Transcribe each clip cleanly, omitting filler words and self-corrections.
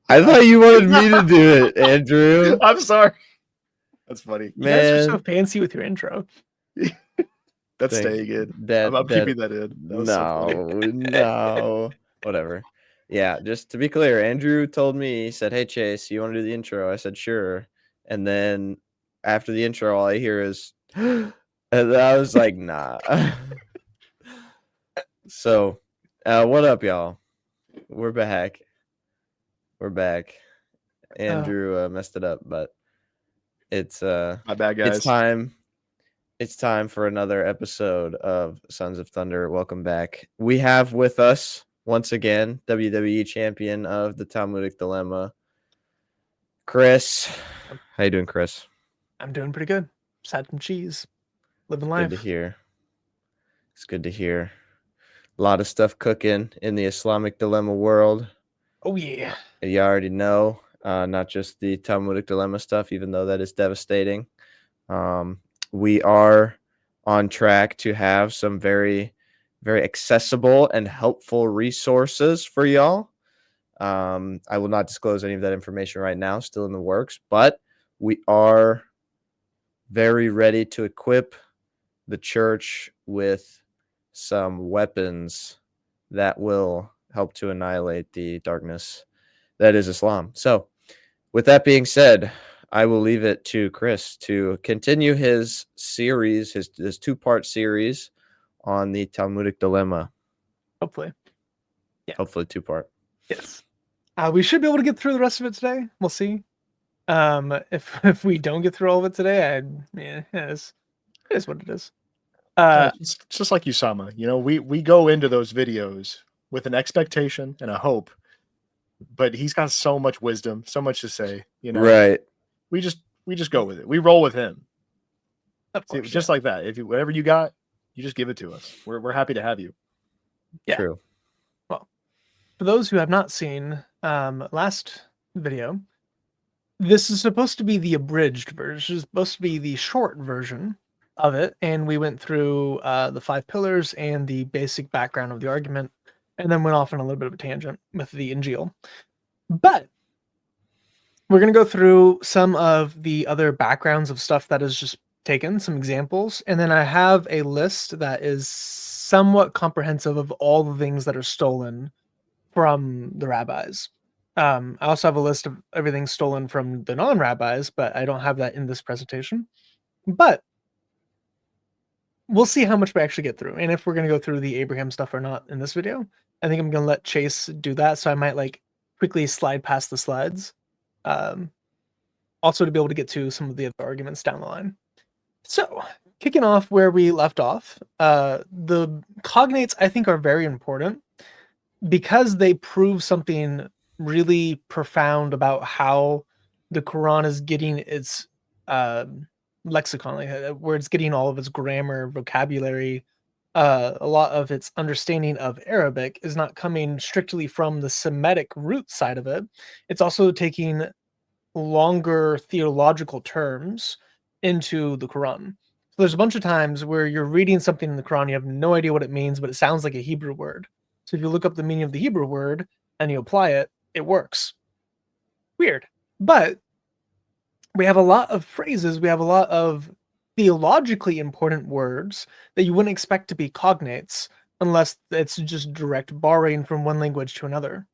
I thought you wanted me to do it, Andrew. I'm sorry. That's funny. You guys are Man, so fancy with your intro. That's Thank- staying in. that I'm that keeping that in. That was so funny. no, whatever. Yeah, just to be clear, Andrew told me, he said, "Hey Chase, you want to do the intro?" I said, "Sure." And then after the intro, all I hear is, and I was like, "Nah." So, what up, y'all? We're back. We're back. Andrew messed it up, but it's My bad, guys. it's time. It's time for another episode of Sons of Thunder. Welcome back. We have with us once again WWE champion of the Talmudic Dilemma, Chris. How you doing, Chris? I'm doing pretty good. Just had some cheese. Living life. Good to hear. It's good to hear. A lot of stuff cooking in the Islamic Dilemma world. Oh yeah. You already know, not just the Talmudic Dilemma stuff, even though that is devastating. We are on track to have some very, very accessible and helpful resources for y'all. I will not disclose any of that information right now, still in the works, but we are very ready to equip the church with some weapons that will help to annihilate the darkness that is Islam. So, with that being said, I will leave it to Chris to continue his series, his two-part series on the Talmudic Dilemma. Hopefully. Yeah. Hopefully two-part. Yes. We should be able to get through the rest of it today. We'll see. If we don't get through all of it today, it is what it is. It's just like Usama. You know, we go into those videos with an expectation and a hope, but he's got so much wisdom, so much to say. You know, Right. we just go with it. We roll with him. Of course, Just like that. If you whatever you got, you just give it to us. We're happy to have you. Yeah. True. Well, for those who have not seen last video, this is supposed to be the abridged version. It's supposed to be the short version of it, and we went through the 5 pillars and the basic background of the argument, and then went off on a little bit of a tangent with the Injil. But we're going to go through some of the other backgrounds of stuff that is just taken, some examples, and then I have a list that is somewhat comprehensive of all the things that are stolen from the rabbis. I also have a list of everything stolen from the non-rabbis, but I don't have that in this presentation. But we'll see how much we actually get through, and if we're going to go through the Abraham stuff or not in this video. I think I'm going to let Chase do that, so I might like quickly slide past the slides. Also to be able to get to some of the other arguments down the line. So, kicking off where we left off, the cognates I think are very important because they prove something really profound about how the Quran is getting its lexicon, like, where it's getting all of its grammar, vocabulary. A lot of its understanding of Arabic is not coming strictly from the Semitic root side of it. It's also taking longer theological terms into the Quran. So there's a bunch of times where you're reading something in the Quran, you have no idea what it means, but it sounds like a Hebrew word. So if you look up the meaning of the Hebrew word and you apply it, it works. Weird. But we have a lot of phrases, we have a lot of theologically important words that you wouldn't expect to be cognates unless it's just direct borrowing from one language to another.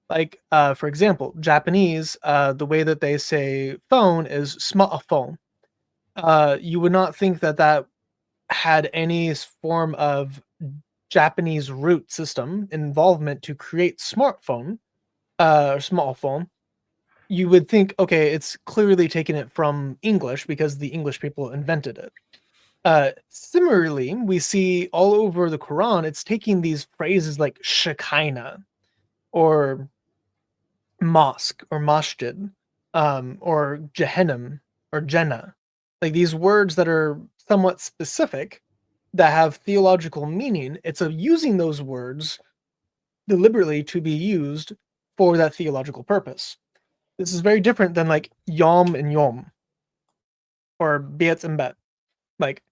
Like, for example, Japanese, the way that they say phone is smartphone. You would not think that that had any form of Japanese root system involvement to create smartphone, or small phone. You would think, okay, it's clearly taken it from English because the English people invented it. Similarly, we see all over the Quran, it's taking these phrases like Shekinah or mosque or masjid, or Jehannam or Jannah, like these words that are somewhat specific that have theological meaning. It's using those words deliberately to be used for that theological purpose. This is very different than like yom and yom or bet and bet, like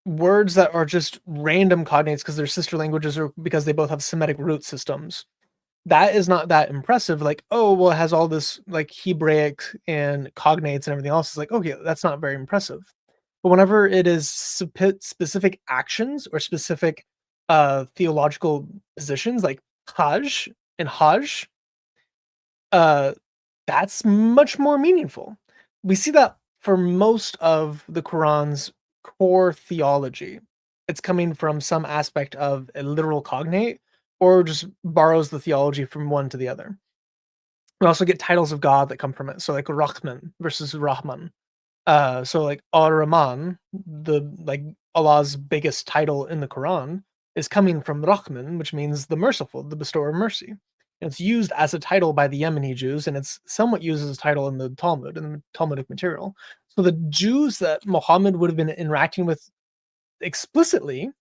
words that are just random cognates because they're sister languages or because they both have Semitic root systems. that is not that impressive. Like, oh, well, it has all this like Hebraic and cognates and everything else. It's like, okay, that's not very impressive. But whenever it is specific actions or specific theological positions like Hajj and Hajj, that's much more meaningful. We see that for most of the Quran's core theology. It's coming from some aspect of a literal cognate or just borrows the theology from one to the other. We also get titles of God that come from it. So like Rahman versus Rahman. So like Ar-Rahman, the like Allah's biggest title in the Quran, is coming from Rahman, which means the merciful, the bestower of mercy. And it's used as a title by the Yemeni Jews, and it's somewhat used as a title in the Talmud, in the Talmudic material. So the Jews that Muhammad would have been interacting with explicitly,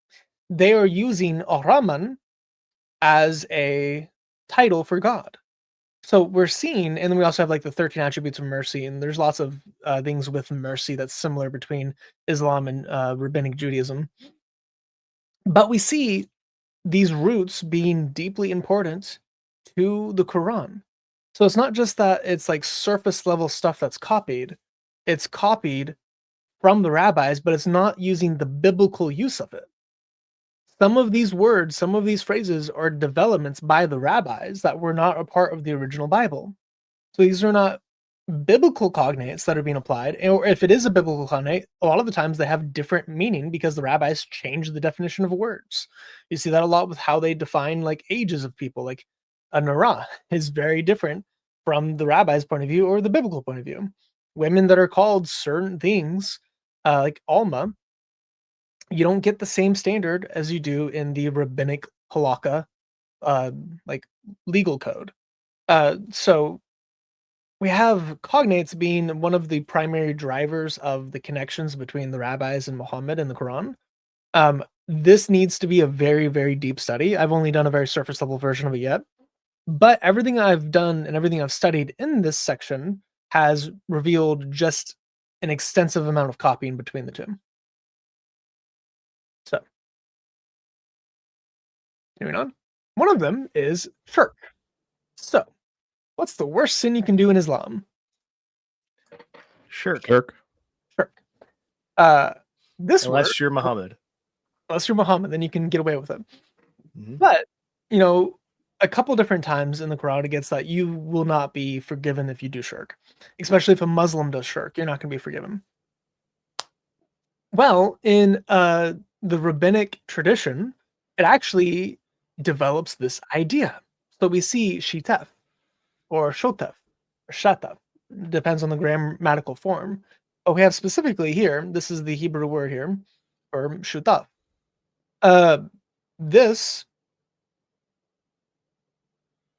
they are using Ar-Rahman as a title for God. So we're seeing, and then we also have like the 13 attributes of mercy, and there's lots of things with mercy that's similar between Islam and Rabbinic Judaism. But we see these roots being deeply important to the Quran. So it's not just that it's like surface level stuff that's copied, it's copied from the rabbis, but it's not using the biblical use of it. Some of these words, some of these phrases are developments by the rabbis that were not a part of the original Bible. So these are not biblical cognates that are being applied, or if it is a biblical cognate, a lot of the times they have different meaning because the rabbis change the definition of words. You see that a lot with how they define like ages of people. Like a nara is very different from the rabbi's point of view or the biblical point of view. Women that are called certain things, like Alma, you don't get the same standard as you do in the rabbinic halakha, like legal code. So we have cognates being one of the primary drivers of the connections between the rabbis and Muhammad and the Quran. This needs to be a very, very deep study. I've only done a very surface level version of it yet, but everything I've done and everything I've studied in this section has revealed just an extensive amount of copying between the two. So, moving on. One of them is shirk. So, what's the worst sin you can do in Islam? Shirk. Shirk. Shirk. This word, Unless you're Muhammad. unless you're Muhammad, then you can get away with it. Mhm. But, you know, a couple different times in the Quran it gets that you will not be forgiven if you do shirk. Especially if a Muslim does shirk, you're not going to be forgiven. Well, in the rabbinic tradition, it actually develops this idea. So we see shitef or shotef or shataf, depends on the grammatical form. But we have specifically here, this is the Hebrew word here for shutaf. This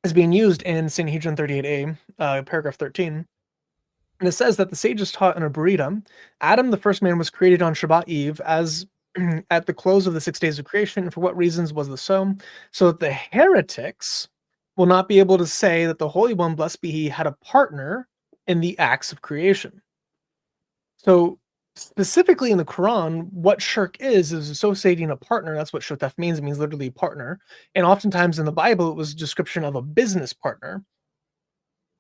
is being used in Sanhedrin 38a, paragraph 13. And it says that the sages taught in a Burita, Adam, the first man, was created on Shabbat Eve as at the close of the 6 days of creation. And for what reasons was this so? So that the heretics will not be able to say that the Holy One, blessed be He, had a partner in the acts of creation. So specifically in the Quran, what shirk is associating a partner. That's what shotef means. It means literally partner. And oftentimes in the Bible, it was a description of a business partner.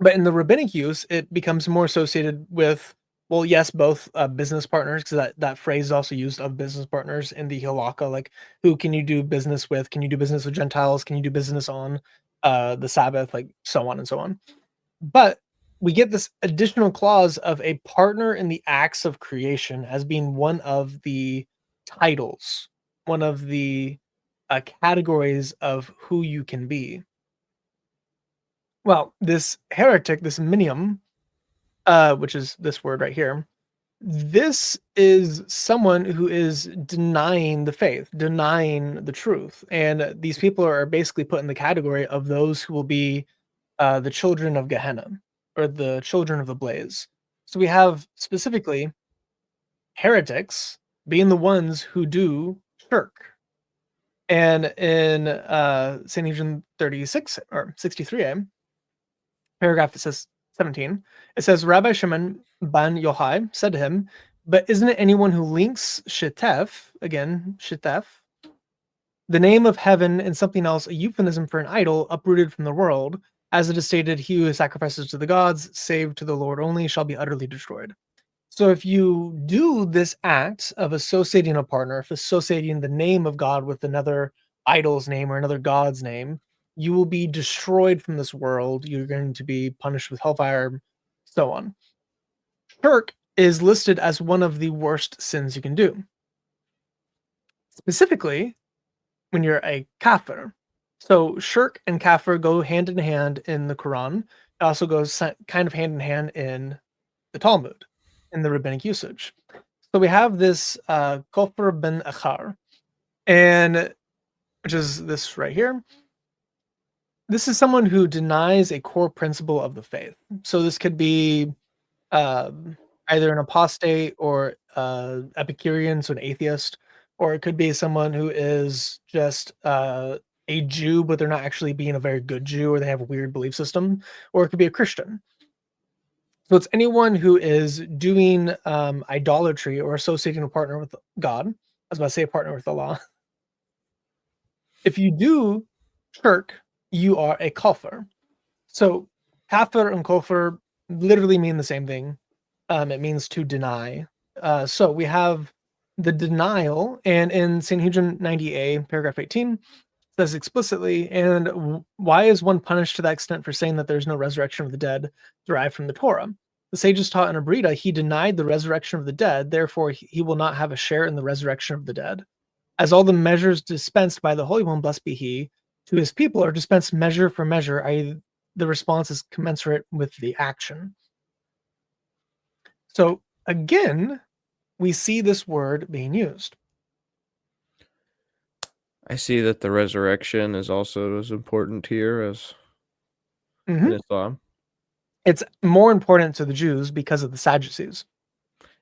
But in the rabbinic use, it becomes more associated with, well, yes, both business partners, because that phrase is also used of business partners in the halakha, like who can you do business with? Can you do business with Gentiles? Can you do business on the Sabbath? Like so on and so on. But we get this additional clause of a partner in the acts of creation as being one of the titles, one of the categories of who you can be. Well, this heretic, this minium, which is this word right here, this is someone who is denying the faith, denying the truth. And these people are basically put in the category of those who will be the children of Gehenna or the children of the blaze. So we have specifically heretics being the ones who do shirk. And in Sanhedrin 36 or 63a, paragraph, it says 17, it says, Rabbi Shimon ban Yochai said to him, but isn't it anyone who links shitef, again, shitef, The name of heaven and something else a euphemism for an idol uprooted from the world, as it is stated, he who sacrifices to the gods, save to the Lord only, shall be utterly destroyed. So if you do this act of associating a partner, if associating the name of God with another idol's name or another god's name, you will be destroyed from this world. You're going to be punished with hellfire, so on. Shirk is listed as one of the worst sins you can do. Specifically, when you're a kafir. So shirk and kafir go hand in hand in the Quran. It also goes kind of hand in hand in the Talmud, in the rabbinic usage. So we have this kofr ben akhar, and which is this right here. This is someone who denies a core principle of the faith. So this could be either an apostate or Epicurean, so an atheist, or it could be someone who is just a Jew, but they're not actually being a very good Jew, or they have a weird belief system, or it could be a Christian. So it's anyone who is doing idolatry or associating a partner with God. I was about to say a partner with Allah. If you do shirk, you are a kafir. So kafir and kofir literally mean the same thing. It means to deny. So we have the denial, and in Sanhedrin 90a, paragraph 18, says explicitly, and why is one punished to that extent for saying that there's no resurrection of the dead derived from the Torah? The sages taught in a Brita, he denied the resurrection of the dead, therefore he will not have a share in the resurrection of the dead. As all the measures dispensed by the Holy One, blessed be he, to his people are dispensed measure for measure, i.e. the response is commensurate with the action. So again, we see this word being used. I see that the resurrection is also as important here as in Islam. It's more important to the Jews because of the Sadducees.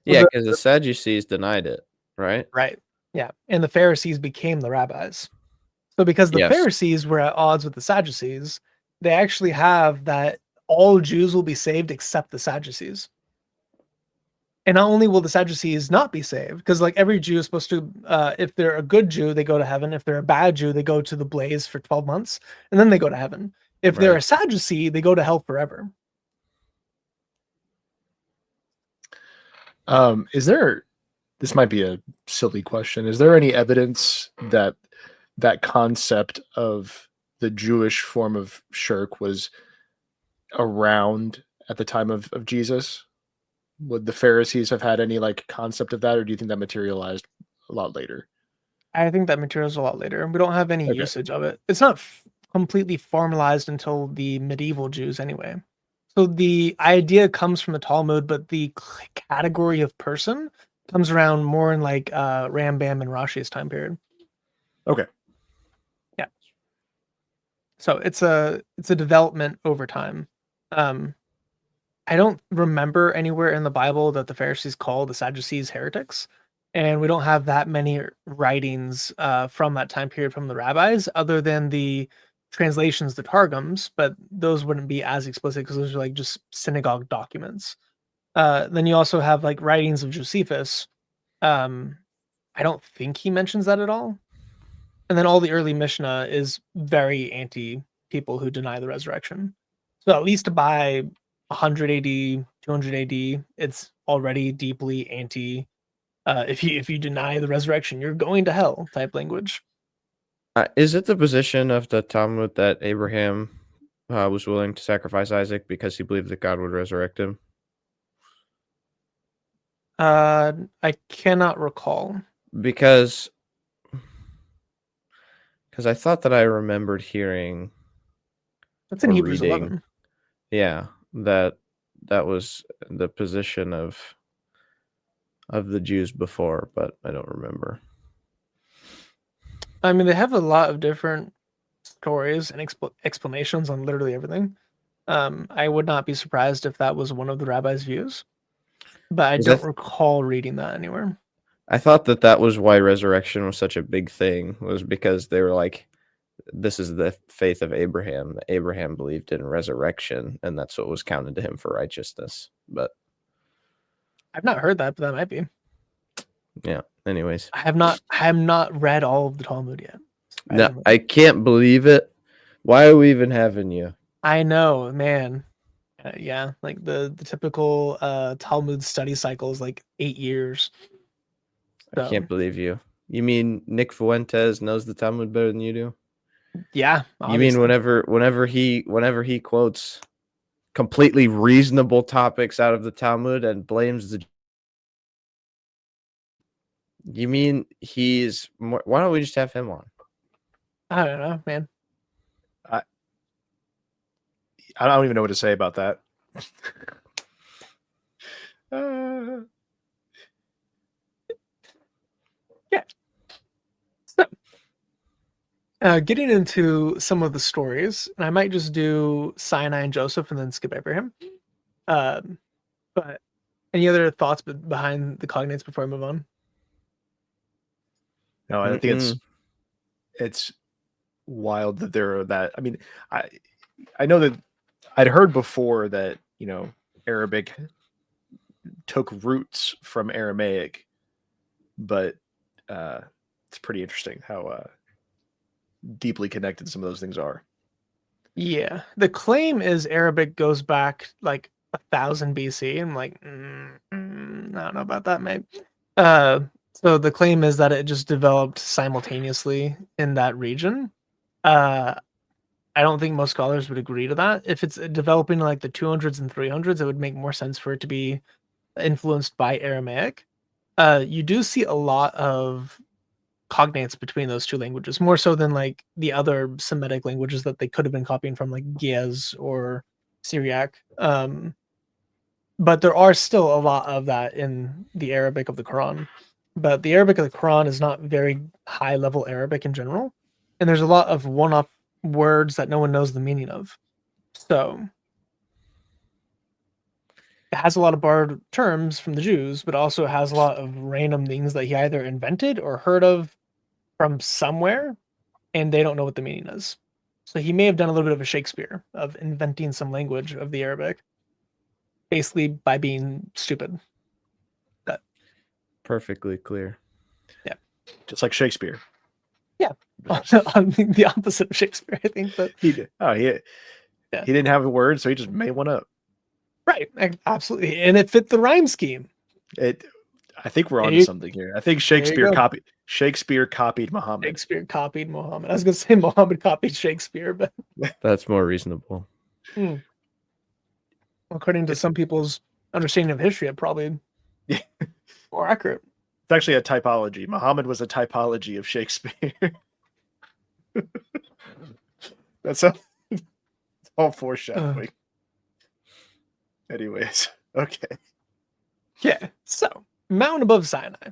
Yeah, because the Sadducees denied it, right? Right. Yeah. And the Pharisees became the rabbis. So because the Pharisees were at odds with the Sadducees, they actually have that all Jews will be saved except the Sadducees. And not only will the Sadducees not be saved, because like every Jew is supposed to, if they're a good Jew, they go to heaven. If they're a bad Jew, they go to the blaze for 12 months, and then they go to heaven. If they're a Sadducee, they go to hell forever. Is there, this might be a silly question, is there any evidence that that concept of the Jewish form of shirk was around at the time of Jesus? Would the Pharisees have had any like concept of that, or do you think that materialized a lot later? I think that materialized a lot later. We don't have any usage of it. It's not completely formalized until the medieval Jews anyway. So the idea comes from the Talmud, but the category of person comes around more in like Rambam and Rashi's time period. Okay. Yeah. So it's a development over time. I don't remember anywhere in the Bible that the Pharisees called the Sadducees heretics, and we don't have that many writings from that time period from the rabbis, other than the translations, the Targums, but those wouldn't be as explicit because those are like just synagogue documents. Then you also have like writings of Josephus. I don't think he mentions that at all. And then all the early Mishnah is very anti people who deny the resurrection. So at least by 100 AD, 200 AD, it's already deeply anti. If you deny the resurrection, you're going to hell type language. Is it the position of the Talmud that Abraham was willing to sacrifice Isaac because he believed that God would resurrect him? I cannot recall. Because I thought that I remembered hearing That's in or Hebrews reading, 11. yeah, that was the position of the Jews before, but I don't remember. I mean, they have a lot of different stories and explanations on literally everything. I would not be surprised if that was one of the rabbis' views, but I don't recall reading that anywhere. I thought that was why resurrection was such a big thing, was because they were like, this is the faith of Abraham. Abraham believed in resurrection, and that's what was counted to him for righteousness. But I've not heard that, but that might be. Yeah. Anyways, I have not read all of the Talmud yet. No, surprisingly. I can't believe it. Why are we even having you? I know, man. Yeah, like the typical Talmud study cycle is like 8 years. I So can't believe you. You mean Nick Fuentes knows the Talmud better than you do? yeah, You mean obviously. whenever he quotes completely reasonable topics out of the Talmud and blames the you mean he's more why don't we just have him on? I don't know, man. I don't even know what to say about that. Uh, Yeah. So getting into some of the stories, and I might just do Sinai and Joseph and then skip over him. But any other thoughts behind the cognates before I move on? no, I think Mm-mm. it's wild that there are that. I mean, I know that I'd heard before that Arabic took roots from Aramaic, but it's pretty interesting how deeply connected some of those things are. Yeah, the claim is Arabic goes back like 1,000 BC. I'm like, I don't know about that, mate. Uh, so the claim is that it just developed simultaneously in that region. Uh, I don't think most scholars would agree to that. If it's developing in like the 200s and 300s, it would make more sense for it to be influenced by Aramaic. You do see a lot of cognates between those two languages, more so than like the other Semitic languages that they could have been copying from, like Ge'ez or Syriac. But there are still a lot of that in the Arabic of the Quran. But the Arabic of the Quran is not very high level Arabic in general. And there's a lot of one off words that no one knows the meaning of. So it has a lot of borrowed terms from the Jews, but also has a lot of random things that he either invented or heard of from somewhere, and they don't know what the meaning is. So he may have done a little bit of a Shakespeare of inventing some language of the Arabic, basically by being stupid. But Perfectly clear. yeah, Just like Shakespeare. yeah, on the opposite of Shakespeare, I think. But He didn't have a word, so he just made one up. right, absolutely, and it fit the rhyme scheme. I think we're There onto you, something here. I think there you go. Shakespeare copied Muhammad. Shakespeare copied Mohammed. I was going to say Mohammed copied Shakespeare, but That's more reasonable. according to some people's understanding of history, it probably more accurate. It's actually a typology. Muhammad was a typology of Shakespeare. That's all foreshadowing. Anyways, okay. Yeah. So, mountain above Sinai.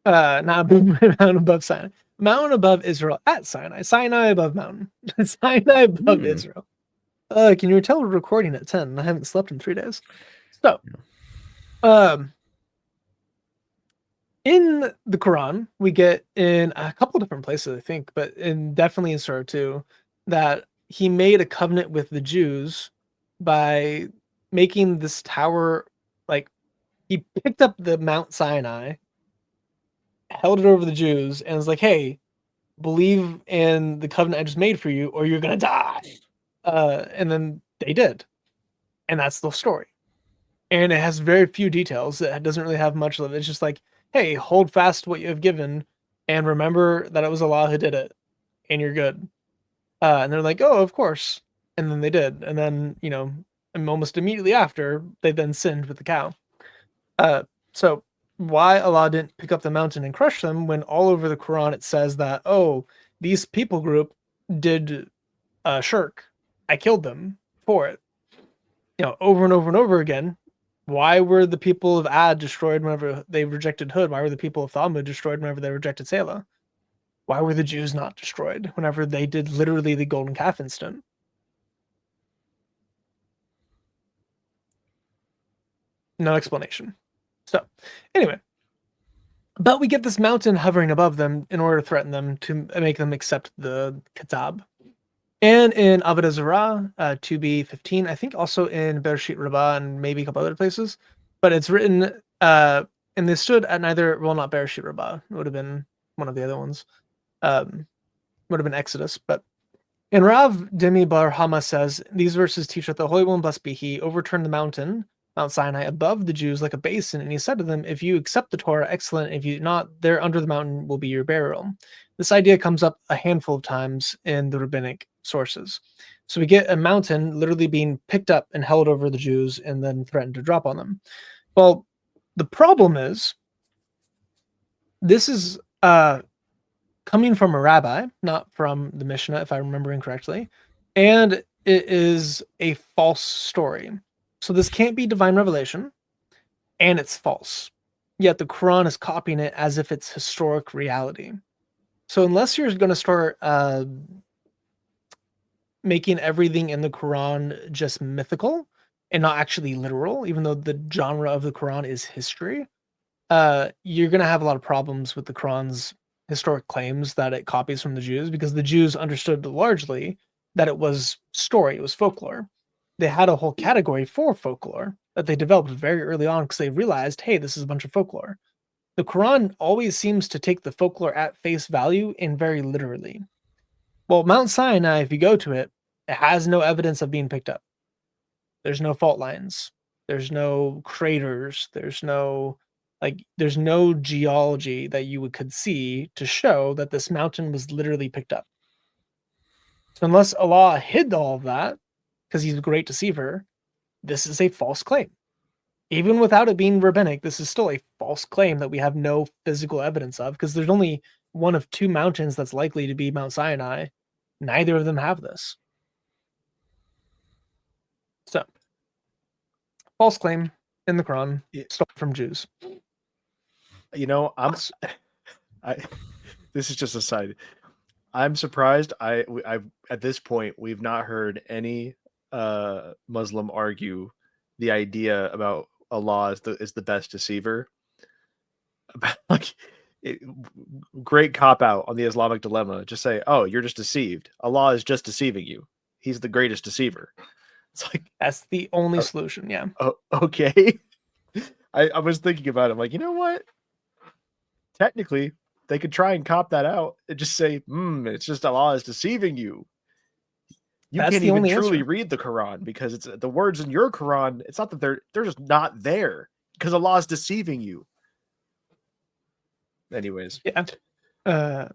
Not mountain above Sinai. Mountain above Israel at Sinai. Sinai above mountain. Sinai above Israel. Can you tell we're recording at 10? I haven't slept in 3 days. So, in the Quran, we get in a couple different places, I think, but definitely in Surah 2, that he made a covenant with the Jews by making this tower, like, he picked up the Mount Sinai, held it over the Jews, and was like, hey, believe in the covenant I just made for you, or you're going to die. And then they did. And that's the story. And it has very few details. It doesn't really have much of it. It's just like, hey, hold fast what you have given and remember that it was Allah who did it and you're good. And they're like, oh, of course. And then they did. And then, and almost immediately after, they then sinned with the cow. So why Allah didn't pick up the mountain and crush them when all over the Quran it says that, oh, these people group did shirk. I killed them for it. Over and over and over again. Why were the people of Ad destroyed whenever they rejected Hud? Why were the people of Thamud destroyed whenever they rejected Selah? Why were the Jews not destroyed whenever they did literally the golden calf incident? No explanation. So, anyway, but we get this mountain hovering above them in order to threaten them to make them accept the Kitab. And in Avodah Zarah, 2b15, I think also in Bereshit Rabbah and maybe a couple other places, but it's written, and they stood at neither, well, not Bereshit Rabbah, it would have been one of the other ones. would have been Exodus, but and Rav Demi Bar Hama says, these verses teach that the Holy One, blessed be He, overturned the mountain, Mount Sinai, above the Jews like a basin, and He said to them, if you accept the Torah, excellent. If you do not, there under the mountain will be your burial. This idea comes up a handful of times in the rabbinic sources. So we get a mountain literally being picked up and held over the Jews and then threatened to drop on them. Well, the problem is, this is coming from a rabbi, not from the Mishnah, if I'm remembering correctly, and it is a false story. So this can't be divine revelation, and it's false. Yet the Quran is copying it as if it's historic reality. So unless you're going to start making everything in the Quran just mythical and not actually literal, even though the genre of the Quran is history, you're going to have a lot of problems with the Quran's historic claims that it copies from the Jews, because the Jews understood largely that it was story, it was folklore. They had a whole category for folklore that they developed very early on because they realized, hey, this is a bunch of folklore. The Quran always seems to take the folklore at face value and very literally. Well, Mount Sinai, if you go to it, it has no evidence of being picked up. There's no fault lines. There's no craters. There's no geology that you could see to show that this mountain was literally picked up. So unless Allah hid all of that, because He's a great deceiver, this is a false claim. Even without it being rabbinic, this is still a false claim that we have no physical evidence of, because there's only one of two mountains that's likely to be Mount Sinai. Neither of them have this. So, false claim in the Quran, stolen from Jews. You know, this is just a side. I'm surprised. I've at this point we've not heard any Muslim argue the idea about Allah is the best deceiver. Like, great cop out on the Islamic dilemma. Just say, oh, you're just deceived. Allah is just deceiving you. He's the greatest deceiver. It's like, that's the only solution. Yeah. Oh, okay. I was thinking about it. I'm like, you know what? Technically, they could try and cop that out and just say, it's just Allah is deceiving you. You That's can't the even only truly answer. read the Quran, because it's the words in your Quran. It's not that they're just not there, because Allah is deceiving you. Anyways. Yeah.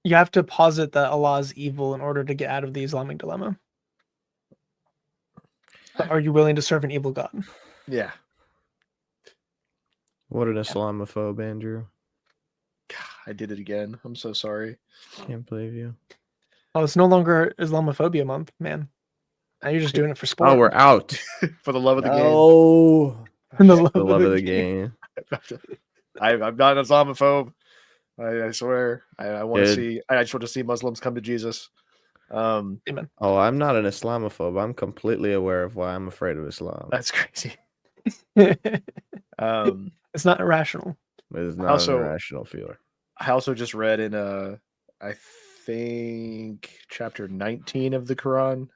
You have to posit that Allah is evil in order to get out of the Islamic dilemma. But are you willing to serve an evil God? Yeah. What an Islamophobe, Andrew. God, I did it again. I'm so sorry. Can't believe you. Oh, it's no longer Islamophobia month, man. Now you're just doing it for sport. Oh, we're out. For the love of the game. Oh, For the love of the game. I'm not an Islamophobe. I swear. I want to see. I just want to see Muslims come to Jesus. Amen. Oh, I'm not an Islamophobe. I'm completely aware of why I'm afraid of Islam. That's crazy. It's not irrational. It is not an irrational feeler. I also just read in I think chapter 19 of the Quran,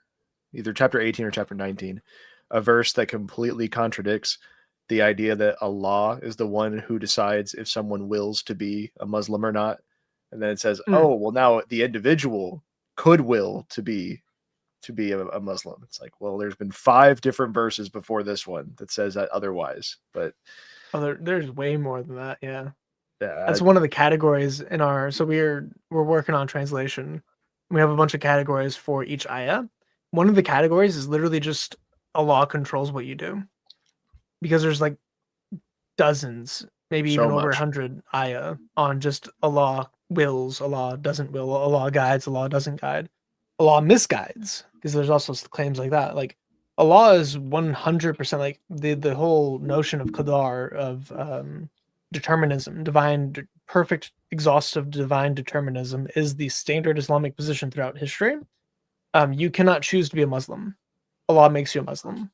either chapter 18 or chapter 19, a verse that completely contradicts the idea that Allah is the one who decides if someone wills to be a Muslim or not. And then it says, oh, well, now the individual could will to be a Muslim. It's like, well, there's been 5 different verses before this one that says that otherwise. But there's way more than that. Yeah. That's one of the categories in our. So we're working on translation. We have a bunch of categories for each ayah. One of the categories is literally just Allah controls what you do, because there's like dozens, maybe even over 100 ayah on just Allah wills, Allah doesn't will, Allah guides, Allah doesn't guide, Allah misguides, because there's also claims like that. Like Allah is 100% like the whole notion of qadar, of determinism, perfect, exhaustive divine determinism is the standard Islamic position throughout history. You cannot choose to be a Muslim. Allah makes you a Muslim.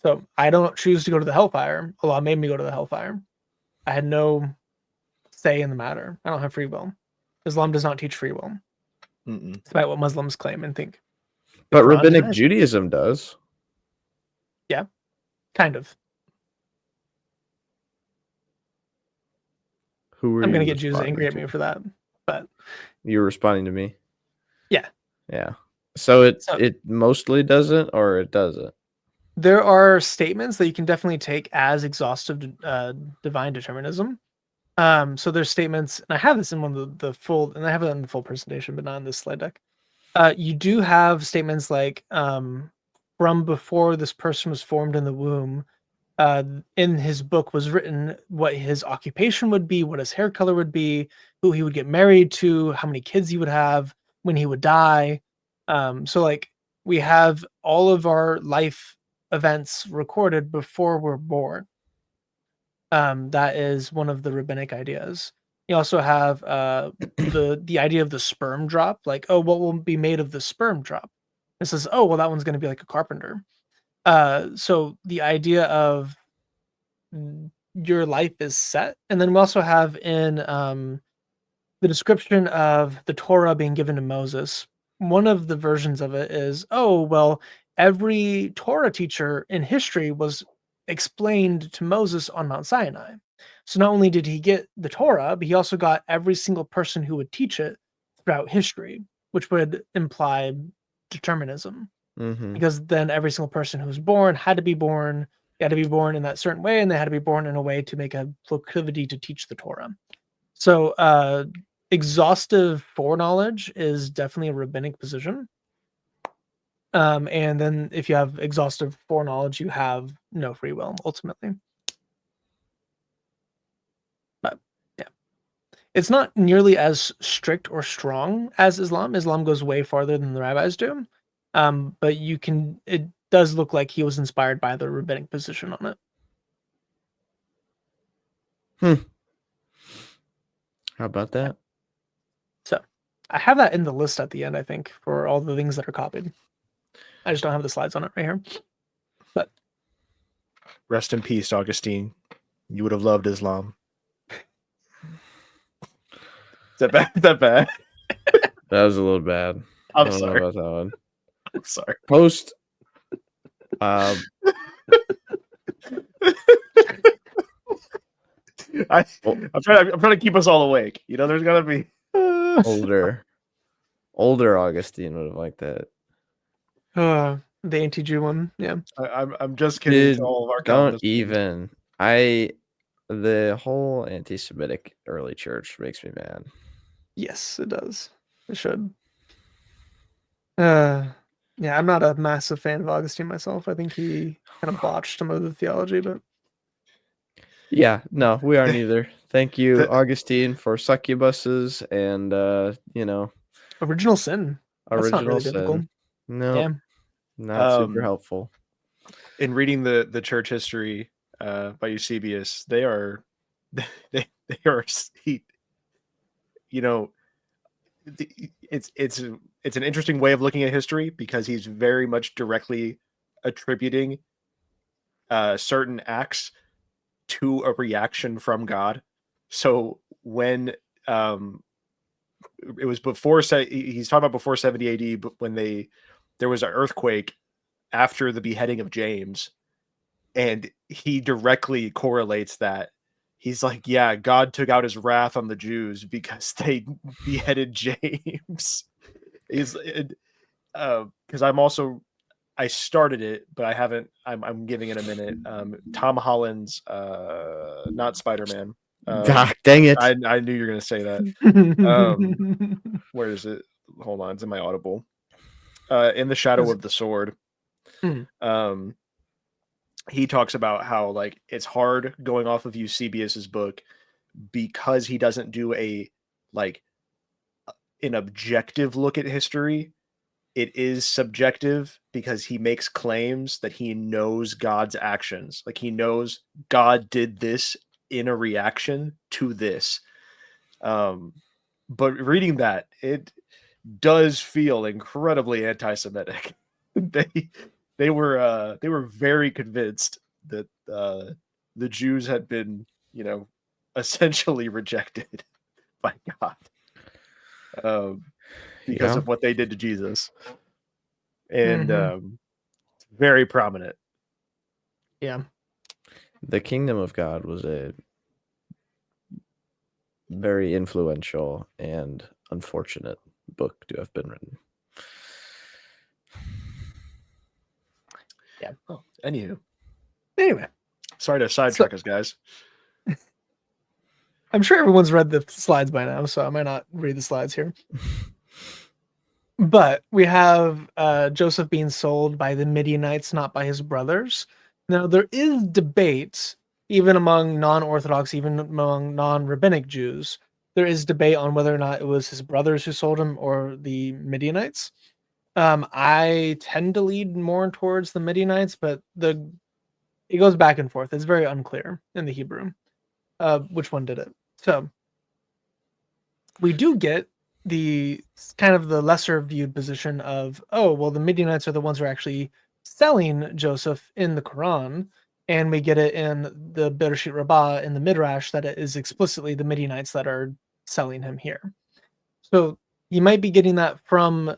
So I don't choose to go to the hellfire. Allah made me go to the hellfire. I had no say in the matter. I don't have free will. Islam does not teach free will. Despite what Muslims claim and think. But Rabbinic Judaism does. Yeah, kind of. I'm going to get Jews angry at me for that. But You're responding to me. Yeah. Yeah. So So- it mostly doesn't, or it doesn't. there are statements that you can definitely take as exhaustive divine determinism. So there's statements, and I have this in one of the full, and I have it in the full presentation, but not in this slide deck. You do have statements like from before this person was formed in the womb, in his book was written what his occupation would be, what his hair color would be, who he would get married to, how many kids he would have, when he would die. So like we have all of our life events recorded before we're born. That is one of the rabbinic ideas. You also have the idea of the sperm drop, like, oh, what will be made of the sperm drop? It says, oh, well, that one's going to be like a carpenter. So the idea of your life is set, and then we also have in the description of the Torah being given to Moses. One of the versions of it is, oh, well, every Torah teacher in history was explained to Moses on Mount Sinai. So not only did he get the Torah, but he also got every single person who would teach it throughout history, which would imply determinism. Mm-hmm. Because then every single person who was born had to be born, they had to be born in that certain way, and they had to be born in a way to make a proclivity to teach the Torah. So exhaustive foreknowledge is definitely a rabbinic position. And then if you have exhaustive foreknowledge, you have no free will, ultimately. But yeah. It's not nearly as strict or strong as Islam. Islam goes way farther than the rabbis do. But it does look like he was inspired by the rabbinic position on it. How about that? So I have that in the list at the end, I think, for all the things that are copied. I just don't have the slides on it right here. But Rest in peace, Augustine. You would have loved Islam. Is that bad? Is that bad? That was a little bad. I'm I don't sorry. know about that one. I'm sorry. Post. I'm trying to keep us all awake. You know, there's gotta be older Augustine would have liked that. The anti-Jew one, yeah. I'm just kidding. Dude, to all of our don't Calvinist even. The whole anti-Semitic early church makes me mad. Yes, it does. It should. Yeah, I'm not a massive fan of Augustine myself. I think he kind of botched some of the theology, but Yeah, no, we aren't either. Thank you, Augustine, for succubuses and original sin. That's not original really biblical. sin. No, Yeah. not super helpful. In reading the church history by Eusebius, they are it's an interesting way of looking at history because he's very much directly attributing certain acts to a reaction from God. So when it was before, he's talking about before 70 AD, but when there was an earthquake after the beheading of James, and he directly correlates that. He's like, yeah, God took out his wrath on the Jews because they beheaded James. He's because I started it, but I haven't. I'm giving it a minute. Tom Holland's not Spider-Man. Dang it! I knew you were gonna say that. Where is it? Hold on, it's in my Audible. In the Shadow of the Sword. He talks about how like it's hard going off of Eusebius's book because he doesn't do an objective look at history. It is subjective because he makes claims that he knows God's actions. Like he knows God did this in a reaction to this. But reading that, it does feel incredibly anti-Semitic. They were very convinced that the Jews had been, essentially rejected by God because of what they did to Jesus, and very prominent. Yeah, the kingdom of God was a very influential and unfortunate book to have been written. Yeah. Oh, anywho. Anyway, Sorry to sidetrack us, guys. I'm sure everyone's read the slides by now, so I might not read the slides here. But we have Joseph being sold by the Midianites, not by his brothers. Now, there is debate, even among non-Orthodox, even among non-rabbinic Jews, there is debate on whether or not it was his brothers who sold him or the Midianites. I tend to lead more towards the Midianites, but it goes back and forth. It's very unclear in the Hebrew which one did it. So we do get the kind of the lesser viewed position of, oh, well, the Midianites are the ones who are actually selling Joseph in the Quran, and we get it in the Bereshit Rabbah in the Midrash that it is explicitly the Midianites that are selling him here. So you might be getting that from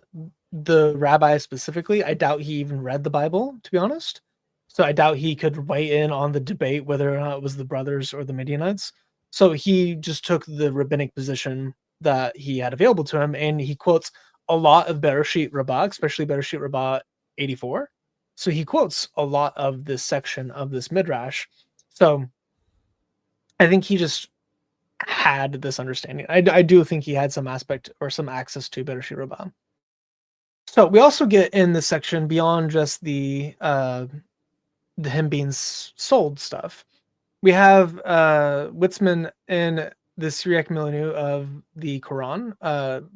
the rabbi specifically. I doubt he even read the Bible, to be honest. So I doubt he could weigh in on the debate whether or not it was the brothers or the Midianites. So he just took the rabbinic position that he had available to him, and he quotes a lot of Bereshit Rabbah, especially Bereshit Rabbah 84. So he quotes a lot of this section of this midrash. So I think he just had this understanding. I do think he had some aspect or some access to Bereshit Rabbah. So we also get in this section beyond just the him being sold stuff. We have Witzman in the Syriac Milieu of the Quran.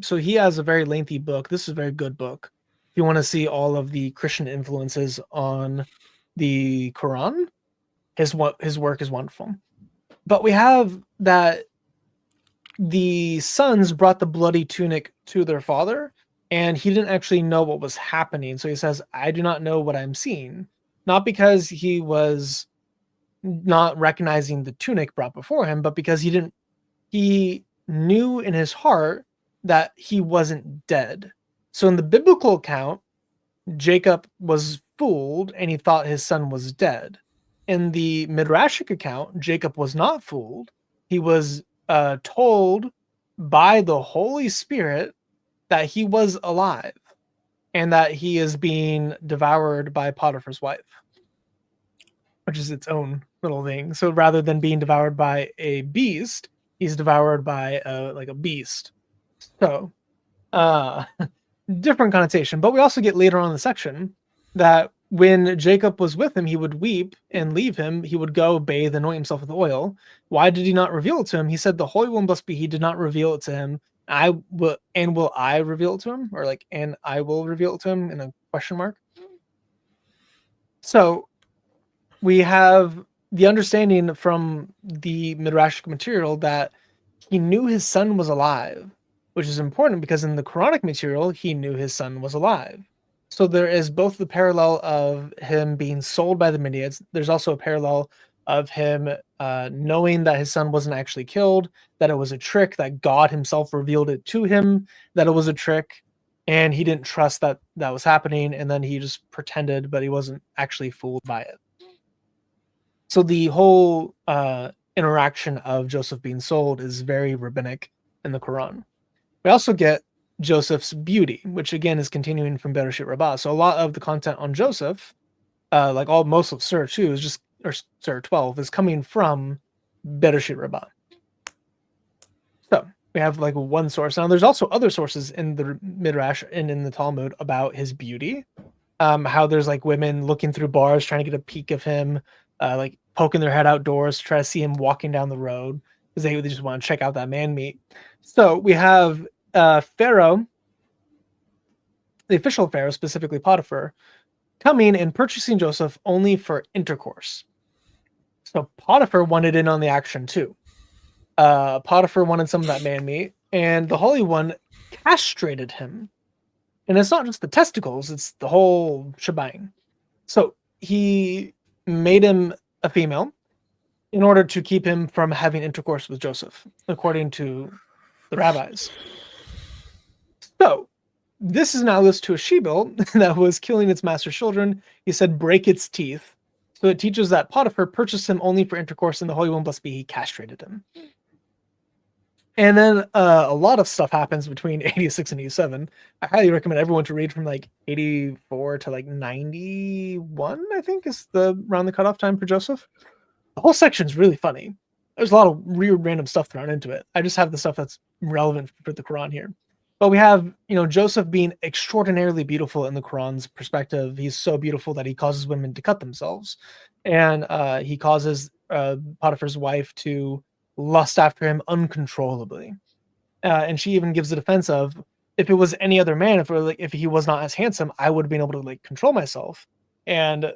So he has a very lengthy book. This is a very good book. If you want to see all of the Christian influences on the Quran, his work is wonderful. But we have that the sons brought the bloody tunic to their father, and he didn't actually know what was happening. So he says, I do not know what I'm seeing. Not because he was not recognizing the tunic brought before him, but because he knew in his heart that he wasn't dead. So in the biblical account, Jacob was fooled and he thought his son was dead. In the Midrashic account, Jacob was not fooled. He was told by the Holy Spirit that he was alive and that he is being devoured by Potiphar's wife, which is its own little thing. So rather than being devoured by a beast, he's devoured by a beast. So different connotation. But we also get later on in the section that when Jacob was with him, he would weep and leave him. He would go bathe, anoint himself with oil. Why did he not reveal it to him? He said, the Holy One must be, he did not reveal it to him. Will I reveal it to him? Or and I will reveal it to him in a question mark. So we have the understanding from the Midrashic material that he knew his son was alive, which is important because in the Quranic material, he knew his son was alive. So there is both the parallel of him being sold by the Midianites. There's also a parallel of him knowing that his son wasn't actually killed, that it was a trick, that God himself revealed it to him, that it was a trick, and he didn't trust that that was happening, and then he just pretended, but he wasn't actually fooled by it. So the whole interaction of Joseph being sold is very rabbinic in the Quran. We also get Joseph's beauty, which again is continuing from Bereshit Rabbah. So a lot of the content on Joseph, most of Surah 2 is just, or Surah 12 is coming from Bereshit Rabbah. So we have one source. Now there's also other sources in the Midrash and in the Talmud about his beauty. How there's women looking through bars trying to get a peek of him, poking their head outdoors to try to see him walking down the road because they just want to check out that man meat. So we have Pharaoh, the official Pharaoh, specifically Potiphar, coming and purchasing Joseph only for intercourse. So Potiphar wanted in on the action too. Potiphar wanted some of that man meat, and the Holy One castrated him. And it's not just the testicles, it's the whole shebang. So he made him a female in order to keep him from having intercourse with Joseph, according to the rabbis. So this is analogous to a she-bear that was killing its master's children. He said, break its teeth. So it teaches that Potiphar purchased him only for intercourse, and the Holy One, blessed be he, castrated him. And then a lot of stuff happens between 86 and 87. I highly recommend everyone to read from like 84 to like 91, I think is around the cutoff time for Joseph. The whole section's really funny. There's a lot of weird random stuff thrown into it. I just have the stuff that's relevant for the Quran here. But we have, Joseph being extraordinarily beautiful in the Quran's perspective. He's so beautiful that he causes women to cut themselves. And he causes Potiphar's wife to lust after him uncontrollably. And she even gives the defense of, if it was any other man, if he was not as handsome, I would have been able to like control myself. And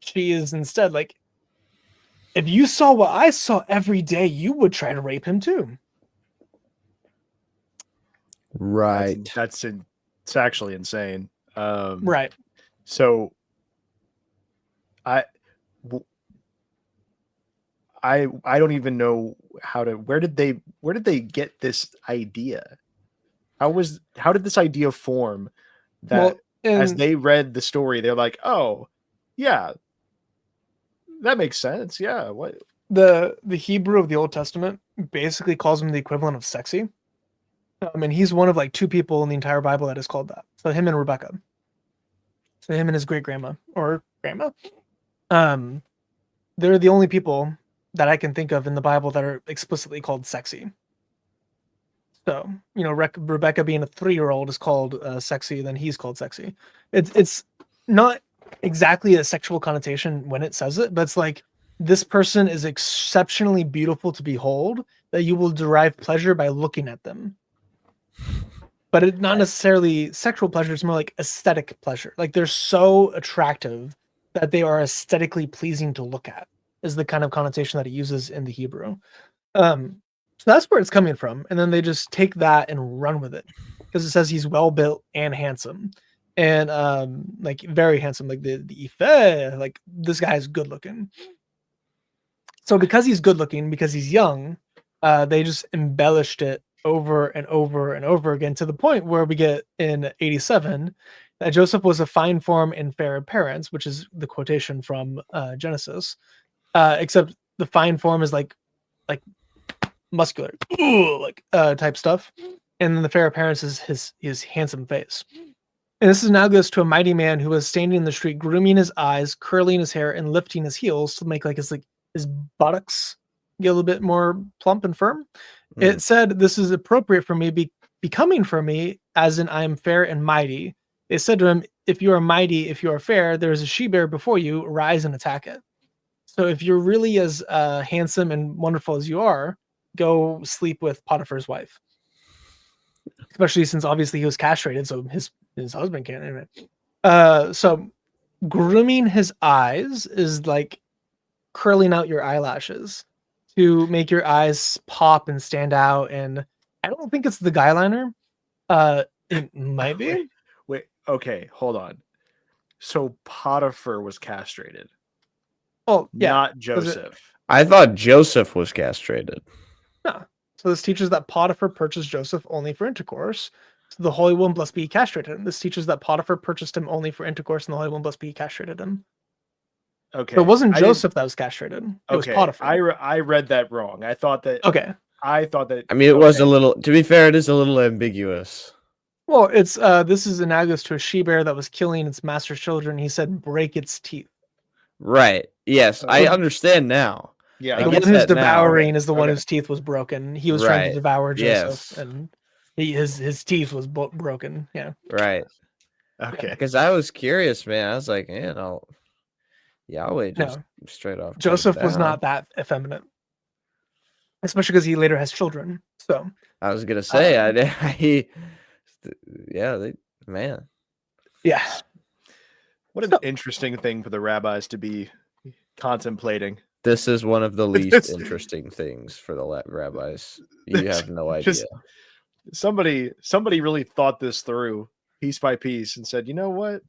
she is instead like, if you saw what I saw every day, you would try to rape him too. Right. It's actually insane. Right. So I don't even know where did they get this idea? How did this idea form that as they read the story, they're like, oh yeah, that makes sense. Yeah. What the Hebrew of the Old Testament basically calls him the equivalent of sexy. And he's one of like two people in the entire Bible that is called that. So him and Rebecca. So him and his great grandma or grandma. They're the only people that I can think of in the Bible that are explicitly called sexy. So, Rebecca being a 3-year-old is called sexy, then he's called sexy. It's not exactly a sexual connotation when it says it, but it's like, this person is exceptionally beautiful to behold, that you will derive pleasure by looking at them. But it's not necessarily sexual pleasure, it's more like aesthetic pleasure. Like they're so attractive that they are aesthetically pleasing to look at, is the kind of connotation that it uses in the Hebrew. So that's where it's coming from. And then they just take that and run with it, because it says he's well built and handsome, and like very handsome, like the Ife, like this guy is good looking. So because he's good looking, because he's young, they just embellished it over and over and over again, to the point where we get in 87 that Joseph was a fine form and fair appearance, which is the quotation from Genesis. Except the fine form is like muscular, type stuff, and then the fair appearance is his handsome face. And this is analogous to a mighty man who was standing in the street, grooming his eyes, curling his hair, and lifting his heels to make his buttocks get a little bit more plump and firm. It said, "This is appropriate for me, becoming for me, as in I am fair and mighty." They said to him, "If you are mighty, if you are fair, there is a she-bear before you, rise and attack it." So if you're really as handsome and wonderful as you are, go sleep with Potiphar's wife. Especially since obviously he was castrated, so his husband can't. Anyway. So grooming his eyes is like curling out your eyelashes to make your eyes pop and stand out. And I don't think it's the guy liner. It might be. Wait, okay, hold on. So Potiphar was castrated. Oh, yeah. Not Joseph. I thought Joseph was castrated. No. So this teaches that Potiphar purchased Joseph only for intercourse. So the Holy One must be castrated. This teaches that Potiphar purchased him only for intercourse, and the Holy One must be castrated him. Okay. So it wasn't Joseph that was castrated. It was Potiphar. I read that wrong. I thought that. Okay. I thought that. I mean, it was a little. To be fair, it is a little ambiguous. Well, it's this is analogous to a she-bear that was killing its master's children. He said, "Break its teeth." Right. Yes, I understand now. Yeah. The one who's devouring is the one whose teeth was broken. He was trying to devour Joseph, and his teeth was broken. Yeah. Right. Okay. Because I was curious, man. I was like, Yahweh just straight off. Joseph was not that effeminate, especially because he later has children. So I was gonna say, man. Yeah. What an interesting thing for the rabbis to be contemplating. This is one of the least interesting things for the rabbis. You have no idea. Somebody really thought this through piece by piece and said, you know what?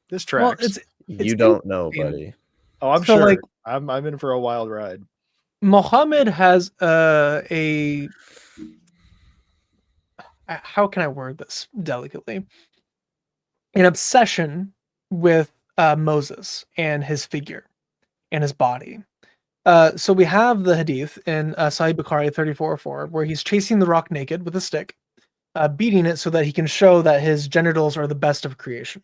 This tracks. Well, you don't know, buddy. Oh, I'm sure. I'm in for a wild ride. Mohammad has how can I word this delicately? An obsession with Moses and his figure and his body. So we have the hadith in Sahih Bukhari 34:4, where he's chasing the rock naked with a stick, beating it so that he can show that his genitals are the best of creation.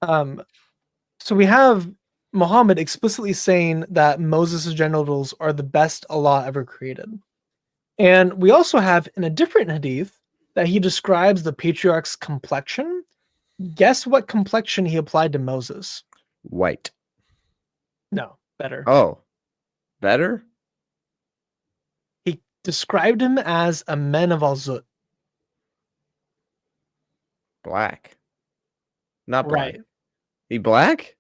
So we have Muhammad explicitly saying that Moses' genitals are the best Allah ever created. And we also have in a different hadith that he describes the patriarch's complexion. Guess what complexion he applied to Moses? White. No, better. Oh, better? He described him as a man of al-Zut. Black. Not black. Right. He black?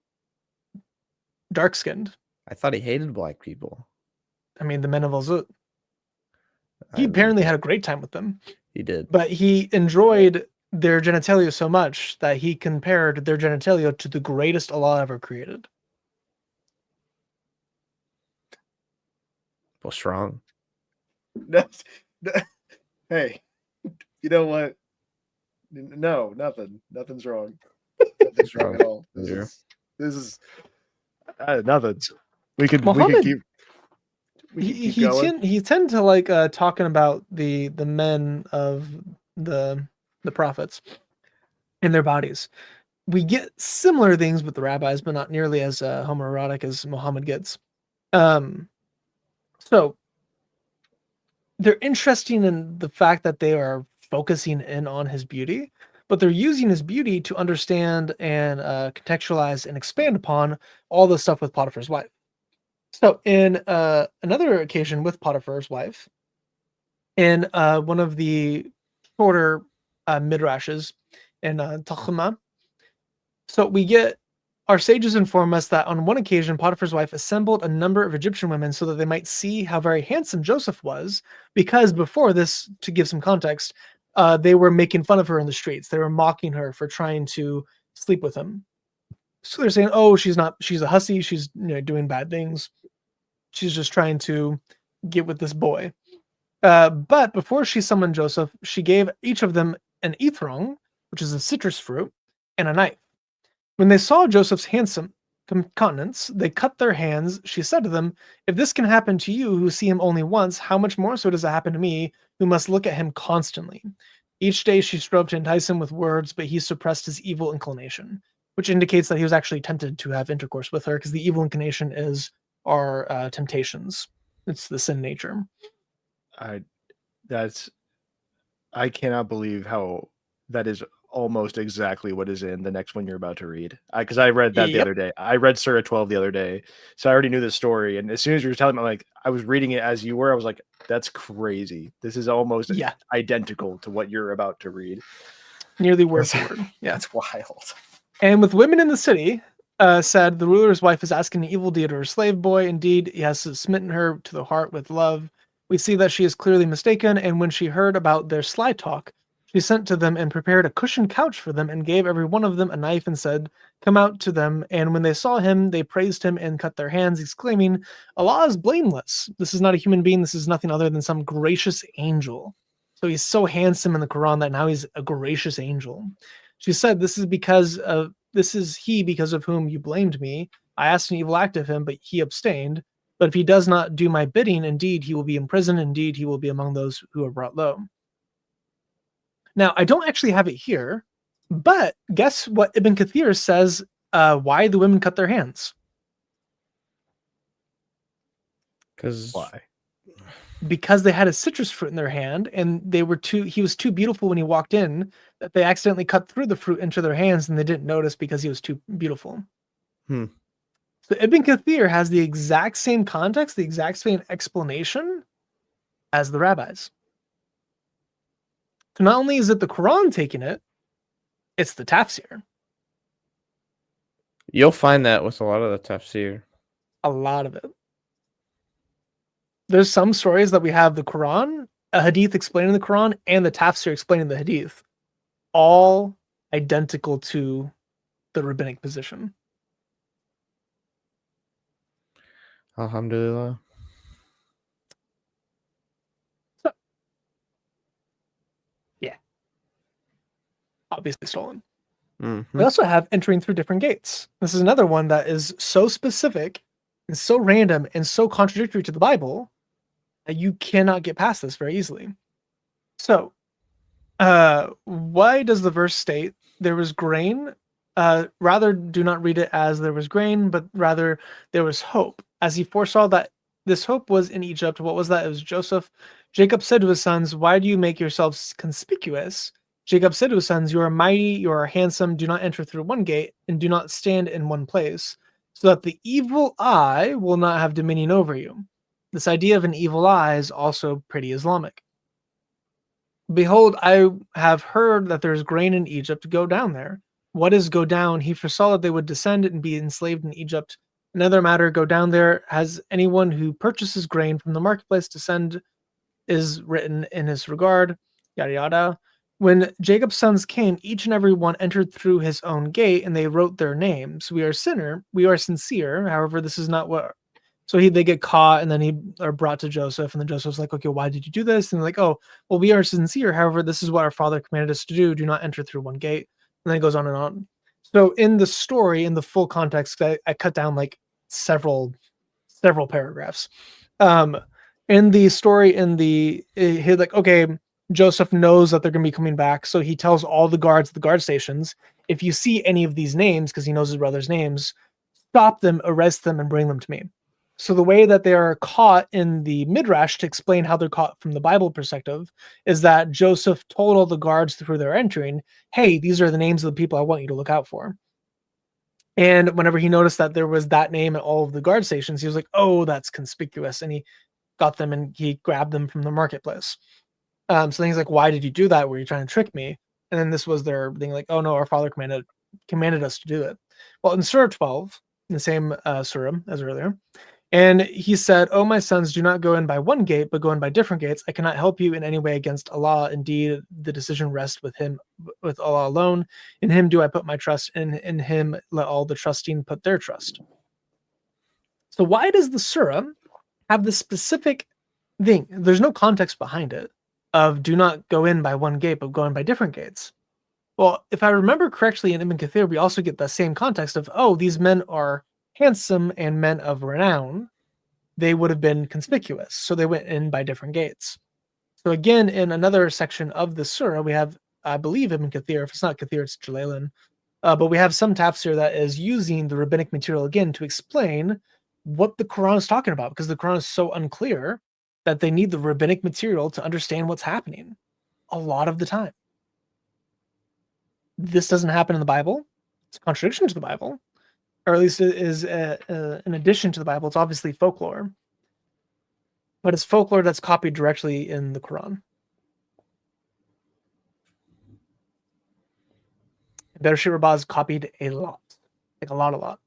Dark-skinned. I thought he hated black people. I mean, the men of al-Zut. He I mean, apparently had a great time with them. he did. But he enjoyed their genitalia so much that he compared their genitalia to the greatest Allah ever created. Well, strong. Hey, you know what? No, nothing. Nothing's wrong. Nothing's wrong at all. This is nothing. We could Muhammad, keep. He tend to like talking about the men of the prophets and their bodies. We get similar things with the rabbis, but not nearly as homoerotic as Muhammad gets. So they're interesting in the fact that they are focusing in on his beauty, but they're using his beauty to understand and contextualize and expand upon all the stuff with Potiphar's wife. So in another occasion with Potiphar's wife, in one of the shorter midrashes in Talmud, so we get our sages inform us that on one occasion Potiphar's wife assembled a number of Egyptian women so that they might see how very handsome Joseph was, because before this, to give some context, they were making fun of her in the streets. They were mocking her for trying to sleep with him. So they're saying, "Oh, she's a hussy. She's doing bad things. She's just trying to get with this boy." But before she summoned Joseph, she gave each of them an ithrong, which is a citrus fruit, and a knife. When they saw Joseph's handsome countenance, they cut their hands. She said to them, "If this can happen to you who see him only once, how much more so does it happen to me who must look at him constantly?" Each day she strove to entice him with words, but he suppressed his evil inclination, which indicates that he was actually tempted to have intercourse with her, because the evil inclination is our temptations. It's the sin nature. I cannot believe how that is almost exactly what is in the next one you're about to read. Because I read that the other day. I read Surah 12 the other day, so I already knew this story. And as soon as you were telling me, like, I was reading it as you were, I was like, "That's crazy. This is almost identical to what you're about to read." Nearly word for word. Yeah, that's wild. And with women in the city, said the ruler's wife is asking an evil deed or her slave boy. Indeed, he has smitten her to the heart with love. We see that she is clearly mistaken, and when she heard about their sly talk, she sent to them and prepared a cushioned couch for them and gave every one of them a knife and said, "Come out to them." And when they saw him, they praised him and cut their hands, exclaiming, "Allah is blameless. This is not a human being. This is nothing other than some gracious angel." So he's so handsome in the Quran that now he's a gracious angel. She said, "This is he because of whom you blamed me. I asked an evil act of him, but he abstained. But if he does not do my bidding, indeed he will be in prison. Indeed, he will be among those who are brought low." Now, I don't actually have it here, but guess what Ibn Kathir says why the women cut their hands? Why? Because they had a citrus fruit in their hand, and he was too beautiful when he walked in that they accidentally cut through the fruit into their hands, and they didn't notice because he was too beautiful. So Ibn Kathir has the exact same context, the exact same explanation as the rabbis. So not only is it the Quran taking it, it's the tafsir. You'll find that with a lot of the tafsir. A lot of it. There's some stories that we have the Quran, a hadith explaining the Quran, and the tafsir explaining the hadith, all identical to the rabbinic position. Alhamdulillah. So, yeah. Obviously stolen. We also have entering through different gates. This is another one that is so specific and so random and so contradictory to the Bible that you cannot get past this very easily. So, why does the verse state there was grain? Rather, do not read it as there was grain, but rather there was hope. As he foresaw that this hope was in Egypt. What was that? It was Joseph. Jacob said to his sons, "Why do you make yourselves conspicuous?" Jacob said to his sons, "You are mighty, you are handsome. Do not enter through one gate, and do not stand in one place, so that the evil eye will not have dominion over you." This idea of an evil eye is also pretty Islamic. Behold, I have heard that there is grain in Egypt. Go down there. What is go down? He foresaw that they would descend and be enslaved in Egypt. Another matter, go down there. Has anyone who purchases grain from the marketplace descend is written in his regard, yada yada. When Jacob's sons came, each and every one entered through his own gate, and they wrote their names. We are sincere. However, this is not what. So they get caught, and then he are brought to Joseph, and then Joseph's like, "Okay, why did you do this?" And they're like, "Oh, well, we are sincere. However, this is what our father commanded us to do. Do not enter through one gate." And then it goes on and on. So in the story, in the full context, I cut down like several paragraphs. In the story, he's like, okay, Joseph knows that they're going to be coming back, so he tells all the guards at the guard stations, if you see any of these names, because he knows his brother's names, stop them, arrest them, and bring them to me. So the way that they are caught in the Midrash, to explain how they're caught from the Bible perspective, is that Joseph told all the guards through their entering, hey, these are the names of the people I want you to look out for. And whenever he noticed that there was that name at all of the guard stations, he was like, oh, that's conspicuous. And he got them and he grabbed them from the marketplace. So then he's like, why did you do that? Were you trying to trick me? And then this was their thing, like, oh no, our father commanded us to do it. Well, in Surah 12, in the same surah as earlier, and he said, oh, my sons, do not go in by one gate, but go in by different gates. I cannot help you in any way against Allah. Indeed, the decision rests with him, with Allah alone. In him do I put my trust, and in him let all the trusting put their trust. So why does the surah have this specific thing? There's no context behind it of do not go in by one gate, but go in by different gates. Well, if I remember correctly, in Ibn Kathir, we also get the same context of, oh, these men are handsome and men of renown. They would have been conspicuous, so they went in by different gates. So again, in another section of the surah, we have, I believe, Ibn Kathir. If it's not Kathir, it's Jalalain. But we have some tafsir that is using the rabbinic material again to explain what the Quran is talking about, because the Quran is so unclear that they need the rabbinic material to understand what's happening a lot of the time. This doesn't happen in the Bible. It's a contradiction to the Bible, or at least it is an addition to the Bible. It's obviously folklore, but it's folklore that's copied directly in the Quran. Bereshit Rabbah is copied a lot, like a lot.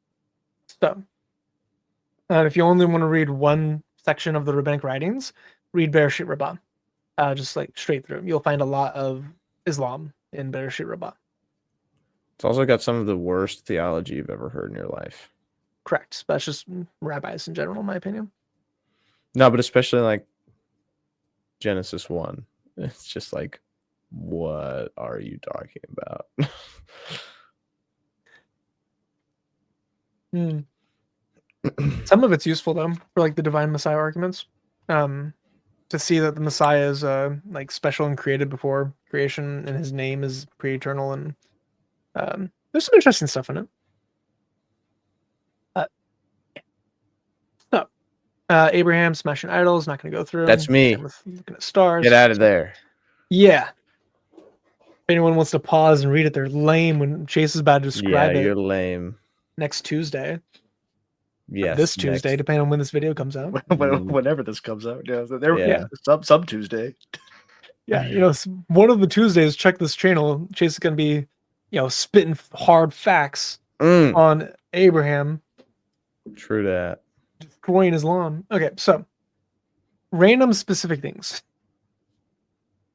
So, if you only want to read one section of the rabbinic writings, read Bereshit Rabbah, just like straight through. You'll find a lot of Islam in Bereshit Rabbah. It's also got some of the worst theology you've ever heard in your life. Correct. That's just rabbis in general, in my opinion. No, but especially like Genesis 1. It's just like, what are you talking about? Some of it's useful though for like the divine Messiah arguments, to see that the Messiah is like special and created before creation, and his name is pre-eternal, and there's some interesting stuff in it. Abraham smashing idols, not going to go through. That's me. Looking at stars. Get out of there. Yeah. If anyone wants to pause and read it, they're lame when Chase is about to describe it. Yeah, you're lame. Next Tuesday. Yes. This Tuesday, depending on when this video comes out. Whenever this comes out. Yeah. So Yeah. Some Tuesday. Yeah, you know, one of the Tuesdays, check this channel. Chase is going to be, you know, spitting hard facts on Abraham. True that. Destroying Islam. Okay, so random specific things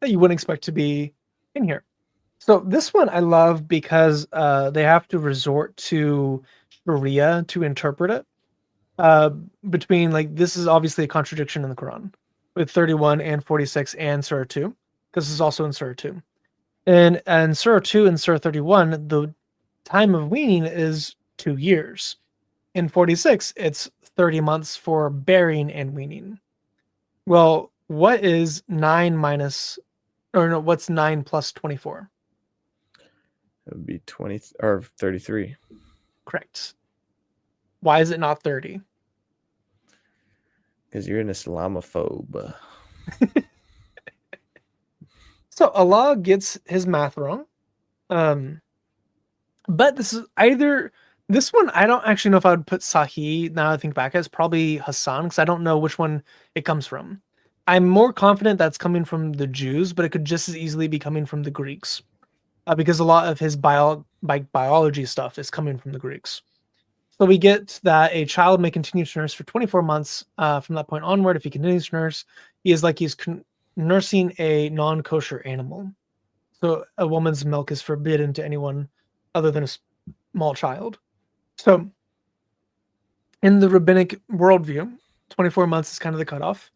that you wouldn't expect to be in here. So this one I love because they have to resort to Sharia to interpret it. Between, like, this is obviously a contradiction in the Quran with 31 and 46 and Surah 2, because this is also in Surah 2. And Surah 2 and Surah 31, the time of weaning is 2 years. In 46, it's 30 months for bearing and weaning. Well, what is 9 minus, or no, what's 9 plus 24? It would be 20 or 33. Correct. Why is it not 30? Because you're an Islamophobe. So Allah gets his math wrong. But this is either this one. I don't actually know if I would put Sahih. Now I think back, it's probably Hassan because I don't know which one it comes from. I'm more confident that's coming from the Jews, but it could just as easily be coming from the Greeks, because a lot of his biology stuff is coming from the Greeks. So we get that a child may continue to nurse for 24 months. From that point onward, if he continues to nurse, he is like he's nursing a non-kosher animal. So a woman's milk is forbidden to anyone other than a small child. So in the rabbinic worldview, 24 months is kind of the cutoff.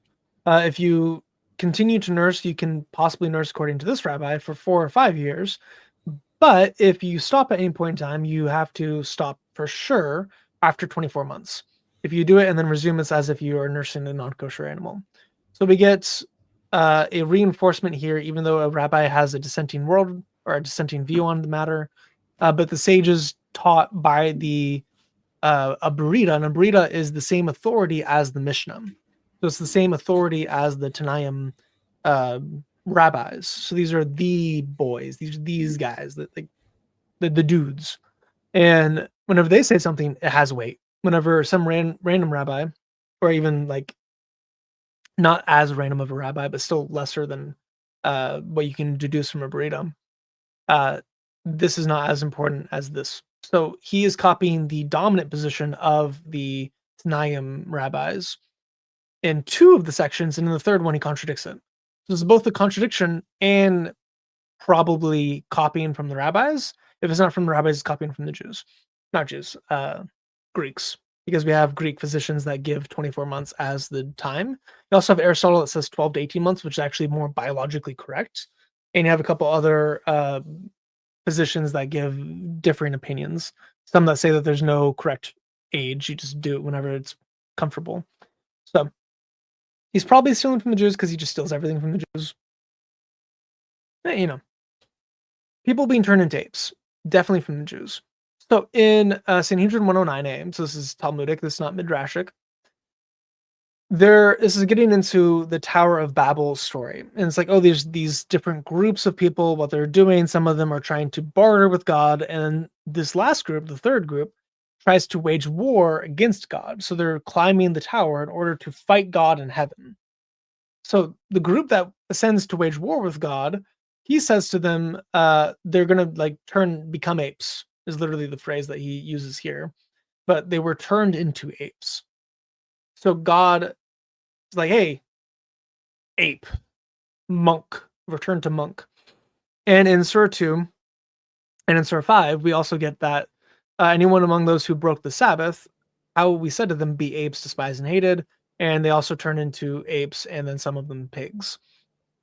If you continue to nurse, you can possibly nurse, according to this rabbi, for 4 or 5 years. But if you stop at any point in time, you have to stop for sure after 24 months. If you do it and then resume, it's as if you are nursing a non-kosher animal. So we get a reinforcement here, even though a rabbi has a dissenting world or a dissenting view on the matter. But the sages taught by the a Burita, and a Burita is the same authority as the Mishnah. So it's the same authority as the Tanaim rabbis. So these are the boys. These guys, like the dudes. And whenever they say something, it has weight. Whenever some random rabbi, or even like not as random of a rabbi, but still lesser than what you can deduce from a Burita, this is not as important as this. So he is copying the dominant position of the Tanaim rabbis in 2 of the sections, and in the third one he contradicts it. So it's both a contradiction and probably copying from the rabbis. If it's not from the rabbis, it's copying from the Jews. Not Jews, Greeks. Because we have Greek physicians that give 24 months as the time. You also have Aristotle that says 12 to 18 months, which is actually more biologically correct. And you have a couple other physicians that give differing opinions. Some that say that there's no correct age. You just do it whenever it's comfortable. So he's probably stealing from the Jews because he just steals everything from the Jews. You know, people being turned into apes, definitely from the Jews. So in Sanhedrin 109a, so this is Talmudic, this is not Midrashic. This is getting into the Tower of Babel story. And it's like, oh, there's these different groups of people, what they're doing. Some of them are trying to barter with God. And this last group, the third group, tries to wage war against God. So they're climbing the tower in order to fight God in heaven. So the group that ascends to wage war with God, he says to them, they're going to like become apes, is literally the phrase that he uses here. But they were turned into apes. So God is like, hey, ape, monk, return to monk. And in Surah 2 and in Surah 5, we also get that anyone among those who broke the Sabbath, how we said to them, be apes, despised and hated. And they also turn into apes, and then some of them pigs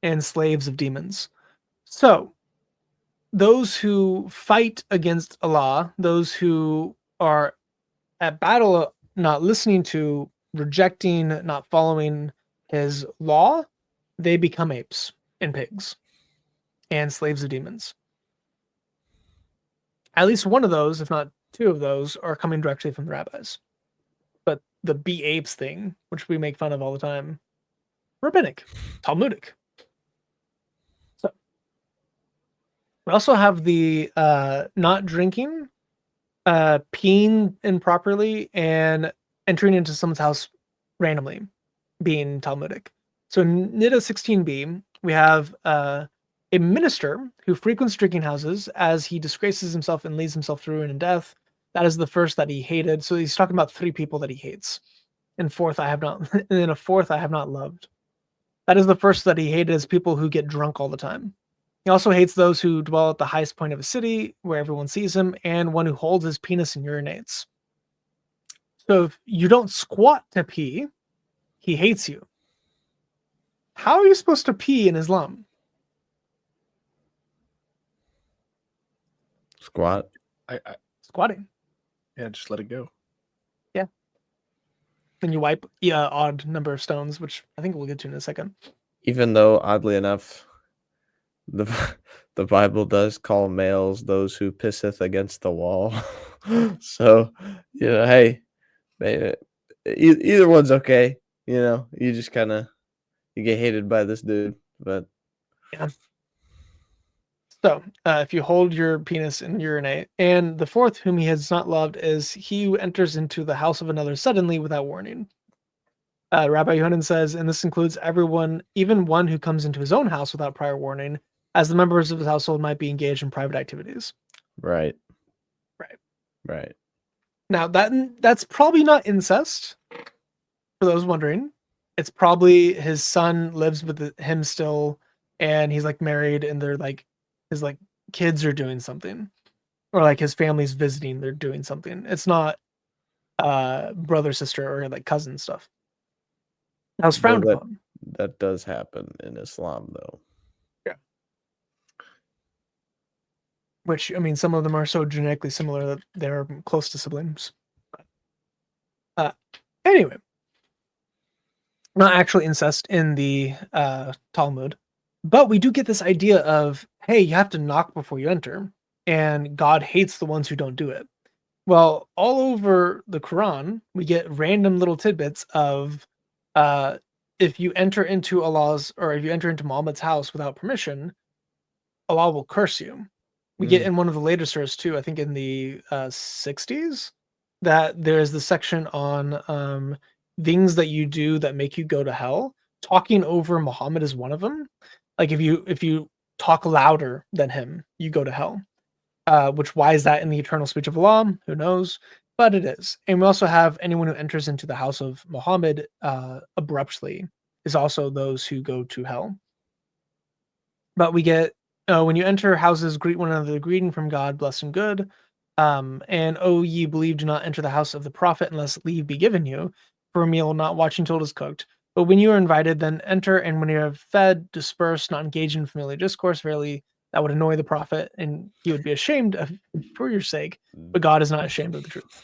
and slaves of demons. So those who fight against Allah, those who are at battle, not listening to, rejecting, not following his law, they become apes and pigs and slaves of demons. At least one of those, if not 2 of those, are coming directly from the rabbis. But the be apes thing, which we make fun of all the time, rabbinic, Talmudic. So we also have the not drinking, peeing improperly, and entering into someone's house randomly, being Talmudic. So in Nida 16b, we have a minister who frequents drinking houses as he disgraces himself and leads himself to ruin and death. That is the first that he hated. So he's talking about 3 people that he hates. And fourth, I have not, and then a fourth I have not loved. That is the first that he hated, is people who get drunk all the time. He also hates those who dwell at the highest point of a city where everyone sees him, and one who holds his penis and urinates. So if you don't squat to pee, he hates you. How are you supposed to pee in Islam? Squat. I Squatting. yeah, just let it go. Yeah. when you wipe odd number of stones, which I think we'll get to in a second. Even though, oddly enough, the the Bible does call males those who pisseth against the wall. So, hey, either one's okay. You just kind of you get hated by this dude, but Yeah. So, if you hold your penis and urinate, and the fourth whom he has not loved is he who enters into the house of another suddenly without warning. Rabbi Yohanan says, and this includes everyone, even one who comes into his own house without prior warning, as the members of his household might be engaged in private activities. right. Right. Right. Now, that's probably not incest, for those wondering. It's probably his son lives with him still, and he's like married, and they're like his like kids are doing something, or like his family's visiting, they're doing something. It's not brother, sister, or like cousin stuff. That was frowned Though upon. that does happen in Islam, though. Yeah. Which, I mean, some of them are so genetically similar that they're close to siblings. Anyway, not actually incest in the Talmud, but we do get this idea of, hey, you have to knock before you enter, and God hates the ones who don't do it. Well, all over the Quran, we get random little tidbits of if you enter into Allah's, or if you enter into Muhammad's house without permission, Allah will curse you. We get in one of the later surahs too, I think in the 60s, that there's the section on things that you do that make you go to hell. Talking over Muhammad is one of them. Like if you talk louder than him, you go to hell. Which, why is that in the eternal speech of Allah? Who knows? But it is. And we also have anyone who enters into the house of Muhammad abruptly is also those who go to hell. But we get, when you enter houses, greet one another, greeting from God, blessed and good. And ye believe, do not enter the house of the prophet unless leave be given you for a meal, not watching till it is cooked. But when you are invited, then enter, and when you have fed, disperse, not engage in familiar discourse. Verily, that would annoy the prophet, and he would be ashamed for your sake. But God is not ashamed of the truth.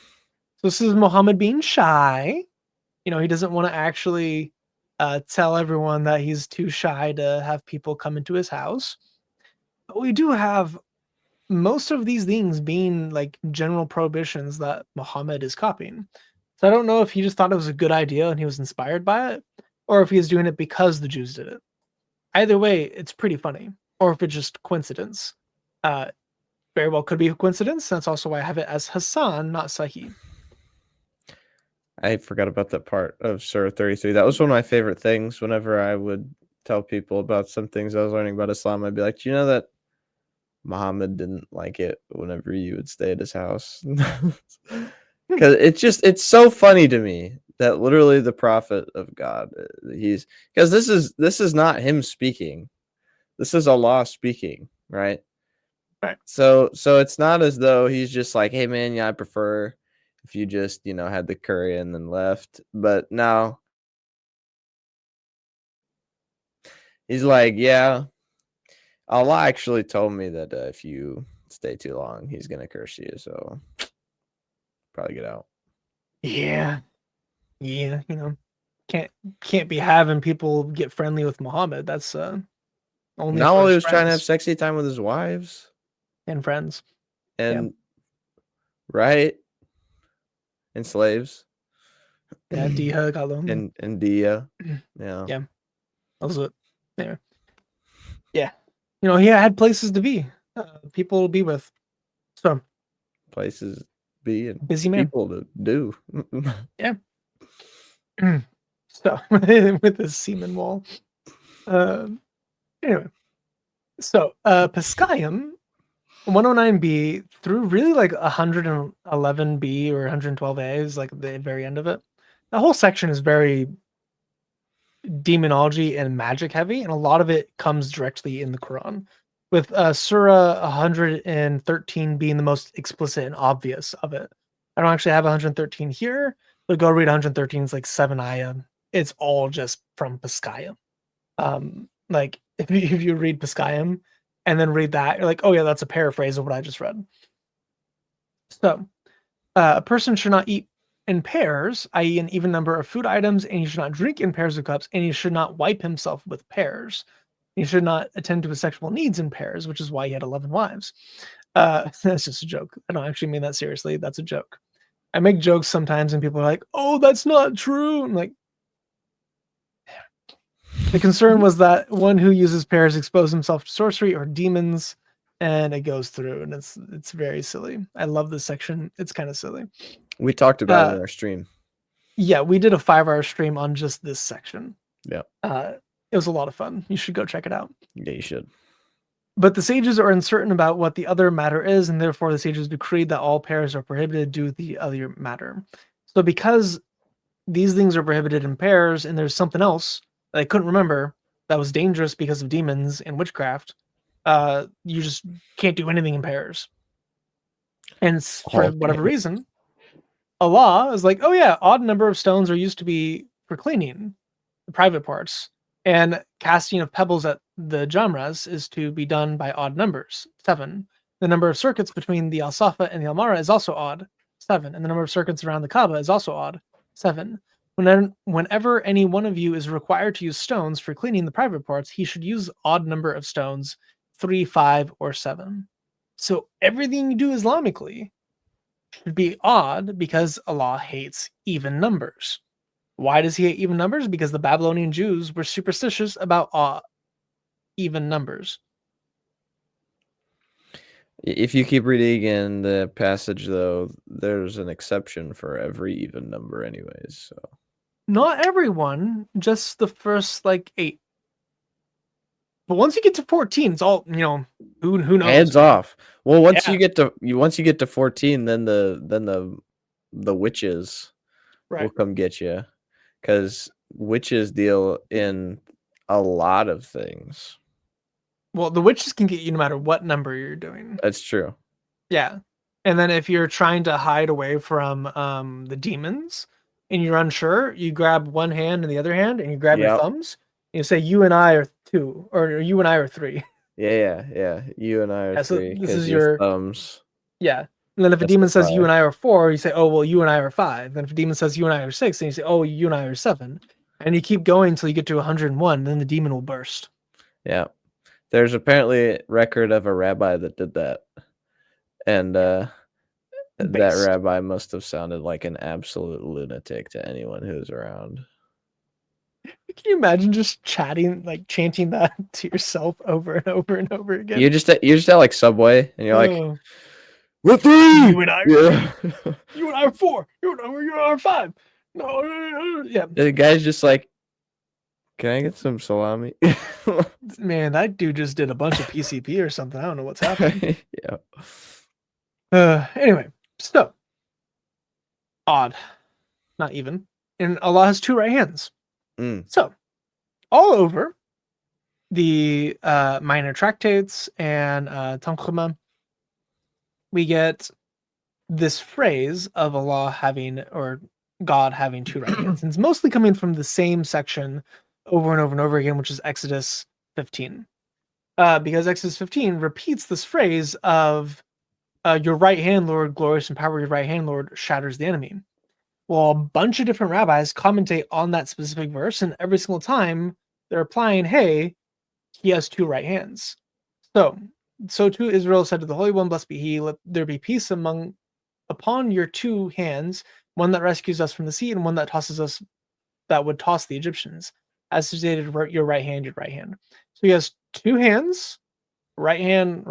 So this is Muhammad being shy. He doesn't want to actually tell everyone that he's too shy to have people come into his house. But we do have most of these things being like general prohibitions that Muhammad is copying. So I don't know if he just thought it was a good idea and he was inspired by it, or if he's doing it because the Jews did it. Either way, it's pretty funny. Or if it's just coincidence. Very well could be a coincidence. That's also why I have it as Hassan, not Sahih. I forgot about that part of Surah 33. That was one of my favorite things. Whenever I would tell people about some things I was learning about Islam, I'd be like, do you know that Muhammad didn't like it whenever you would stay at his house? Because it's so funny to me that literally the prophet of God, because this is not him speaking. This is Allah speaking, right? Right. So it's not as though he's just like, hey man, yeah, I prefer if you just, had the curry and then left. But now he's like, yeah, Allah actually told me that if you stay too long, he's going to curse you. So probably get out. Yeah. Yeah, can't be having people get friendly with Muhammad. That's only Not for while he his was trying to have friends sexy time with his wives. and friends. And right. And slaves. Yeah, Diha got lonely. And Dia. Yeah. Yeah. That was it. Anyway. Yeah. He had places to be. People to be with. So Places be and busy man. people to do. Yeah. So with the semen wall. Anyway. So Pescaium 109b through really like 111b or 112a is like the very end of it. The whole section is very demonology and magic heavy, and a lot of it comes directly in the Quran, with Surah 113 being the most explicit and obvious of it. I don't actually have 113 here, but go read 113. It's like 7 ayah. It's all just from Pescaium. Like if you read Pescaium and then read that, you're like, oh yeah, that's a paraphrase of what I just read. So a person should not eat in pairs, i.e., an even number of food items, and he should not drink in pairs of cups, and he should not wipe himself with pairs. He should not attend to his sexual needs in pairs, which is why he had 11 wives. That's just a joke. I don't actually mean that seriously. That's a joke. I make jokes sometimes, and people are like, "Oh, that's not true." I'm like, the concern was that one who uses pairs exposes himself to sorcery or demons, and it goes through, and it's very silly. I love this section. It's kind of silly. We talked about it in our stream. Yeah, we did a 5-hour stream on just this section. Yeah. It was a lot of fun. You should go check it out. Yeah, you should. But the sages are uncertain about what the other matter is, and therefore the sages decreed that all pairs are prohibited due to the other matter. So because these things are prohibited in pairs, and there's something else that I couldn't remember that was dangerous because of demons and witchcraft, you just can't do anything in pairs. And for whatever reason, Allah is like, oh yeah, odd number of stones are used to be for cleaning the private parts, and casting of pebbles at the jamras is to be done by odd numbers, 7. The number of circuits between the Al-Safa and the Al-Mara is also odd, 7. And the number of circuits around the Kaaba is also odd, 7. Whenever any one of you is required to use stones for cleaning the private parts, he should use odd number of stones, 3, 5, or 7. So everything you do Islamically should be odd because Allah hates even numbers. Why does he hate even numbers? Because the Babylonian Jews were superstitious about even numbers. If you keep reading in the passage, though, there's an exception for every even number anyways. So not everyone, just the first 8. But once you get to 14, it's all, who knows? Hands off. Well, once you get to 14, then the witches will come get you, because witches deal in a lot of things. Well, the witches can get you no matter what number you're doing. That's true. Yeah. And then if you're trying to hide away from the demons and you're unsure, you grab one hand and the other hand and you grab your thumbs and you say, you and I are 2, or you and I are 3. Yeah. You and I are 3. So this is your thumbs. Yeah. And then if a demon says you and I are 4, you say, oh, well, you and I are 5. Then if a demon says you and I are 6, then you say, oh, you and I are 7. And you keep going until you get to 101, then the demon will burst. Yeah. There's apparently a record of a rabbi that did that. And that rabbi must have sounded like an absolute lunatic to anyone who was around. Can you imagine just chanting that to yourself over and over and over again? You're just at like Subway, and you're like, "We're 3. You and I, you and I are 4. You and I are 5. No, yeah." The guy's just like, "Can I get some salami?" Man, that dude just did a bunch of PCP or something. I don't know what's happening. Yeah. Anyway, so odd, not even. And Allah has 2 right hands. So, all over the minor tractates and Tankhuma, we get this phrase of Allah having, or God having 2 right hands. And it's mostly coming from the same section over and over and over again, which is Exodus 15. Because Exodus 15 repeats this phrase of your right hand, Lord, glorious and power, your right hand, Lord, shatters the enemy. Well, a bunch of different rabbis commentate on that specific verse, and every single time they're applying, hey, he has 2 right hands. So too Israel said to the Holy One, blessed be he, let there be peace upon your 2 hands, one that rescues us from the sea and one that would toss the Egyptians. As stated, your right hand, your right hand. So he has 2 hands, right hand,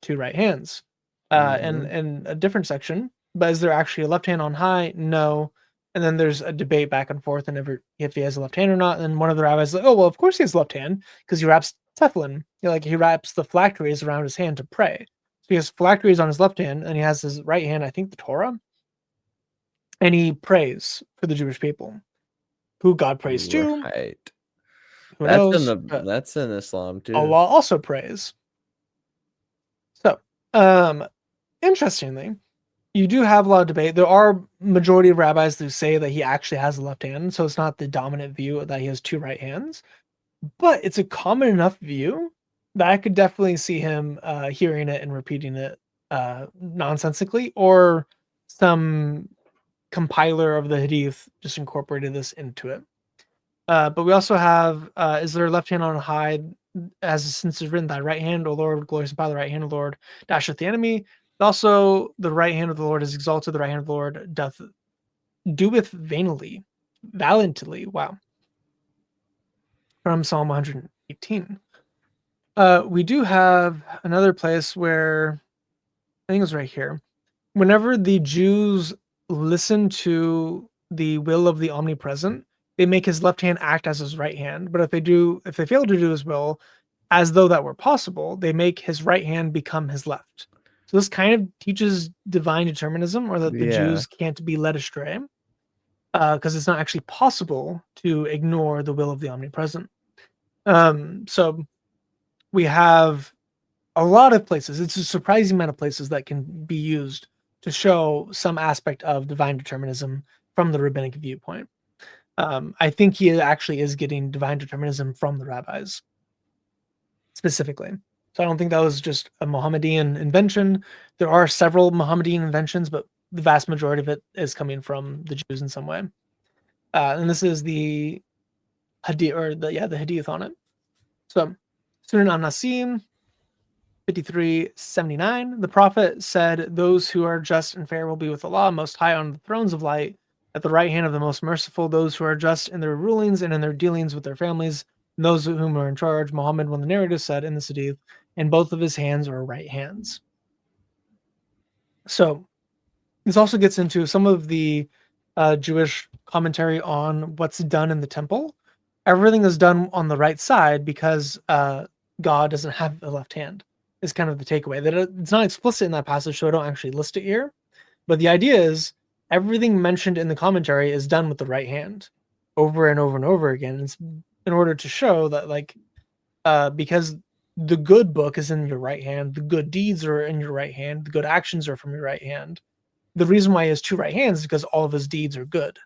2 right hands. And a different section. But is there actually a left hand on high? No. And then there's a debate back and forth, and if he has a left hand or not. And one of the rabbis is like, oh, well, of course he has left hand, because he wraps tefillin. He wraps the phylacteries around his hand to pray. So he has phylacteries on his left hand, and he has his right hand, I think, the Torah. And he prays for the Jewish people, who God prays to. Right. Who knows? That's in Islam too. Allah also prays. So, interestingly, you do have a lot of debate. There are majority of rabbis who say that he actually has a left hand, so it's not the dominant view that he has 2 right hands. But it's a common enough view that I could definitely see him hearing it and repeating it nonsensically, or some compiler of the Hadith just incorporated this into it. But we also have, is their left hand on high, as since it's written, thy right hand, O Lord, glorious and power, the right hand of the Lord, dasheth the enemy. Also, the right hand of the Lord is exalted, the right hand of the Lord doeth valiantly. Wow. From Psalm 118. We do have another place where, I think it's right here. Whenever the Jews listen to the will of the omnipresent, they make his left hand act as his right hand. But if they fail to do his will, as though that were possible, they make his right hand become his left. So this kind of teaches divine determinism, or that the Jews can't be led astray, because it's not actually possible to ignore the will of the omnipresent. So we have a lot of places. It's a surprising amount of places that can be used to show some aspect of divine determinism from the rabbinic viewpoint. I think he actually is getting divine determinism from the rabbis specifically. So I don't think that was just a Mohammedan invention. There are several Mohammedan inventions, but the vast majority of it is coming from the Jews in some way. And this is the hadith, or the hadith on it. So Sunan al-Nasim 53:79, the prophet said, those who are just and fair will be with Allah most high on the thrones of light, at the right hand of the most merciful, those who are just in their rulings and in their dealings with their families, and those whom are in charge. Muhammad, when the narrator said in the hadith, and both of his hands are right hands. So this also gets into some of the Jewish commentary on what's done in the temple. Everything is done on the right side because God doesn't have a left hand, is kind of the takeaway. That it's not explicit in that passage, so I don't actually list it here. But the idea is everything mentioned in the commentary is done with the right hand over and over and over again. It's in order to show that, like, because the good book is in your right hand, the good deeds are in your right hand, the good actions are from your right hand. The reason why he has two right hands is because all of his deeds are good.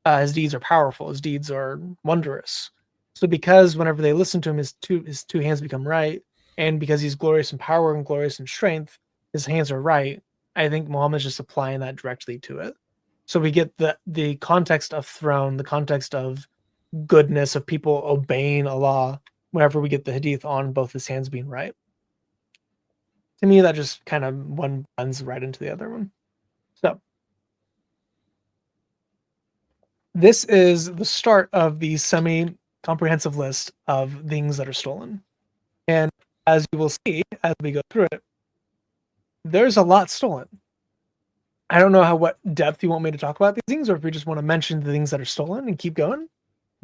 His deeds are powerful. His deeds are wondrous. So because whenever they listen to him, his two hands become right, and because he's glorious in power and glorious in strength, his hands are right. I think Muhammad's just applying that directly to it. So we get the context of throne, the context of goodness, of people obeying Allah, whenever we get the hadith on both his hands being right. To me, that just kind of one blends right into the other one. So this is the start of the semi-comprehensive list of things that are stolen. And as you will see as we go through it, there's a lot stolen. I don't know what depth you want me to talk about these things, or if you just want to mention the things that are stolen and keep going.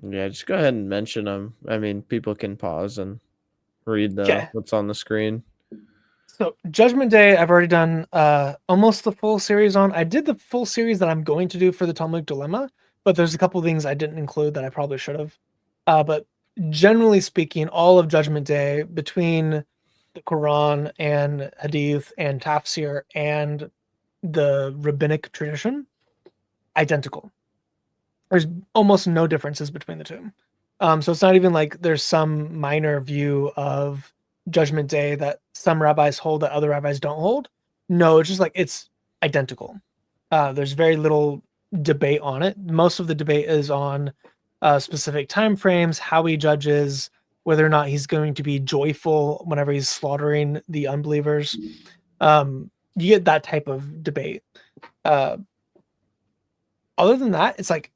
Yeah, just go ahead and mention them. I mean, people can pause and read what's on the screen. So Judgment Day, I've already done almost the full series on. I did the full series that I'm going to do for the Talmudic Dilemma, but there's a couple things I didn't include that I probably should have. But generally speaking, all of Judgment Day, between the Quran and Hadith and Tafsir and the rabbinic tradition, identical. There's almost no differences between the two. So it's not even like there's some minor view of Judgment Day that some rabbis hold that other rabbis don't hold. No, it's just like it's identical. There's very little debate on it. Most of the debate is on specific time frames, how he judges, whether or not he's going to be joyful whenever he's slaughtering the unbelievers. You get that type of debate. Other than that, it's like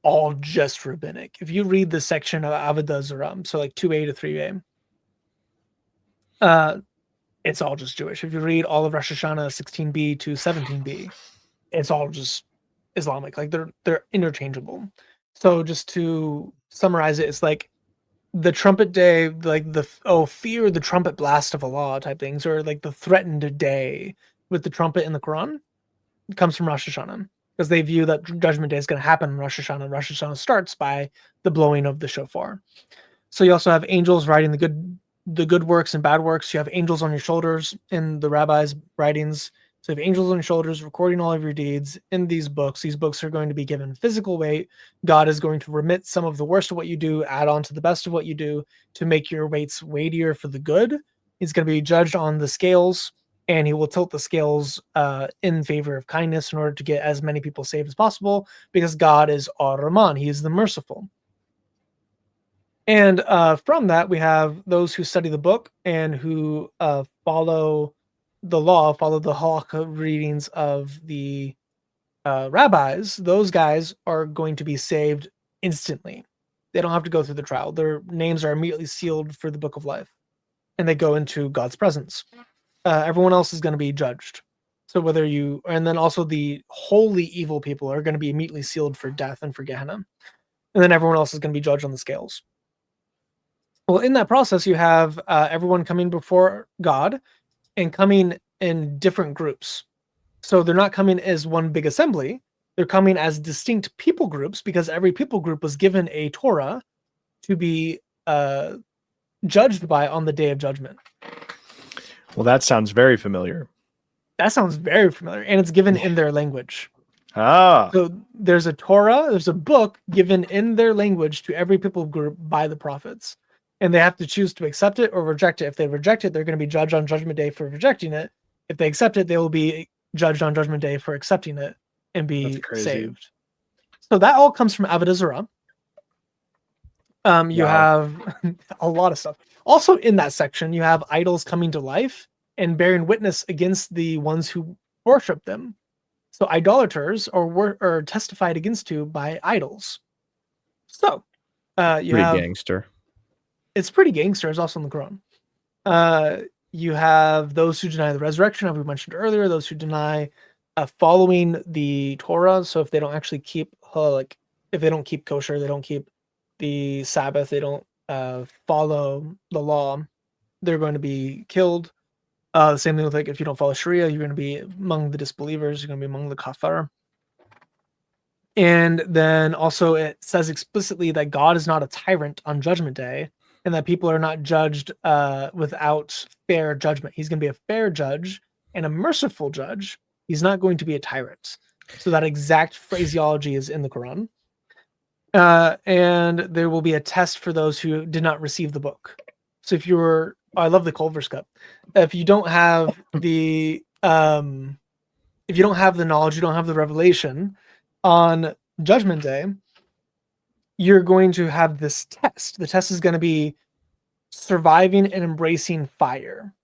all just rabbinic. If you read the section of Avodah Zarah, so like 2a to 3a, it's all just Jewish. If you read all of Rosh Hashanah 16b to 17b, it's all just Islamic. Like they're interchangeable. So just to summarize it, it's like the trumpet day, like fear the trumpet blast of Allah type things, or like the threatened day with the trumpet in the Quran, it comes from Rosh Hashanah, because they view that Judgment Day is going to happen in Rosh Hashanah. Rosh Hashanah starts by the blowing of the shofar. So you also have angels writing the good works and bad works. You have angels on your shoulders in the rabbis' writings. So you have angels on your shoulders recording all of your deeds in these books. These books are going to be given physical weight. God is going to remit some of the worst of what you do, add on to the best of what you do to make your weights weightier for the good. He's going to be judged on the scales, and he will tilt the scales in favor of kindness in order to get as many people saved as possible, because God is Ar-Rahman, he is the merciful. And from that, we have those who study the book and who follow the law, follow the halakha readings of the rabbis. Those guys are going to be saved instantly. They don't have to go through the trial. Their names are immediately sealed for the book of life, and they go into God's presence. Everyone else is going to be judged. So whether you, and then also the wholly evil people are going to be immediately sealed for death and for Gehenna. And then everyone else is going to be judged on the scales. Well, in that process, you have everyone coming before God and coming in different groups. So they're not coming as one big assembly. They're coming as distinct people groups, because every people group was given a Torah to be judged by on the day of judgment. Well, that sounds very familiar. That sounds very familiar. And it's given in their language. Ah, So there's a Torah, there's a book given in their language to every people group by the prophets. And they have to choose to accept it or reject it. If they reject it, they're going to be judged on Judgment Day for rejecting it. If they accept it, they will be judged on Judgment Day for accepting it and be saved. So that all comes from Avodah Zarah. You have a lot of stuff. Also in that section, you have idols coming to life and bearing witness against the ones who worship them. So idolaters are testified against to by idols. So you Pretty have gangster. it's pretty gangster. It's also in the Quran. You have those who deny the resurrection, as we mentioned earlier. Those who deny following the Torah. So if they don't actually keep if they don't keep kosher, they don't keep the Sabbath, they don't follow the law, they're going to be killed. The same thing with if you don't follow Sharia, you're going to be among the disbelievers. You're going to be among the kafar. And then also it says explicitly that God is not a tyrant on Judgment Day, and that people are not judged without fair judgment. He's going to be a fair judge and a merciful judge. He's not going to be a tyrant. So that exact phraseology is in the Quran. And there will be a test for those who did not receive the book. So if you're, I love the Culver's Cup. If you don't have the knowledge, you don't have the revelation on Judgment Day, you're going to have this test. The test is going to be surviving and embracing fire.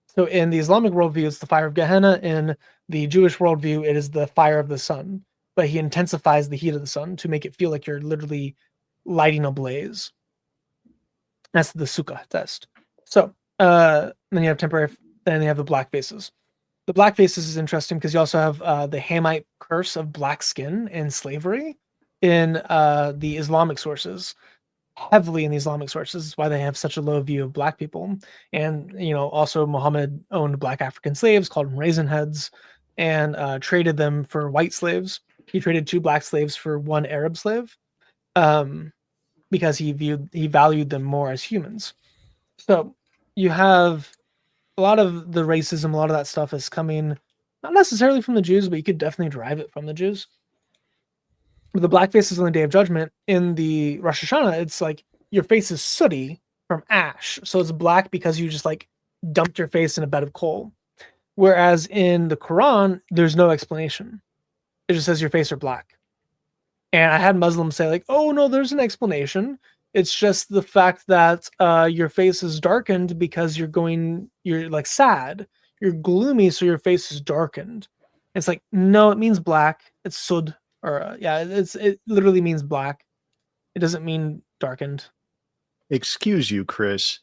So in the Islamic worldview, it's the fire of Gehenna. In the Jewish worldview, it is the fire of the sun. But he intensifies the heat of the sun to make it feel like you're literally lighting a blaze. That's the Sukkah test. So then you have then you have the black faces. The black faces is interesting because you also have the Hamite curse of black skin and slavery in the Islamic sources, heavily in the Islamic sources. That's why they have such a low view of black people. And, also Muhammad owned black African slaves, called them raisin heads, and traded them for white slaves. He traded 2 black slaves for 1 Arab slave because he valued them more as humans. So you have a lot of the racism, a lot of that stuff is coming not necessarily from the Jews, but you could definitely derive it from the Jews. But the black faces on the Day of Judgment in the Rosh Hashanah, it's like your face is sooty from ash. So it's black because you just dumped your face in a bed of coal. Whereas in the Quran, there's no explanation. It just says your face are black. And I had Muslims say oh no, there's an explanation. It's just the fact that your face is darkened because you're sad, you're gloomy, so your face is darkened. It's no, it means black. It's sud, or it literally means black. It doesn't mean darkened. Excuse you, Chris.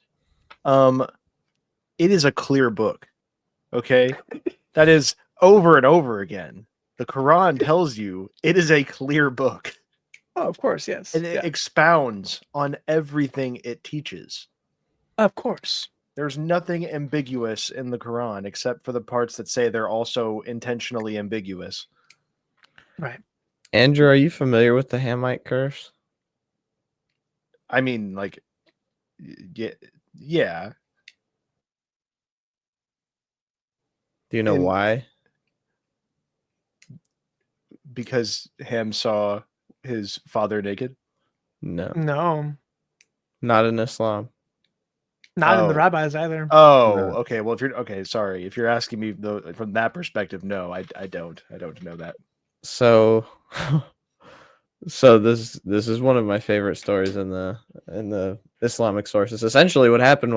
It is a clear book. Okay, that is over and over again. The Quran tells you it is a clear book. Oh, of course, yes. And it expounds on everything it teaches. Of course. There's nothing ambiguous in the Quran except for the parts that say they're also intentionally ambiguous. Right. Andrew, are you familiar with the Hamite curse? I mean, yeah. Do you know why? Because Ham saw his father naked? No. No. Not in Islam. Not in the Oh. rabbis either. Oh, No. okay. Well, sorry. If you're asking me though from that perspective, no, I don't know that. So so this is one of my favorite stories in the Islamic sources. Essentially what happened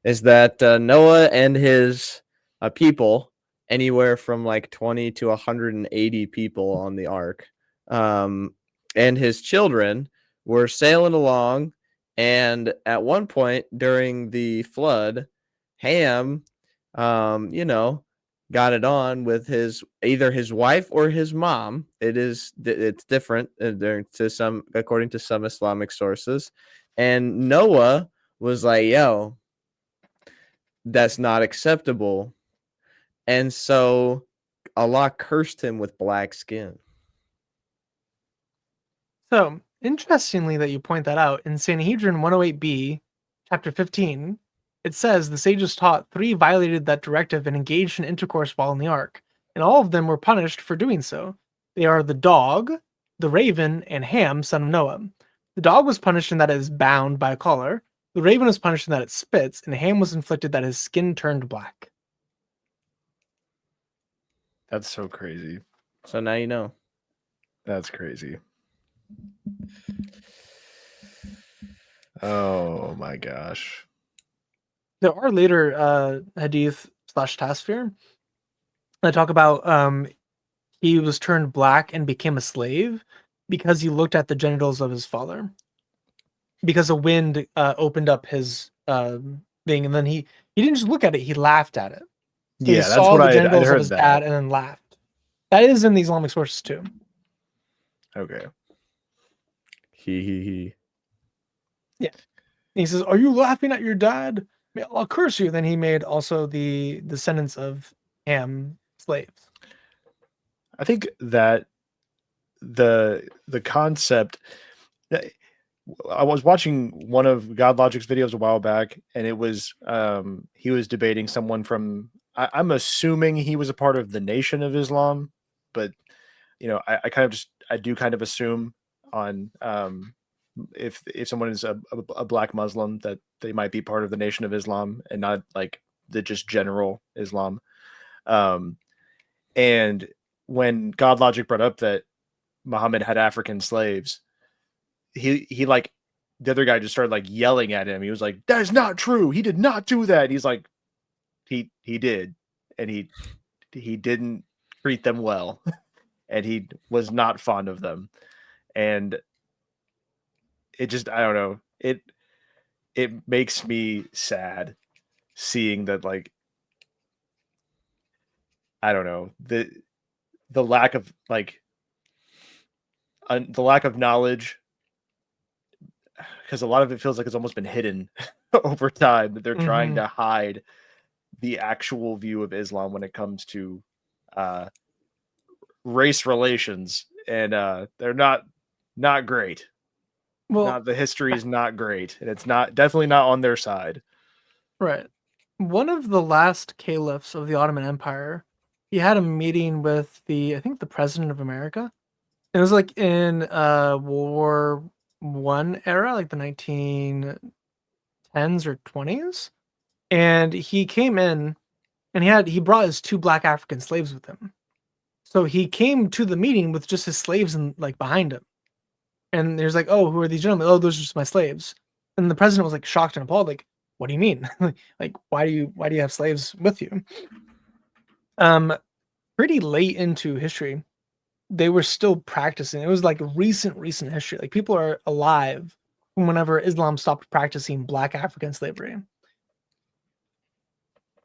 is that Noah and his people, anywhere from like 20 to 180 people on the ark, and his children were sailing along, and at one point during the flood, Ham, you know, got it on with either his wife or his mom. It's different to some, according to some Islamic sources, and Noah was like, "Yo, that's not acceptable," and so Allah cursed him with black skin. So, interestingly that you point that out, in Sanhedrin 108b, chapter 15, it says the sages taught 3 violated that directive and engaged in intercourse while in the ark, and all of them were punished for doing so. They are the dog, the raven, and Ham, son of Noah. The dog was punished in that it is bound by a collar, the raven was punished in that it spits, and Ham was inflicted that his skin turned black. That's so crazy. So now you know. That's crazy. Oh my gosh. There are later hadith / tasfir that talk about he was turned black and became a slave because he looked at the genitals of his father. Because a wind opened up his thing, and then he didn't just look at it; he laughed at it. So he Yeah, that's saw what the I'd genitals of heard his that. dad and then laughed. That is in the Islamic sources too. Okay. He. And he says, "Are you laughing at your dad? May Allah curse you." Then he made also the descendants of Ham slaves. I think that the concept. I was watching one of God Logic's videos a while back, and it was he was debating someone from. I'm assuming he was a part of the Nation of Islam, but I kind of just I do kind of assume on if someone is a black Muslim that they might be part of the Nation of Islam and not like the just general Islam. And when God Logic brought up that Muhammad had African slaves, he like the other guy just started like yelling at him. He was like, "That is not true. He did not do that." And he's like, he did, and he didn't treat them well, and he was not fond of them, and it just I don't know it makes me sad seeing that, like, I don't know, the lack of like the lack of knowledge, because a lot of it feels like it's almost been hidden over time, that they're trying to hide the actual view of Islam when it comes to race relations, and they're not great. Well, The history is not great, and it's definitely not on their side. right. One of the last caliphs of the Ottoman Empire, he had a meeting with I think the president of America. It was like in World War One era, like the 1910s or 20s. And he came in and he brought his 2 black African slaves with him. So he came to the meeting with just his slaves and like behind him. And there's like, "Oh, who are these gentlemen?" "Oh, those are just my slaves." And the president was like shocked and appalled, like, "What do you mean? Like, why do you have slaves with you?" Pretty late into history, they were still practicing. It was like recent history. Like, people are alive from whenever Islam stopped practicing black African slavery.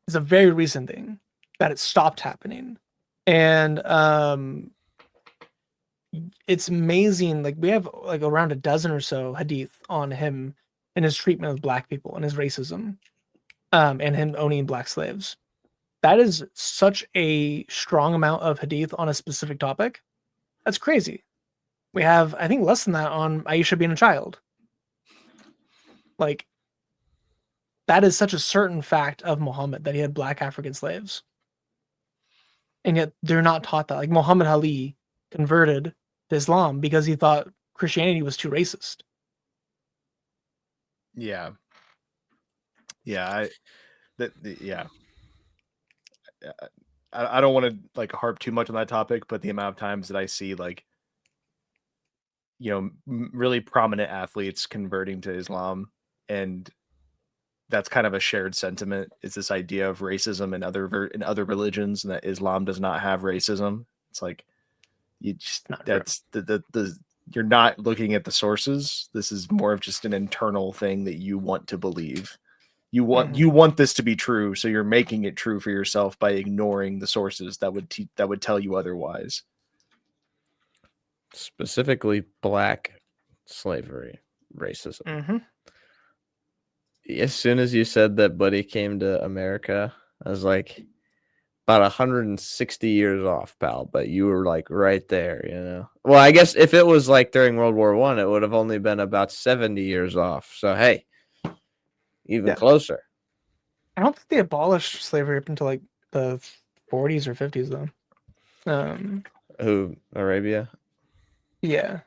It's a very recent thing that it stopped happening. And it's amazing. Like, we have like around a dozen or so hadith on him and his treatment of black people and his racism, and him owning black slaves. That is such a strong amount of hadith on a specific topic. That's crazy. We have, I think, less than that on Aisha being a child. Like, that is such a certain fact of Muhammad, that he had black African slaves. And yet they're not taught that. Like, Muhammad Ali converted to Islam because he thought Christianity was too racist. Yeah. Yeah, yeah. I don't want to like harp too much on that topic, but the amount of times that I see like, you know, really prominent athletes converting to Islam, and that's kind of a shared sentiment, is this idea of racism in other religions, and that Islam does not have racism. It's like, you just, Not true. that's the you're not looking at the sources. This is more of just an internal thing that you want to believe. You want this to be true, so you're making it true for yourself by ignoring the sources that would tell you otherwise. Specifically, black slavery, racism. Mm-hmm. As soon as you said that Buddy came to America, I was like, about 160 years off, pal. But you were like right there, you know. Well, I guess if it was like during World War I, it would have only been about 70 years off. So hey, even closer. I don't think they abolished slavery up until like the 40s or 50s, though. Who, Arabia? Yeah.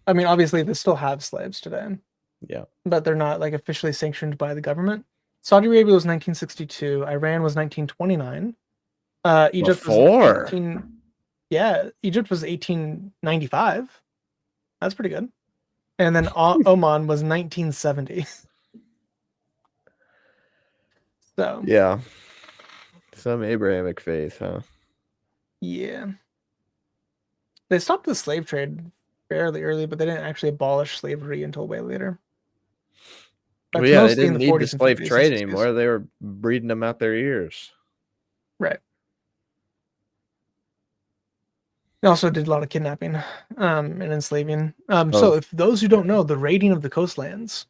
I mean, obviously, they still have slaves today. Yeah. But they're not like officially sanctioned by the government. Saudi Arabia was 1962. Iran was 1929. Egypt Before. was 18. Yeah, Egypt was 1895. That's pretty good. And then Oman was 1970. So yeah, some Abrahamic faith, huh? Yeah, they stopped the slave trade fairly early, but they didn't actually abolish slavery until way later. Well, yeah, they didn't need the slave trade anymore. They were breeding them out their ears. Right. They also did a lot of kidnapping and enslaving. So if those who don't know, the raiding of the coastlands,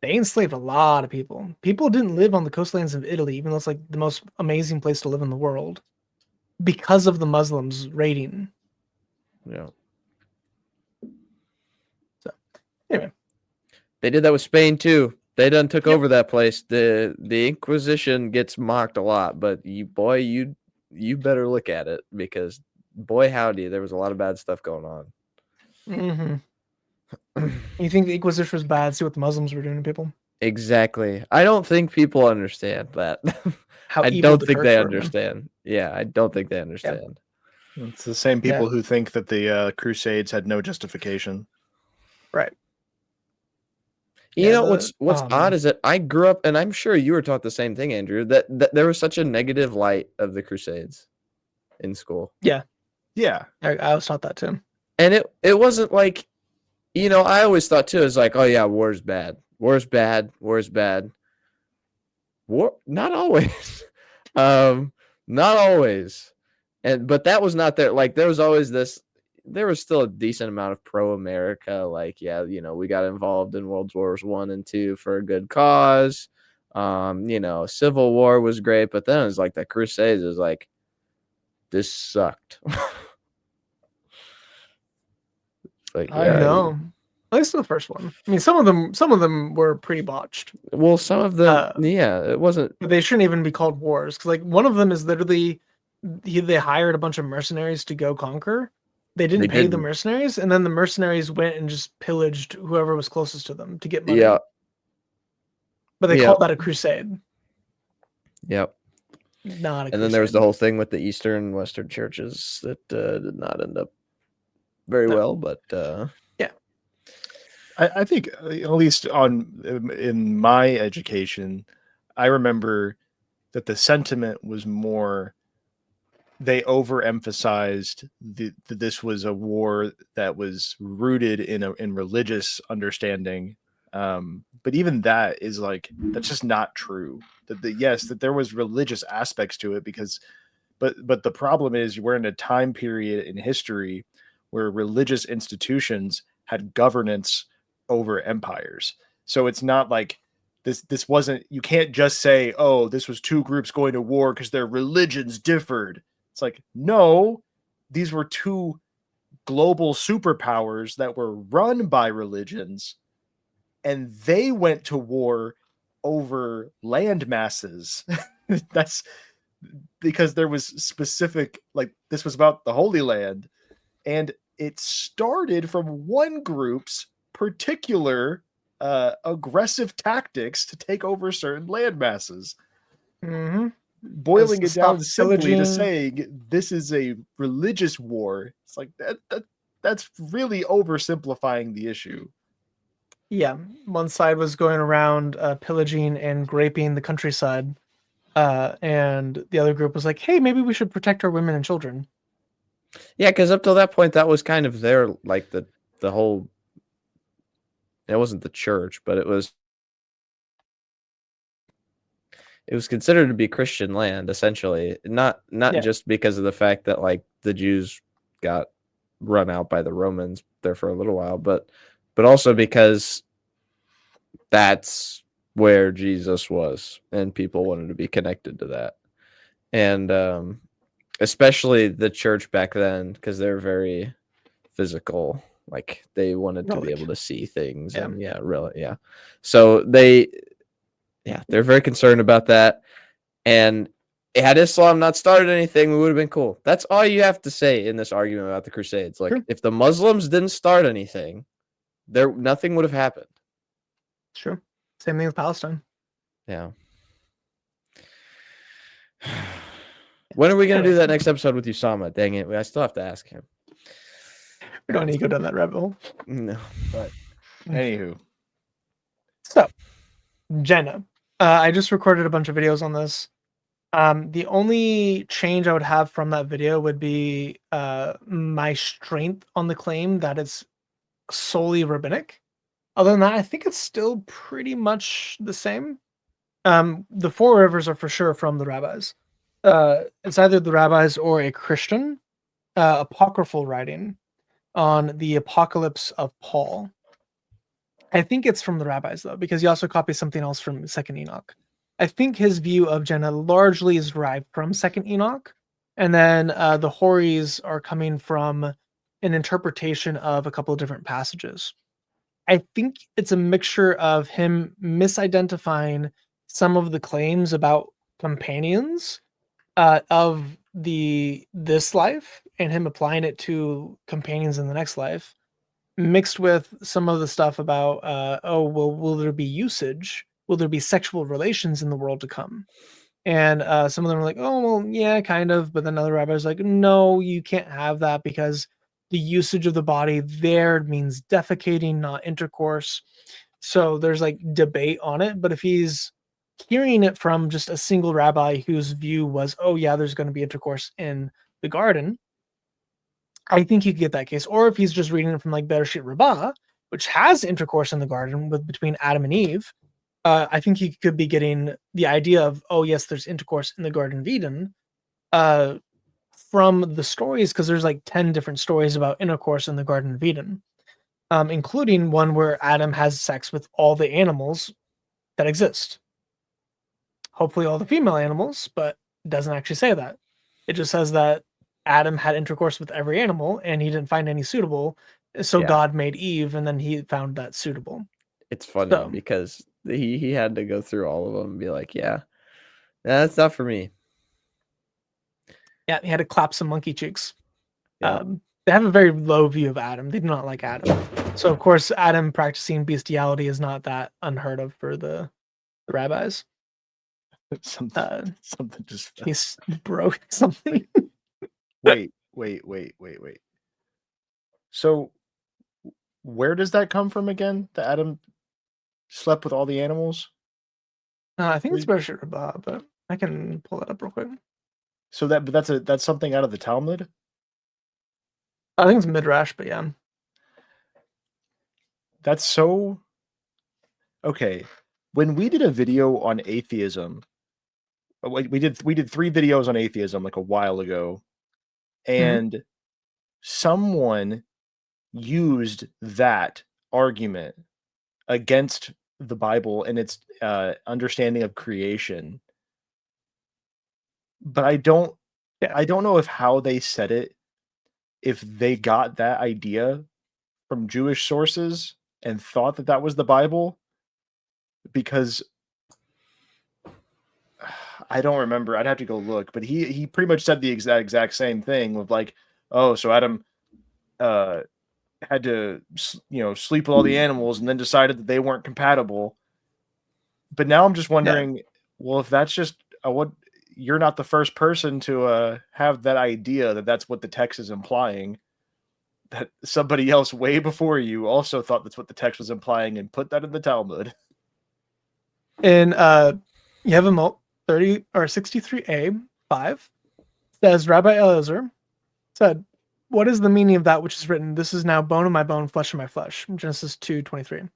they enslaved a lot of people. People didn't live on the coastlands of Italy, even though it's like the most amazing place to live in the world, because of the Muslims raiding. Yeah. So anyway. They did that with Spain too. They done took over that place. The Inquisition gets mocked a lot, but you better look at it, because boy howdy, there was a lot of bad stuff going on. Mm-hmm. You think the Inquisition was bad? See what the Muslims were doing to people. Exactly. I don't think people understand that. I don't think they understand. Yeah, I don't think they understand. Yep. It's the same people who think that the Crusades had no justification. Right. You know what's odd is that I grew up, and I'm sure you were taught the same thing, Andrew, that there was such a negative light of the Crusades in school. Yeah. Yeah. I was taught that too. And it wasn't like, you know, I always thought too, it's like, oh yeah, war's bad. War's bad. War's bad. War, not always. Not always. But that was not there. Like, there was always this, there was still a decent amount of pro-America. Like, yeah, you know, we got involved in World Wars I and II for a good cause. You know, Civil War was great, but then it was like the Crusades is like, this sucked. Like, I know. At least the first one. I mean, some of them were pretty botched. Well, some of them, yeah, it wasn't. They shouldn't even be called wars, because like one of them is literally they hired a bunch of mercenaries to go conquer. They didn't pay the mercenaries, and then the mercenaries went and just pillaged whoever was closest to them to get money. Yeah. But they called that a crusade. Yep. Not a crusade. And then there was the whole thing with the Eastern and Western churches that did not end up very well, but yeah. I think at least in my education, I remember that the sentiment was more, they overemphasized that this was a war that was rooted in religious understanding. But even that is like, that's just not true. That there was religious aspects to it, but the problem is we're in a time period in history where religious institutions had governance over empires. So it's not like this wasn't, you can't just say, oh, this was two groups going to war because their religions differed. It's like, no, these were two global superpowers that were run by religions, and they went to war over land masses. That's because there was specific, like, this was about the Holy Land, and it started from one group's particular aggressive tactics to take over certain land masses. Mm-hmm. Boiling it down simply to pillaging. saying this is a religious war. It's like that's really oversimplifying the issue. Yeah, one side was going around pillaging and raping the countryside, and the other group was like, "Hey, maybe we should protect our women and children." Yeah, because up till that point, that was kind of their like the whole. It wasn't the church, but it was considered to be Christian land, essentially. Not Yeah. just because of the fact that like the Jews got run out by the Romans there for a little while, but also because that's where Jesus was, and people wanted to be connected to that. And especially the church back then, because they're very physical. Like they wanted to be able to see things, Yeah. and yeah. So they're very concerned about that. And had Islam not started anything, we would have been cool. That's all you have to say in this argument about the Crusades. Like, Sure. if the Muslims didn't start anything, nothing would have happened. Sure. Same thing with Palestine. Yeah. When are we going to do that next episode with Usama? Dang it. I still have to ask him. We don't need to go down that rabbit hole. No. But anywho. So, Jenna. I just recorded a bunch of videos on this. The only change I would have from that video would be my strength on the claim that it's solely rabbinic. Other than that, I think it's still pretty much the same. The four rivers are for sure from the rabbis. It's either the rabbis or a Christian apocryphal writing on the apocalypse of Paul. I think it's from the rabbis though, because he also copies something else from Second Enoch. I think his view of Jenna largely is derived from Second Enoch, and then the Horis are coming from an interpretation of a couple of different passages. I think it's a mixture of him misidentifying some of the claims about companions of this life and him applying it to companions in the next life, mixed with some of the stuff about will there be usage? Will there be sexual relations in the world to come? And some of them are like, oh well, yeah, kind of. But then other rabbis are like, no, you can't have that because the usage of the body there means defecating, not intercourse. So there's like debate on it. But if he's hearing it from just a single rabbi whose view was, oh yeah, there's going to be intercourse in the garden, I think you could get that case. Or if he's just reading it from like Bereshit Rabbah, which has intercourse in the garden between Adam and Eve, I think he could be getting the idea of, oh yes, there's intercourse in the Garden of Eden from the stories, because there's like 10 different stories about intercourse in the Garden of Eden, including one where Adam has sex with all the animals that exist. Hopefully all the female animals, but it doesn't actually say that. It just says that Adam had intercourse with every animal and he didn't find any suitable. So Yeah. God made Eve and then he found that suitable. It's funny So, because he had to go through all of them and be like, yeah, that's not for me. yeah, he had to clap some monkey cheeks. Yeah. They have a very low view of Adam. They do not like Adam. So, of course, Adam practicing bestiality is not that unheard of for the rabbis. Something just He's broke something. Wait. So, where does that come from again? The Adam slept with all the animals? I think it's Bereshit Rabbah, but I can pull that up real quick. So that's something out of the Talmud? I think it's Midrash, but yeah. That's so okay. When we did a video on atheism, we did 3 videos on atheism like a while ago, and someone used that argument against the Bible and its understanding of creation. But I don't know if how they said it, if they got that idea from Jewish sources and thought that was the Bible, because I don't remember. I'd have to go look, but he pretty much said the exact same thing with like, oh, so Adam had to, sleep with all the animals and then decided that they weren't compatible. But now I'm just wondering, well, if that's just what you're not the first person to have that idea that that's what the text is implying. That somebody else way before you also thought that's what the text was implying and put that in the Talmud. In Yevamot 30 or 63a 5 says Rabbi Elazar said, "What is the meaning of that which is written? This is now bone of my bone, flesh of my flesh." Genesis 2:23.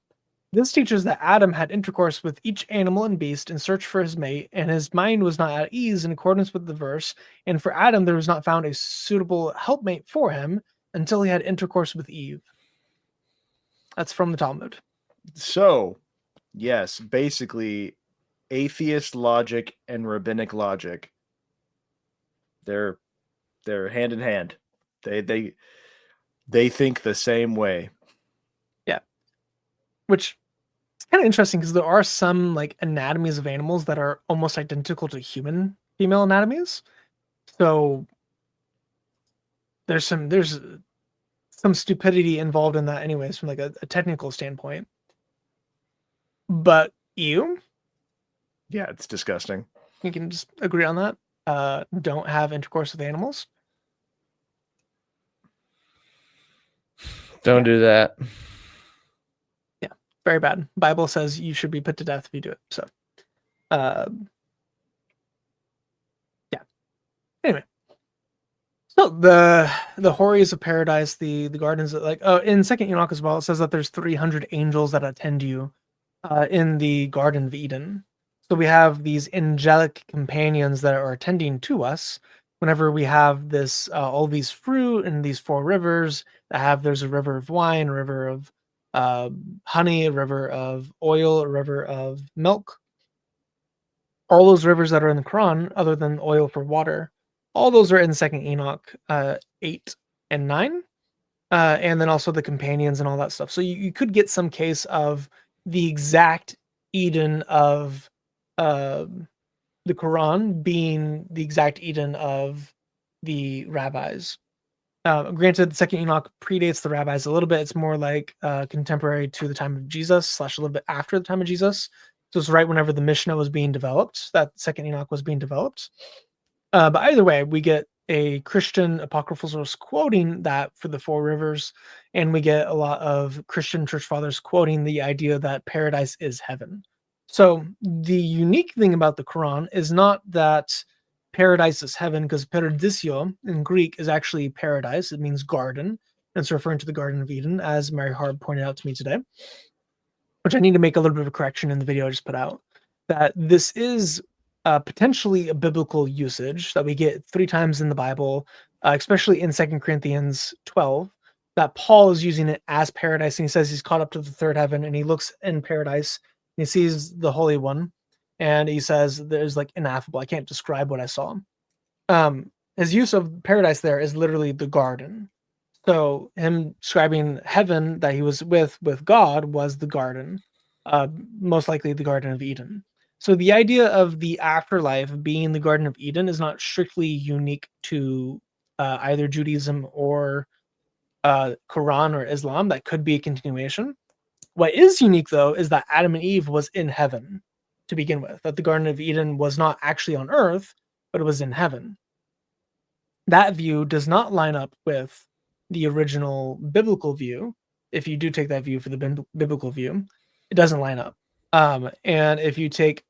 This teaches that Adam had intercourse with each animal and beast in search for his mate, and his mind was not at ease in accordance with the verse. And for Adam, there was not found a suitable helpmate for him until he had intercourse with Eve. That's from the Talmud. So, yes, basically, atheist logic and rabbinic logic, they're hand in hand. They think the same way. Yeah, which is kind of interesting because there are some like anatomies of animals that are almost identical to human female anatomies. So there's some stupidity involved in that anyways from like a technical standpoint. But yeah, it's disgusting. We can just agree on that. Don't have intercourse with animals. Don't do that. Yeah, very bad. Bible says you should be put to death if you do it. So yeah. Anyway. So the houris of paradise, the gardens, like in Second Enoch as well, it says that there's 300 angels that attend you in the Garden of Eden. So we have these angelic companions that are attending to us whenever we have this all these fruit and these 4 rivers that have. There's a river of wine, a river of honey, a river of oil, a river of milk. All those rivers that are in the Quran, other than oil for water. All those are in Second Enoch 8 and 9, and then also the companions and all that stuff. So you could get some case of the exact Eden of the Quran being the exact Eden of the rabbis. Granted, Second Enoch predates the rabbis a little bit. It's more like contemporary to the time of Jesus / a little bit after the time of Jesus. So it's right whenever the Mishnah was being developed, that Second Enoch was being developed. But either way, we get a Christian apocryphal source quoting that for the 4 rivers, and we get a lot of Christian church fathers quoting the idea that paradise is heaven. So the unique thing about the Quran is not that paradise is heaven, because paradisio in Greek is actually paradise. It means garden, and it's referring to the Garden of Eden, as Mary Harb pointed out to me today, which I need to make a little bit of a correction in the video I just put out, that this is potentially a biblical usage that we get 3 times in the Bible, especially in 2 Corinthians 12, that Paul is using it as paradise. And he says he's caught up to the 3rd heaven, and he looks in paradise and he sees the Holy One. And he says, there's like ineffable. I can't describe what I saw. His use of paradise there is literally the garden. So him describing heaven that he was with God was the garden, most likely the Garden of Eden. So the idea of the afterlife being the Garden of Eden is not strictly unique to either Judaism or Quran or Islam. That could be a continuation. What is unique, though, is that Adam and Eve was in heaven to begin with, that the Garden of Eden was not actually on earth, but it was in heaven. That view does not line up with the original biblical view. If you do take that view for the biblical view, it doesn't line up. And if you take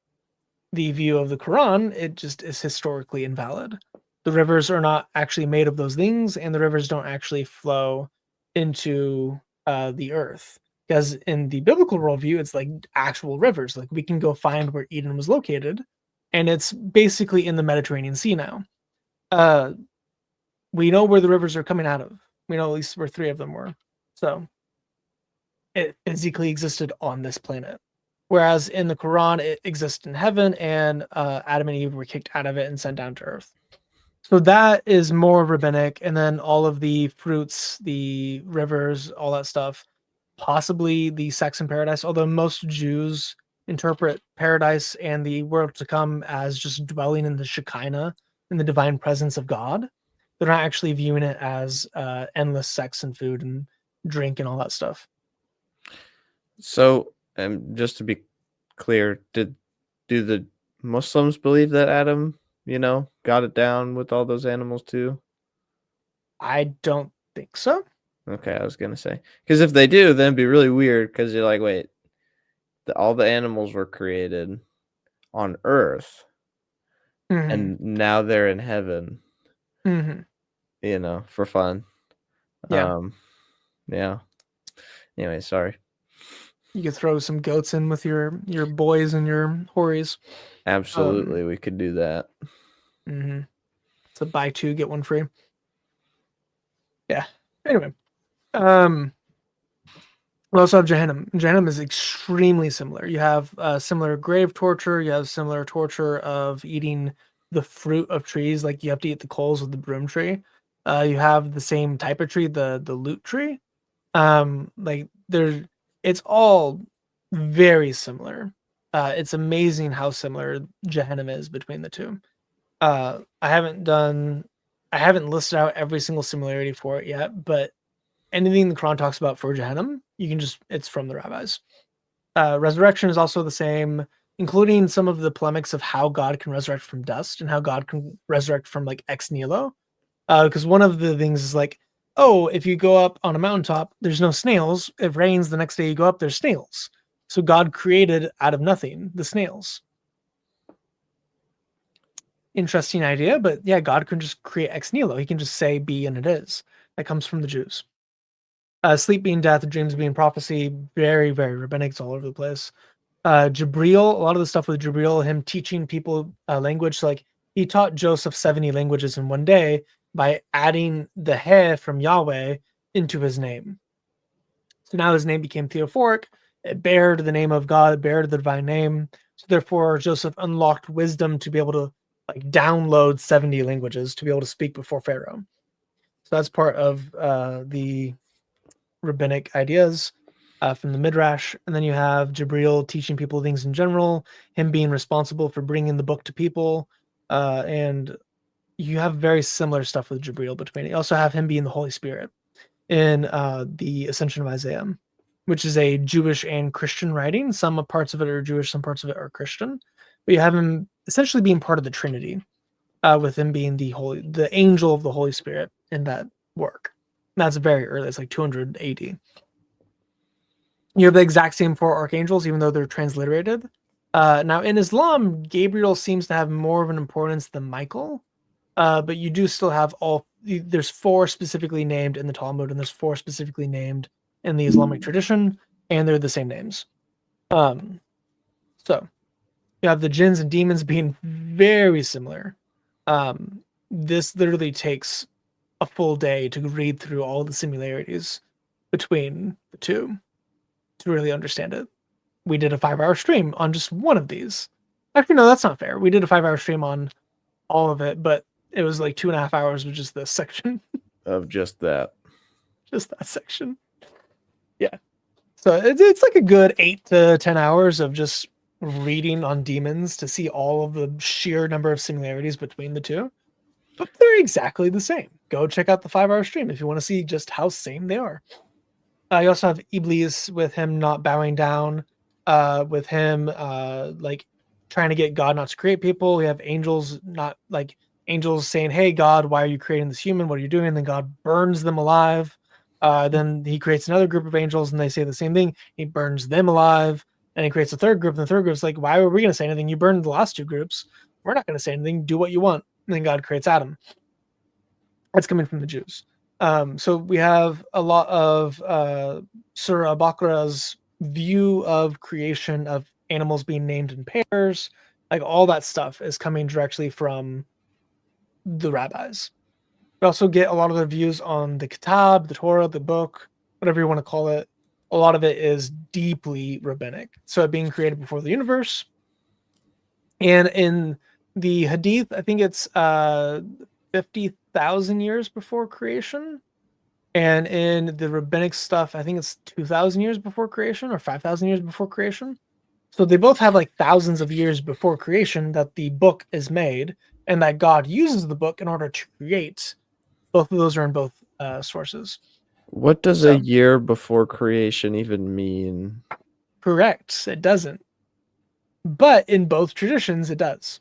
the view of the Quran, it just is historically invalid. The rivers are not actually made of those things, and the rivers don't actually flow into the earth. Because in the biblical worldview, it's like actual rivers. Like we can go find where Eden was located, and it's basically in the Mediterranean Sea now. We know where the rivers are coming out of. We know at least where 3 of them were. So it physically existed on this planet. Whereas in the Quran, it exists in heaven, and Adam and Eve were kicked out of it and sent down to earth. So that is more rabbinic. And then all of the fruits, the rivers, all that stuff, possibly the sex in paradise, although most Jews interpret paradise and the world to come as just dwelling in the Shekinah, in the divine presence of God. They're not actually viewing it as endless sex and food and drink and all that stuff. So, just to be clear, do the Muslims believe that Adam, got it down with all those animals too? I don't think so. Okay, I was gonna say, because if they do, then it'd be really weird. Because you're like, wait, all the animals were created on Earth, Mhm. and now they're in heaven, Mhm. for fun. Yeah. Yeah. Anyway, sorry. You could throw some goats in with your boys and your hories. Absolutely, we could do that. Mm-hmm. It's a buy two, get one free. Yeah. Anyway. We also have Jahannam. Jahannam is extremely similar. You have similar grave torture. You have similar torture of eating the fruit of trees, like you have to eat the coals of the broom tree. You have the same type of tree, the loot tree. Like it's all very similar. It's amazing how similar Jahannam is between the two. I haven't listed out every single similarity for it yet, but anything the Quran talks about for Jahannam, it's from the rabbis. Resurrection is also the same, including some of the polemics of how God can resurrect from dust and how God can resurrect from like ex nihilo. Because one of the things is like, oh, if you go up on a mountaintop, there's no snails. It rains the next day you go up, there's snails. So God created out of nothing the snails. Interesting idea, but yeah, God can just create ex nihilo. He can just say be and it is. That comes from the Jews. Sleep being death, dreams being prophecy, very, very rabbinic. It's all over the place. Jabril, a lot of the stuff with Jabril, him teaching people language. So like he taught Joseph 70 languages in one day by adding the he from Yahweh into his name. So now his name became theophoric. It bared the name of God, it bared the divine name. So therefore, Joseph unlocked wisdom to be able to like download 70 languages to be able to speak before Pharaoh. So that's part of the rabbinic ideas from the Midrash. And then you have Jabril teaching people things in general, him being responsible for bringing the book to people. And you have very similar stuff with Jabril between it. You also have him being the Holy Spirit in the Ascension of Isaiah, which is a Jewish and Christian writing. Some parts of it are Jewish, some parts of it are Christian. But you have him essentially being part of the Trinity, with him being the angel of the Holy Spirit in that work. That's very early. It's like 200 AD. You have the exact same four archangels, even though they're transliterated. Now, in Islam, Gabriel seems to have more of an importance than Michael, but you do still have there's four specifically named in the Talmud, and there's four specifically named in the Islamic tradition, and they're the same names. So you have the jinns and demons being very similar. This literally takes a full day to read through all the similarities between the two to really understand it. We did a 5-hour stream on just one of these. Actually, no, that's not fair. We did a 5-hour stream on all of it, but it was like 2.5 hours with just this section. Of just that. Just that section. Yeah. So it's like a good 8 to 10 hours of just reading on demons to see all of the sheer number of similarities between the two. But they're exactly the same. Go check out the 5-hour stream if you want to see just how same they are. You also have Iblis with him not bowing down, with him like trying to get God not to create people. We have angels angels saying, "Hey God, why are you creating this human? What are you doing?" And then God burns them alive. Then he creates another group of angels, and they say the same thing. He burns them alive, and he creates a third group. And the third group's like, "Why were we going to say anything? You burned the last two groups. We're not going to say anything. Do what you want." And then God creates Adam. That's coming from the Jews. So we have a lot of Surah Baqarah's view of creation of animals being named in pairs. Like all that stuff is coming directly from the rabbis. We also get a lot of their views on the Kitab, the Torah, the book, whatever you want to call it. A lot of it is deeply rabbinic. So it being created before the universe. And in the Hadith, I think it's 50,000 years before creation. And in the rabbinic stuff, I think it's 2,000 years before creation or 5,000 years before creation. So they both have like thousands of years before creation that the book is made and that God uses the book in order to create. Both of those are in both sources. What does So- a year before creation even mean? Correct. It doesn't. But in both traditions, it does.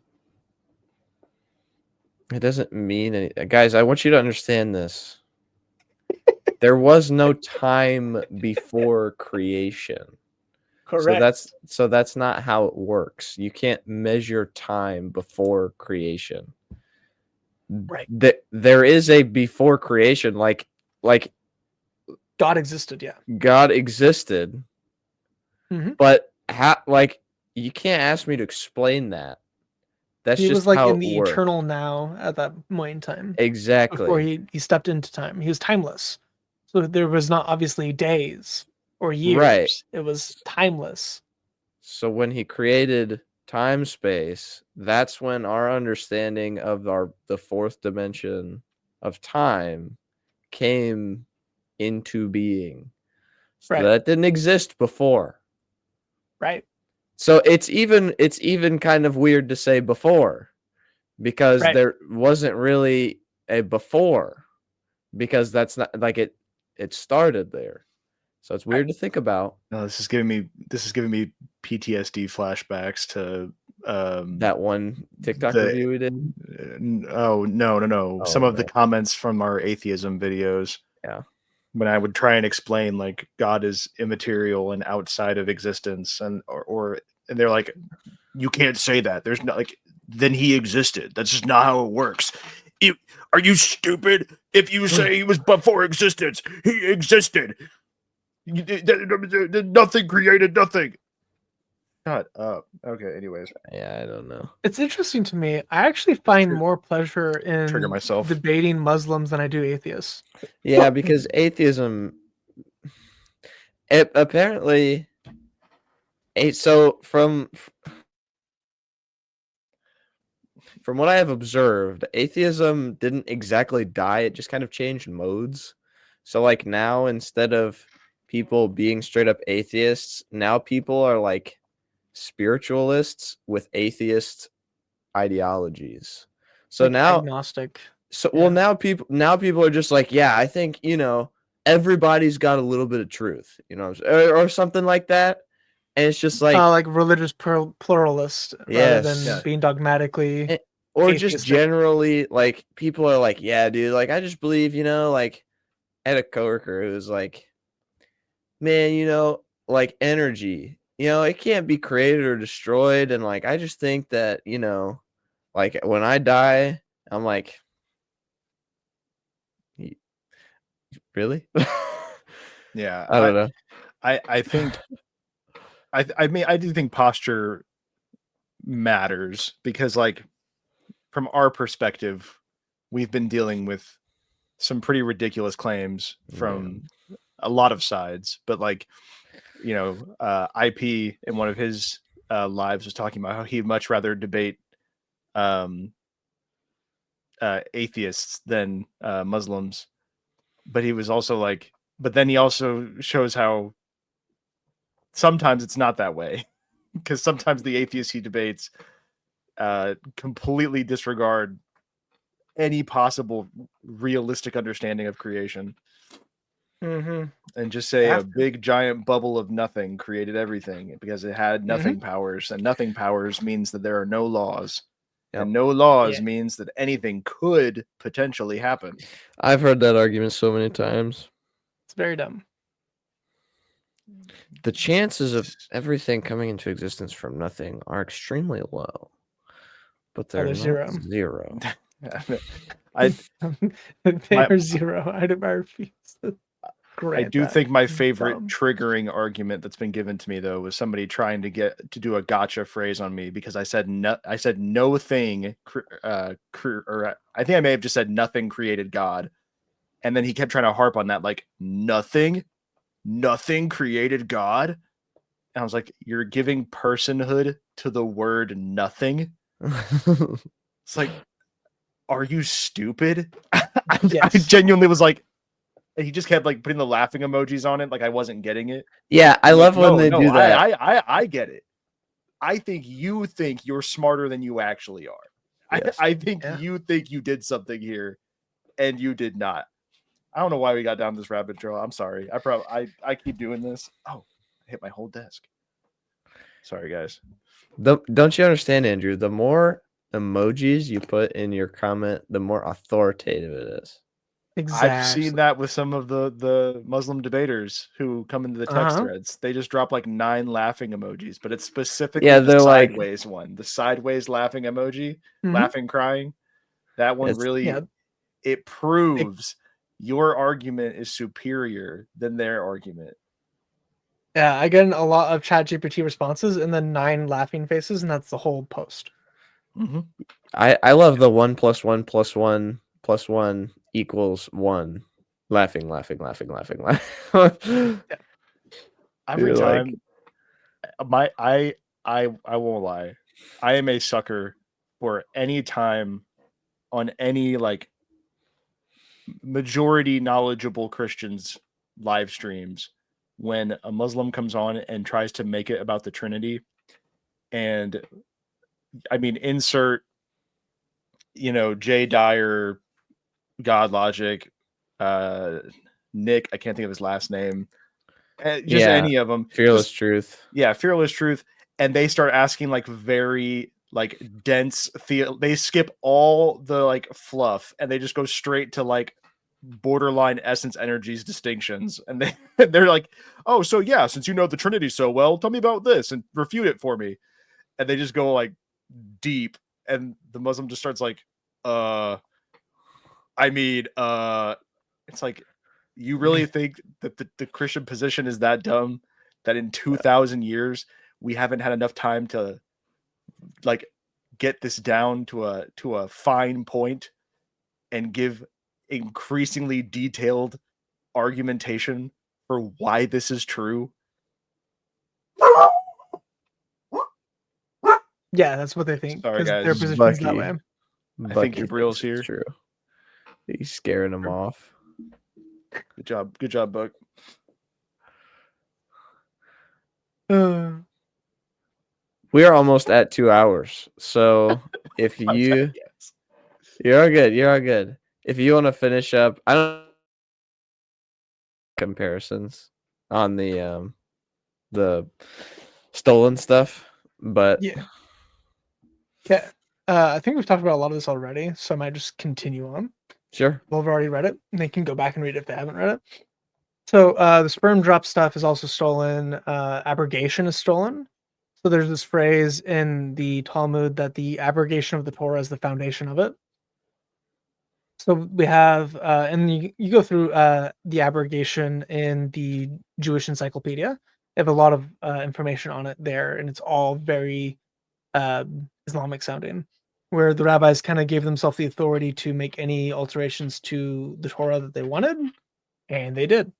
It doesn't mean any. Guys, I want you to understand this. There was no time before creation. Correct. So that's not how it works. You can't measure time before creation. Right. There is a before creation, like God existed, yeah. God existed, Mhm. but like you can't ask me to explain that. That's He just was like how in it the works. eternal now at that point in time. Before Exactly. he stepped into time. He was timeless. So there was not obviously days or Right. years. It was timeless. So when he created time space, that's when our understanding of the fourth dimension of time came into being. So Right. that didn't exist before. Right. So it's even kind of weird to say before because Right. there wasn't really a before because that's not like it started there. So it's weird to think about No, this is giving me PTSD flashbacks to that one TikTok the review we did. oh no, some Oh of the man. comments from our atheism videos Yeah. when I would try and explain like God is immaterial and outside of existence, and and they're like, you can't say that. There's not like then he existed. That's just not how it works. Are you stupid? If you say he was before existence, he existed. Nothing created nothing. Shut up. Okay, anyways. Yeah, I don't know. It's interesting to me. I actually find more pleasure Trigger in myself. debating Muslims than I do atheists. Yeah, because atheism it apparently so from what I have observed, atheism didn't exactly die, it just kind of changed modes. So like now instead of people being straight up atheists, now people are like spiritualists with atheist ideologies. So Like now agnostic. well Yeah. now people are just like, yeah, I think, everybody's got a little bit of truth, or something like that. And it's just like, Like religious pluralist rather than yes. being dogmatically Eh, or just atheistic. generally, like, people are like, yeah, dude, like, I just believe, like, I had a coworker who was like, man, like, energy, it can't be created or destroyed. And, like, I just think that, like, when I die, I'm like, "Y- really? Yeah, I don't know. I think I mean I do think posture matters because like from our perspective, we've been dealing with some pretty ridiculous claims from a lot of sides, but like IP in one of his lives was talking about how he'd much rather debate um, atheists than Muslims, but he was also like, but then he also shows how sometimes it's not that way because sometimes the atheists he debates completely disregard any possible realistic understanding of creation Mm-hmm. and just say a big giant bubble of nothing created everything because it had nothing powers, and nothing powers means that there are no laws. Yep. And no laws Yeah. means that anything could potentially happen. I've heard that argument so many times. It's very dumb. The chances of everything coming into existence from nothing are extremely low, but they're They're not zero. zero. I They're zero. I refuse to I grant do that. think my It's favorite dumb. triggering argument that's been given to me though was somebody trying to get to do a gotcha phrase on me because I said no thing or I think I may have just said nothing created God. And then he kept trying to harp on that like nothing created God. And I was like, you're giving personhood to the word nothing. It's like, are you stupid? I Yes. genuinely was like, he just kept like putting the laughing emojis on it, like I wasn't getting it. Yeah, I I'm love like, when they do that. I get it. I think you think you're smarter than you actually are. Yes. I think Yeah. you think you did something here, and you did not. I don't know why we got down this rabbit trail. I'm sorry. I keep doing this. Oh, I hit my whole desk. Sorry, guys. Don't you understand, Andrew? The more emojis you put in your comment, the more authoritative it is. Exactly. I've seen that with some of the Muslim debaters who come into the text threads. They just drop like 9 laughing emojis, but it's specifically the sideways one, the sideways laughing emoji, laughing, crying. That one really, it proves your argument is superior than their argument. Yeah, I get a lot of ChatGPT responses and then 9 laughing faces, and that's the whole post. Mm-hmm. I love the 1 + 1 + 1 + 1 = 1. Laughing. Yeah. Every time, I won't lie. I am a sucker for any time on any like majority knowledgeable Christians live streams when a Muslim comes on and tries to make it about the Trinity. And I mean, insert, Jay Dyer, God Logic, Nick, I can't think of his last name. Just any of them. Fearless Truth. Yeah, Fearless Truth. And they start asking like very like dense they skip all the like fluff and they just go straight to like borderline essence energies distinctions. And they're like, oh, so yeah, since you know the Trinity so well, tell me about this and refute it for me. And they just go like deep, and the Muslim just starts like, it's like, you really think that the Christian position is that dumb that in 2,000 years we haven't had enough time to like get this down to a fine point and give increasingly detailed argumentation for why this is true? Yeah, that's what they think. Sorry, guys. Their position's that way. I think Jabril's here. True. He's scaring him off. Good job, Buck. We are almost at 2 hours. So if you're all good. If you want to finish up, I don't comparisons on the stolen stuff, but yeah. I think we've talked about a lot of this already, so I might just continue on. Sure. People have already read it, and they can go back and read it if they haven't read it. So the sperm drop stuff is also stolen. Abrogation is stolen. So there's this phrase in the Talmud that the abrogation of the Torah is the foundation of it. So we have, and you go through the abrogation in the Jewish Encyclopedia. They have a lot of information on it there, and it's all very Islamic sounding, where the rabbis kind of gave themselves the authority to make any alterations to the Torah that they wanted, and they did.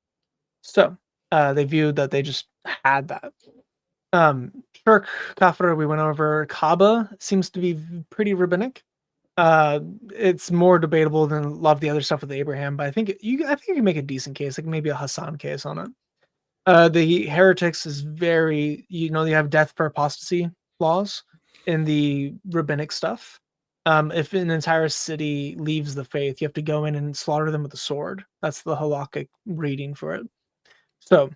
So they viewed that they just had that. Shirk, Kafir, we went over. Kaaba seems to be pretty rabbinic. It's more debatable than a lot of the other stuff with Abraham, but I think you can make a decent case, like maybe a Hassan case on it. The heretics is very, you have death for apostasy laws in the rabbinic stuff. If an entire city leaves the faith, you have to go in and slaughter them with a sword. That's the halakhic reading for it. So,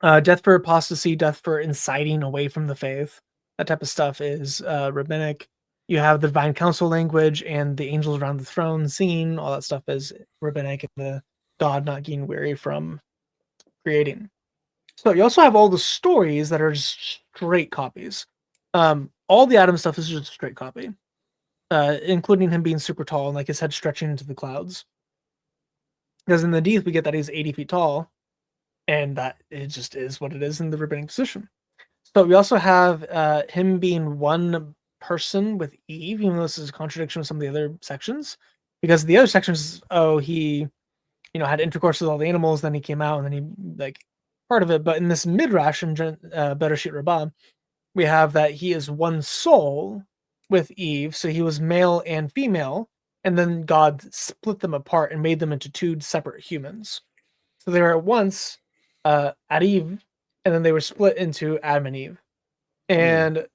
death for apostasy, death for inciting away from the faith, that type of stuff is rabbinic. You have the divine council language and the angels around the throne singing, all that stuff is rabbinic, and the God not getting weary from creating. So you also have all the stories that are just straight copies. All the Adam stuff is just a straight copy, including him being super tall and like his head stretching into the clouds. Because in the Deeth, we get that he's 80 feet tall, and that it just is what it is in the rabbinic position. So we also have him being one person with Eve, even though this is a contradiction with some of the other sections. Because the other sections, he, had intercourse with all the animals, then he came out, and then he part of it. But in this midrash in Bereshit Rabbah, we have that he is one soul with Eve, so he was male and female, and then God split them apart and made them into 2 separate humans. So they were at once at Eve, and then they were split into Adam and Eve. And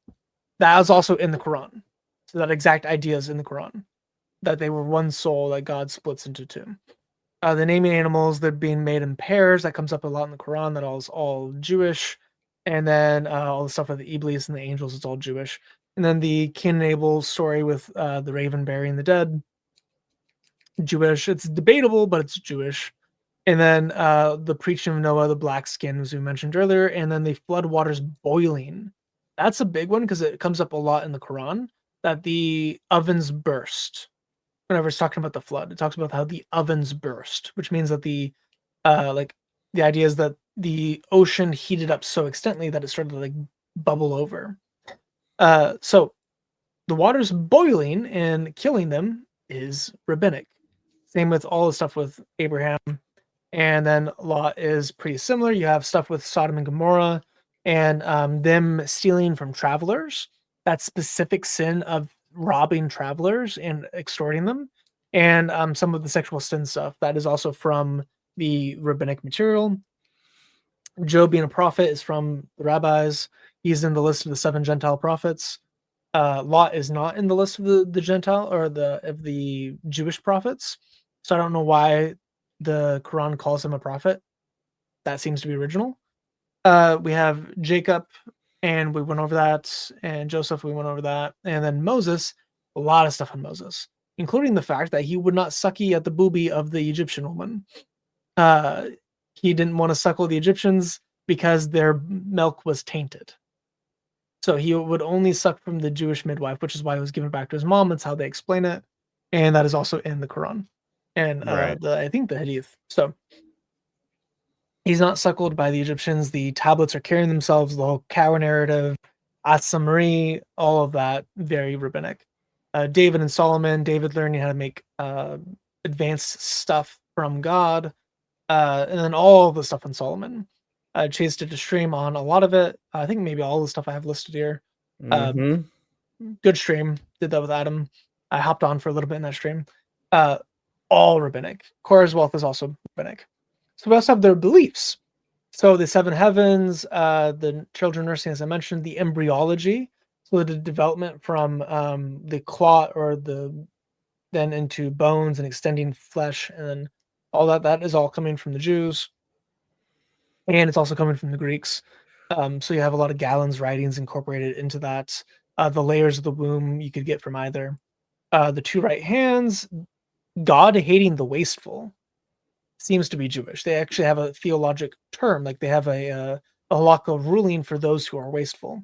that was also in the Quran. So that exact idea is in the Quran, that they were one soul that God splits into 2. The naming animals, they're being made in pairs. That comes up a lot in the Quran. That is all Jewish. And then all the stuff with the Iblis and the angels, it's all Jewish. And then the Cain and Abel story with the raven burying the dead, Jewish. It's debatable, but it's Jewish. And then the preaching of Noah, the black skin, as we mentioned earlier, and then the flood waters boiling. That's a big one because it comes up a lot in the Quran that the ovens burst. Whenever it's talking about the flood, it talks about how the ovens burst, which means that the idea is that the ocean heated up so extensively that it started to like bubble over. So the waters boiling and killing them is rabbinic. Same with all the stuff with Abraham. And then Lot is pretty similar. You have stuff with Sodom and Gomorrah and them stealing from travelers. That specific sin of robbing travelers and extorting them. And some of the sexual sin stuff. That is also from the rabbinic material. Job being a prophet is from the rabbis. He's in the list of the 7 Gentile prophets. Lot is not in the list of the Gentile or of the Jewish prophets. So I don't know why the Quran calls him a prophet. That seems to be original. We have Jacob, and we went over that, and Joseph, we went over that, and then Moses, a lot of stuff on Moses, including the fact that he would not sucky at the boobie of the Egyptian woman. He didn't want to suckle the Egyptians because their milk was tainted. So he would only suck from the Jewish midwife, which is why it was given back to his mom. That's how they explain it. And that is also in the Quran and Right. I think the Hadith. So he's not suckled by the Egyptians. The tablets are carrying themselves, the whole cow narrative, Atsamari, all of that, very rabbinic. David and Solomon, David learning how to make advanced stuff from God. And then all the stuff in Solomon. Chase did a stream on a lot of it. I think maybe all the stuff I have listed here. Mm-hmm. Good stream. Did that with Adam. I hopped on for a little bit in that stream. All rabbinic. Korah's wealth is also rabbinic. So we also have their beliefs. So the 7 heavens, the children nursing, as I mentioned, the embryology. So the development from the clot or then into bones and extending flesh, and then all that is all coming from the Jews. And it's also coming from the Greeks. So you have a lot of Galen's writings incorporated into that. The layers of the womb you could get from either. The 2 right hands, God hating the wasteful, seems to be Jewish. They actually have a theologic term, like they have a halakha ruling for those who are wasteful.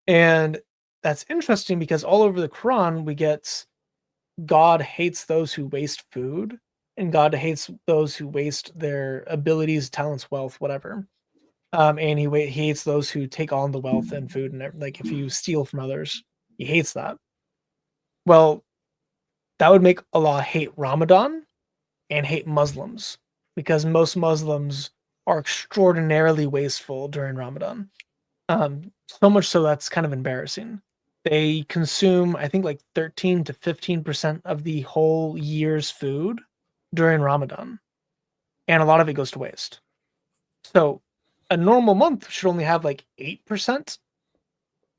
And that's interesting because all over the Quran, we get God hates those who waste food, and God hates those who waste their abilities, talents, wealth, whatever. And he hates those who take on the wealth and food, and like if you steal from others, he hates that. Well, that would make Allah hate Ramadan and hate Muslims because most Muslims are extraordinarily wasteful during Ramadan. So much so that's kind of embarrassing. They consume, I think, like 13 to 15% of the whole year's food during Ramadan, and a lot of it goes to waste. So a normal month should only have like 8%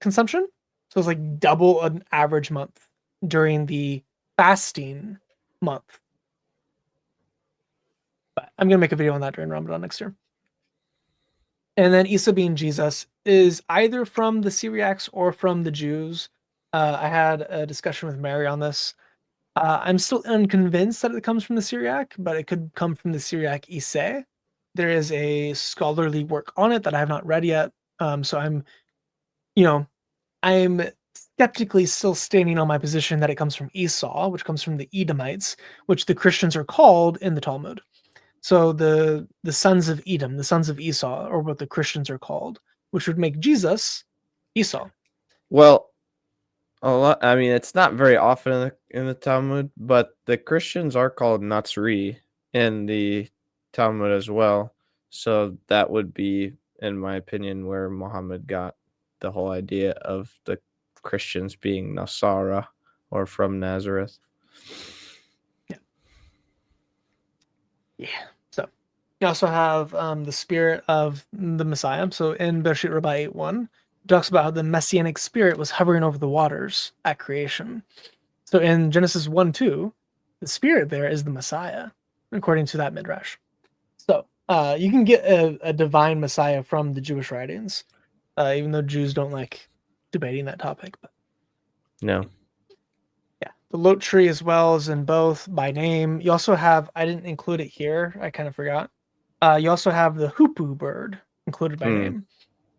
consumption. So it's like double an average month during the fasting month. But I'm going to make a video on that during Ramadan next year. And then Isa being Jesus is either from the Syriacs or from the Jews. I had a discussion with Mary on this. I'm still unconvinced that it comes from the Syriac, but it could come from the Syriac Isa. There is a scholarly work on it that I have not read yet. So I'm skeptically still standing on my position that it comes from Esau, which comes from the Edomites, which the Christians are called in the Talmud. So the sons of Edom, the sons of Esau, or what the Christians are called, which would make Jesus Esau. Well, a lot. I mean, it's not very often in the Talmud, but the Christians are called Natsuri in the Talmud as well. So that would be, in my opinion, where Muhammad got the whole idea of the Christians being Nasara or from Nazareth. Yeah. So you also have the spirit of the Messiah. So in Bereshit Rabbah 8:1, it talks about how the messianic spirit was hovering over the waters at creation. So in Genesis 1:2, the spirit there is the Messiah. according to that midrash. So you can get a divine Messiah from the Jewish writings, even though Jews don't like debating that topic. But No. yeah, the Lot tree as well is in both by name. You also have, I didn't include it here, I kind of forgot. You also have the hoopoe bird included by name.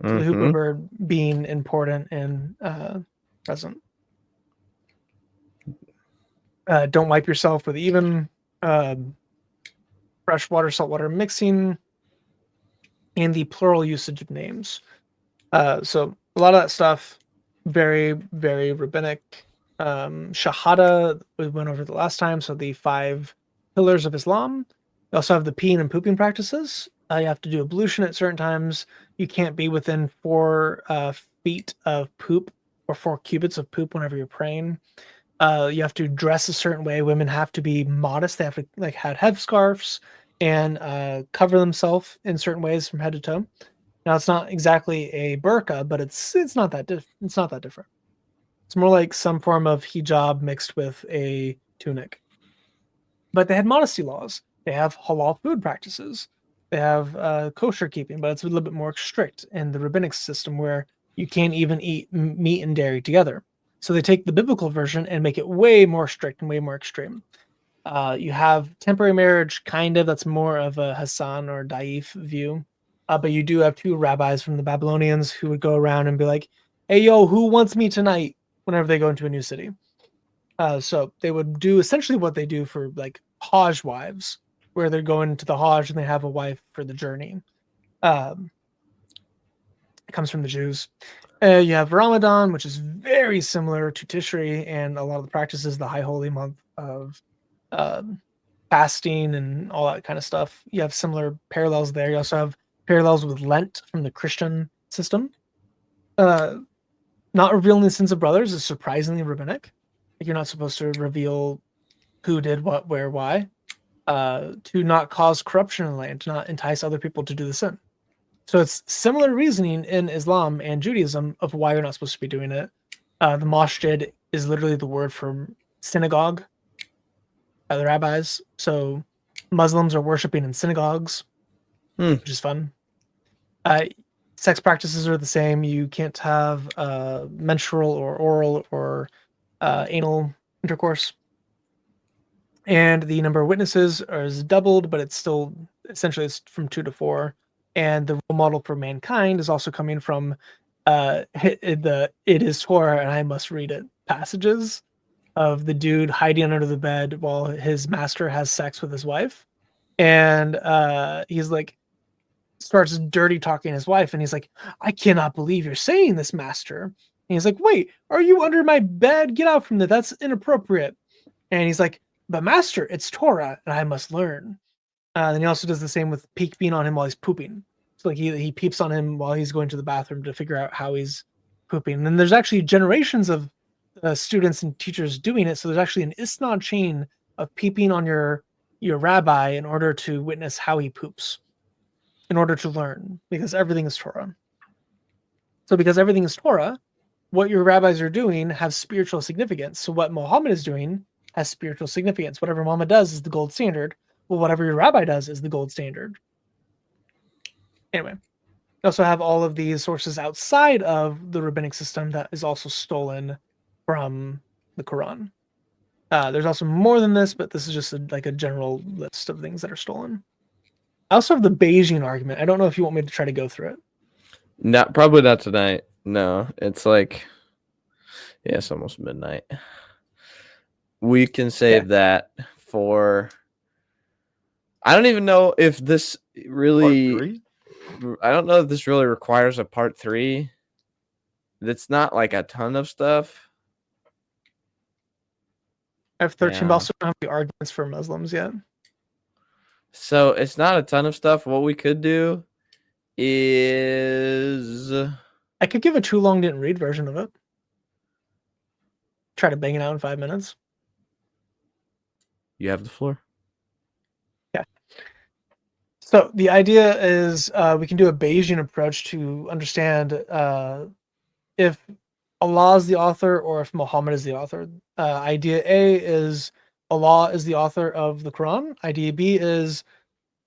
So the hoopoe bird being important and present. Don't wipe yourself with even fresh water, salt water mixing, and the plural usage of names. So a lot of that stuff, very, very rabbinic. Shahada, we went over the last time. So the 5 pillars of Islam. You also have the peeing and pooping practices. You have to do ablution at certain times. You can't be within 4 feet of poop or 4 cubits of poop whenever you're praying. You have to dress a certain way. Women have to be modest. They have to like have headscarves and cover themselves in certain ways from head to toe. Now it's not exactly a burqa, but it's not that it's not that different. It's more like some form of hijab mixed with a tunic. But they had modesty laws. They have halal food practices. They have kosher keeping, but it's a little bit more strict in the rabbinic system where you can't even eat meat and dairy together. So they take the biblical version and make it way more strict and way more extreme. You have temporary marriage, kind of. That's more of a Hassan or Daif view. But you do have 2 rabbis from the Babylonians who would go around and be like, hey, yo, who wants me tonight? Whenever they go into a new city. So they would do essentially what they do for like Hajj wives, where they're going to the Hajj and they have a wife for the journey. It comes from the Jews. You have Ramadan, which is very similar to Tishri and a lot of the practices, the high holy month of fasting and all that kind of stuff. You have similar parallels there. You also have parallels with Lent from the Christian system. Not revealing the sins of brothers is surprisingly rabbinic. You're not supposed to reveal who did what, where, why. To not cause corruption in the land, to not entice other people to do the sin. So it's similar reasoning in Islam and Judaism of why you're not supposed to be doing it. The masjid is literally the word for synagogue by the rabbis. So Muslims are worshiping in synagogues, which is fun. Sex practices are the same. You can't have menstrual or oral or anal intercourse. And the number of witnesses is doubled, but it's still essentially it's from 2 to 4. And the role model for mankind is also coming from it is Torah and I must read it passages of the dude hiding under the bed while his master has sex with his wife. And he's like, starts dirty talking his wife, and he's like, I cannot believe you're saying this, master. And he's like, wait, are you under my bed? Get out from there. That's inappropriate. And he's like, but master, it's Torah, and I must learn. Then he also does the same with peeping on him while he's pooping. So like he peeps on him while he's going to the bathroom to figure out how he's pooping. And then there's actually generations of students and teachers doing it. So there's actually an Isnad chain of peeping on your rabbi in order to witness how he poops, in order to learn, because everything is Torah. So because everything is Torah, what your rabbis are doing has spiritual significance. So what Mohammad is doing has spiritual significance. Whatever Mohammad does is the gold standard. Well, whatever your rabbi does is the gold standard. Anyway, you also have all of these sources outside of the rabbinic system that is also stolen from the Quran. There's also more than this, but this is just like a general list of things that are stolen. I also have the Bayesian argument. I don't know if you want me to try to go through it. Probably not tonight. No, it's like, yeah, it's almost midnight. We can save that for. I don't even know if this really. I don't know if this really requires a part 3. It's not like a ton of stuff. I have 13, but also don't have the arguments for Muslims yet. So it's not a ton of stuff. What we could do is I could give a too long didn't read version of it. Try to bang it out in 5 minutes. You have the floor. Yeah. So the idea is we can do a Bayesian approach to understand if Allah is the author or if Muhammad is the author. Idea A is Allah is the author of the Quran. Idea B is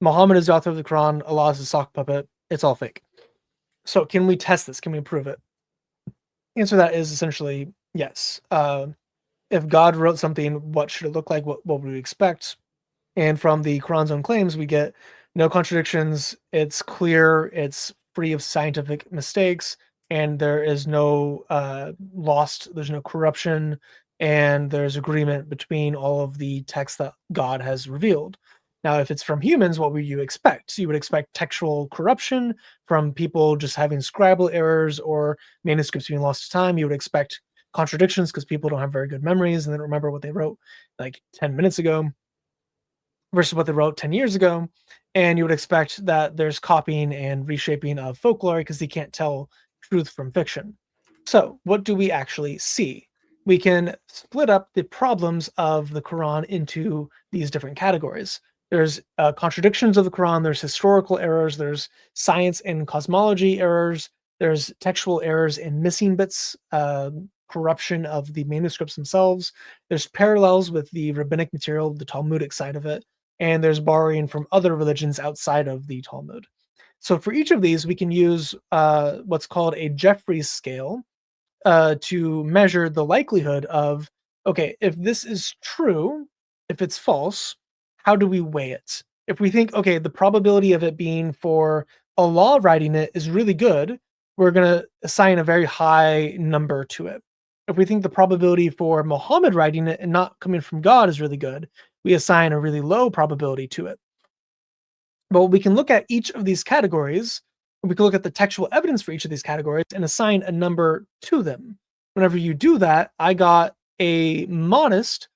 Muhammad is the author of the Quran. Allah is a sock puppet. It's all fake. So can we test this? Can we prove it? The answer to that is essentially yes. If God wrote something, what should it look like? What would we expect? And from the Quran's own claims, we get no contradictions. It's clear. It's free of scientific mistakes, and there is no lost. There's no corruption, and there's agreement between all of the texts that God has revealed. Now, if it's from humans, what would you expect? So you would expect textual corruption from people just having scribal errors or manuscripts being lost to time. You would expect contradictions because people don't have very good memories and they don't remember what they wrote like 10 minutes ago versus what they wrote 10 years ago. And you would expect that there's copying and reshaping of folklore because they can't tell truth from fiction. So what do we actually see? We can split up the problems of the Quran into these different categories. There's contradictions of the Quran, there's historical errors, there's science and cosmology errors, there's textual errors and missing bits, corruption of the manuscripts themselves. There's parallels with the rabbinic material, the Talmudic side of it, and there's borrowing from other religions outside of the Talmud. So for each of these, we can use what's called a Jeffreys scale to measure the likelihood of, okay, if this is true, if it's false, how do we weigh it? If we think, okay, the probability of it being for Allah writing it is really good, we're going to assign a very high number to it. If we think the probability for Muhammad writing it and not coming from God is really good, we assign a really low probability to it. But we can look at each of these categories, and we can look at the textual evidence for each of these categories and assign a number to them. Whenever you do that, I got a modest,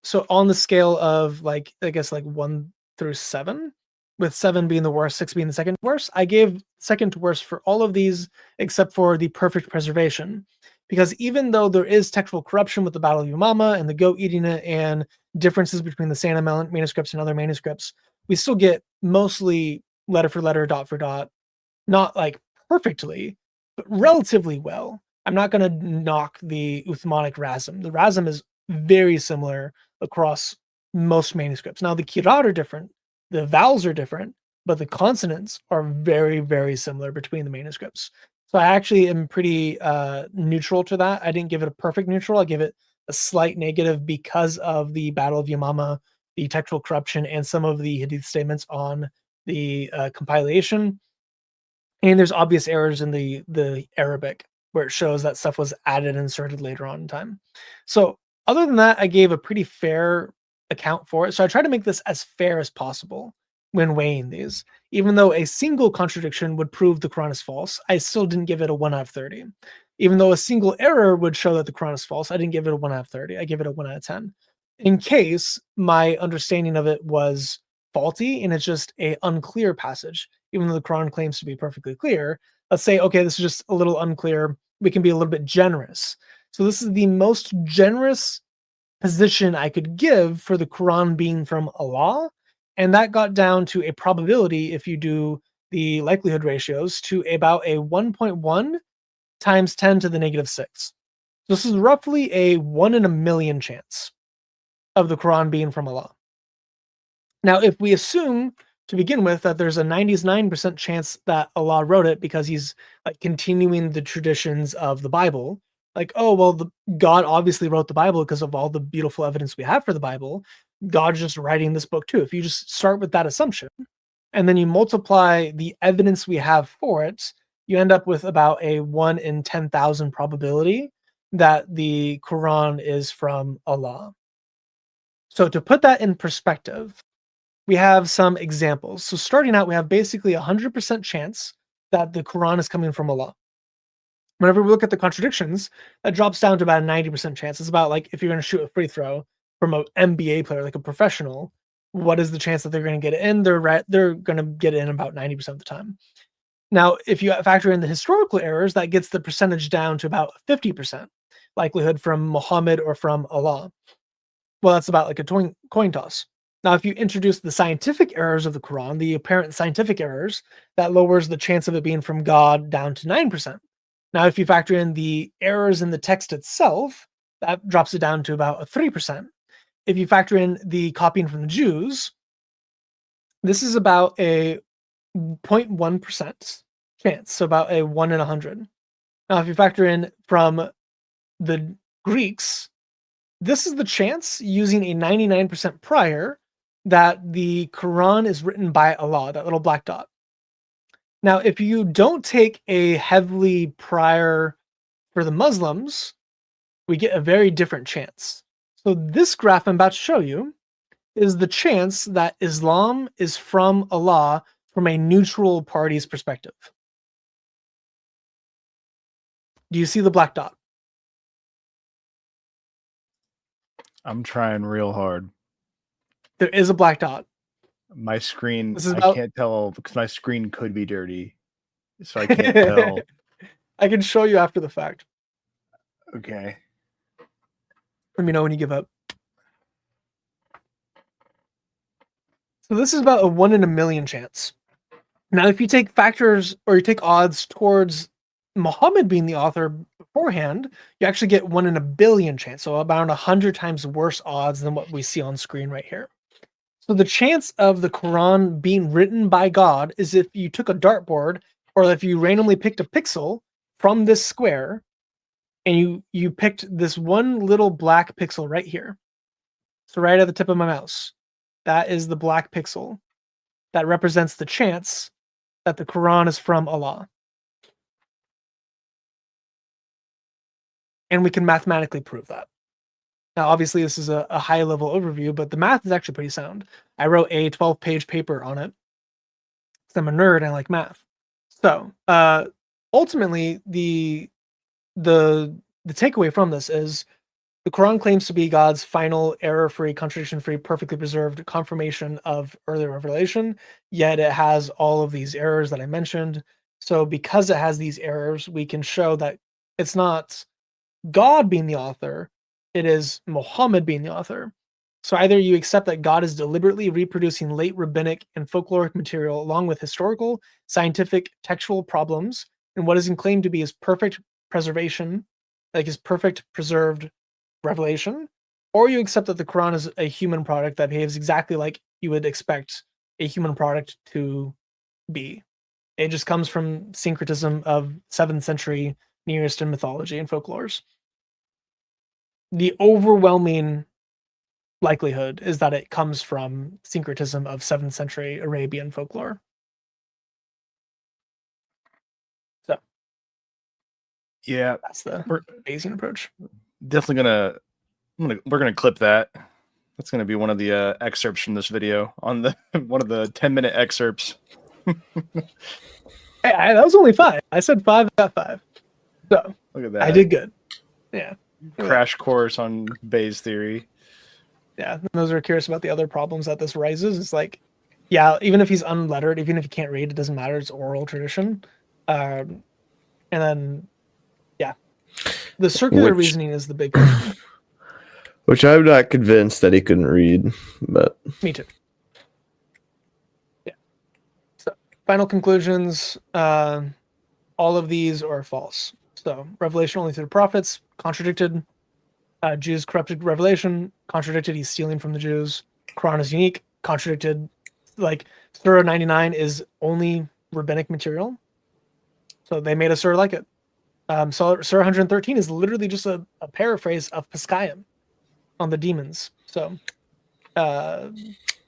so on the scale of like, I guess like 1 through 7, with 7 being the worst, 6 being the second worst, I gave second to worst for all of these except for the perfect preservation. Because even though there is textual corruption with the Battle of Yamama and the goat eating it and differences between the Santa manuscripts and other manuscripts, we still get mostly letter for letter, dot for dot, not like perfectly, but relatively well. I'm not going to knock the Uthmanic Razm. The Razm is very similar across most manuscripts. Now, the Kirat are different, the vowels are different, but the consonants are very, very similar between the manuscripts. So I actually am pretty neutral to that. I didn't give it a perfect neutral. I give it a slight negative because of the Battle of Yamama, the textual corruption, and some of the Hadith statements on the compilation. And there's obvious errors in the Arabic where it shows that stuff was added and inserted later on in time. So other than that, I gave a pretty fair account for it. So I try to make this as fair as possible when weighing these. Even though a single contradiction would prove the Quran is false, I still didn't give it a 1 out of 30. Even though a single error would show that the Quran is false, I didn't give it a 1 out of 30. I give it a 1 out of 10. In case my understanding of it was faulty and it's just a unclear passage, even though the Quran claims to be perfectly clear, let's say, okay, this is just a little unclear. We can be a little bit generous. So this is the most generous position I could give for the Quran being from Allah. And that got down to a probability, if you do the likelihood ratios, to about a 1.1 times 10 to the negative 6. This is roughly a 1 in a million chance of the Quran being from Allah. Now, if we assume to begin with that there's a 99% chance that Allah wrote it because he's like continuing the traditions of the Bible, like, oh, well, God obviously wrote the Bible because of all the beautiful evidence we have for the Bible. God's just writing this book too. If you just start with that assumption and then you multiply the evidence we have for it, you end up with about a 1 in 10,000 probability that the Quran is from Allah. So to put that in perspective, we have some examples. So starting out, we have basically 100% chance that the Quran is coming from Allah. Whenever we look at the contradictions, that drops down to about a 90% chance. It's about like if you're going to shoot a free throw from an NBA player, like a professional, what is the chance that they're going to get it in? They're going to get it in about 90% of the time. Now, if you factor in the historical errors, that gets the percentage down to about 50% likelihood from Muhammad or from Allah. Well, that's about like a coin toss. Now, if you introduce the scientific errors of the Quran, the apparent scientific errors, that lowers the chance of it being from God down to 9%. Now, if you factor in the errors in the text itself, that drops it down to about a 3%. if you factor in the copying from the Jews, this is about a 0.1% chance, so about a 1 in 100. Now, if you factor in from the Greeks, this is the chance using a 99% prior that the Quran is written by Allah, that little black dot. Now, if you don't take a heavily prior for the Muslims, we get a very different chance. So this graph I'm about to show you is the chance that Islam is from Allah from a neutral party's perspective. Do you see the black dot? I'm trying real hard. There is a black dot. My screen, This is I about- can't tell because my screen could be dirty. So I can't tell. I can show you after the fact. Okay. Let me know when you give up. So this is about a 1 in a million chance. Now, if you take factors or you take odds towards Muhammad being the author beforehand, you actually get 1 in a billion chance. So about 100 times worse odds than what we see on screen right here. So the chance of the Quran being written by God is if you took a dartboard or if you randomly picked a pixel from this square and you picked this one little black pixel right here. So right at the tip of my mouse, that is the black pixel that represents the chance that the Quran is from Allah. And we can mathematically prove that. Now, obviously, this is a high-level overview, but the math is actually pretty sound. I wrote a 12-page paper on it because I'm a nerd and I like math. So, ultimately, the takeaway from this is the Quran claims to be God's final, error-free, contradiction-free, perfectly preserved confirmation of earlier revelation, yet it has all of these errors that I mentioned. So, because it has these errors, we can show that it's not God being the author, it is Muhammad being the author. So either you accept that God is deliberately reproducing late rabbinic and folkloric material along with historical, scientific, textual problems and what is claimed to be his perfect preservation, like his perfect preserved revelation, or you accept that the Quran is a human product that behaves exactly like you would expect a human product to be. It just comes from syncretism of 7th century Near Eastern mythology and folklores. The overwhelming likelihood is that it comes from syncretism of 7th century Arabian folklore. So, yeah, that's the Bayesian approach. Definitely we're gonna clip that. That's gonna be one of the excerpts from this video on the one of the 10-minute excerpts. Hey, that was only 5. I said 5, I got 5. So look at that. I did good. Yeah. Crash course on Bayes theory. Yeah, and those are curious about the other problems that this raises. It's like, yeah, even if he's unlettered, even if he can't read, it doesn't matter. It's oral tradition. And then, yeah, the circular reasoning is the big question. Which I'm not convinced that he couldn't read, but Me too. Yeah. So, final conclusions. All of these are false. So, revelation only through the prophets, contradicted. Jews corrupted revelation, contradicted. He's stealing from the Jews. Quran is unique, contradicted. Like Surah 99 is only rabbinic material, so they made a surah like it. So Surah 113 is literally just a paraphrase of Peschaim on the demons. So,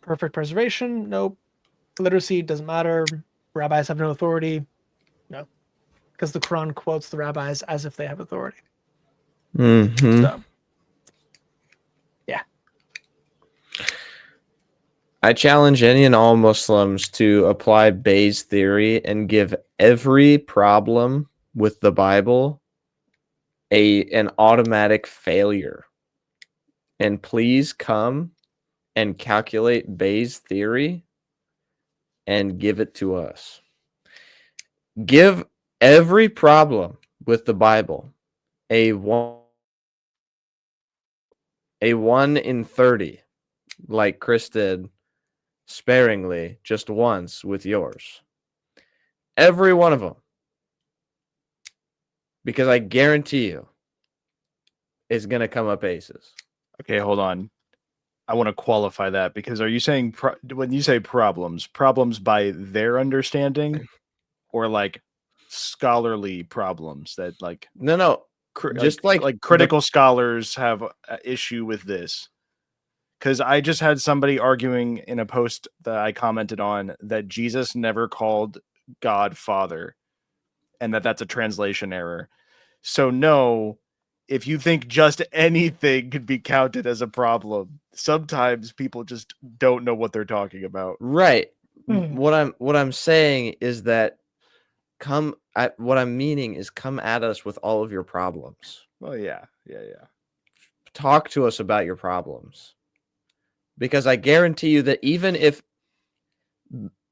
perfect preservation, nope. Literacy doesn't matter. Rabbis have no authority, no, because the Quran quotes the rabbis as if they have authority. mm-hmm. So. I challenge any and all Muslims to apply Bayes' theory and give every problem with the Bible an automatic failure. And please come and calculate Bayes' theory and give it to us. Give every problem with the Bible a 1 in 30, like Chris did sparingly just once with yours. Every one of them. Because I guarantee you it's going to come up aces. Okay, hold on. I want to qualify that, because are you saying when you say problems by their understanding, or like scholarly problems that like No, just like critical scholars have an issue with this? Because I just had somebody arguing in a post that I commented on that Jesus never called God Father, and that's a translation error. So no, if you think just anything could be counted as a problem, sometimes people just don't know what they're talking about. right. What I'm saying is that what I'm meaning is come at us with all of your problems. Well, yeah. Talk to us about your problems. Because I guarantee you that even if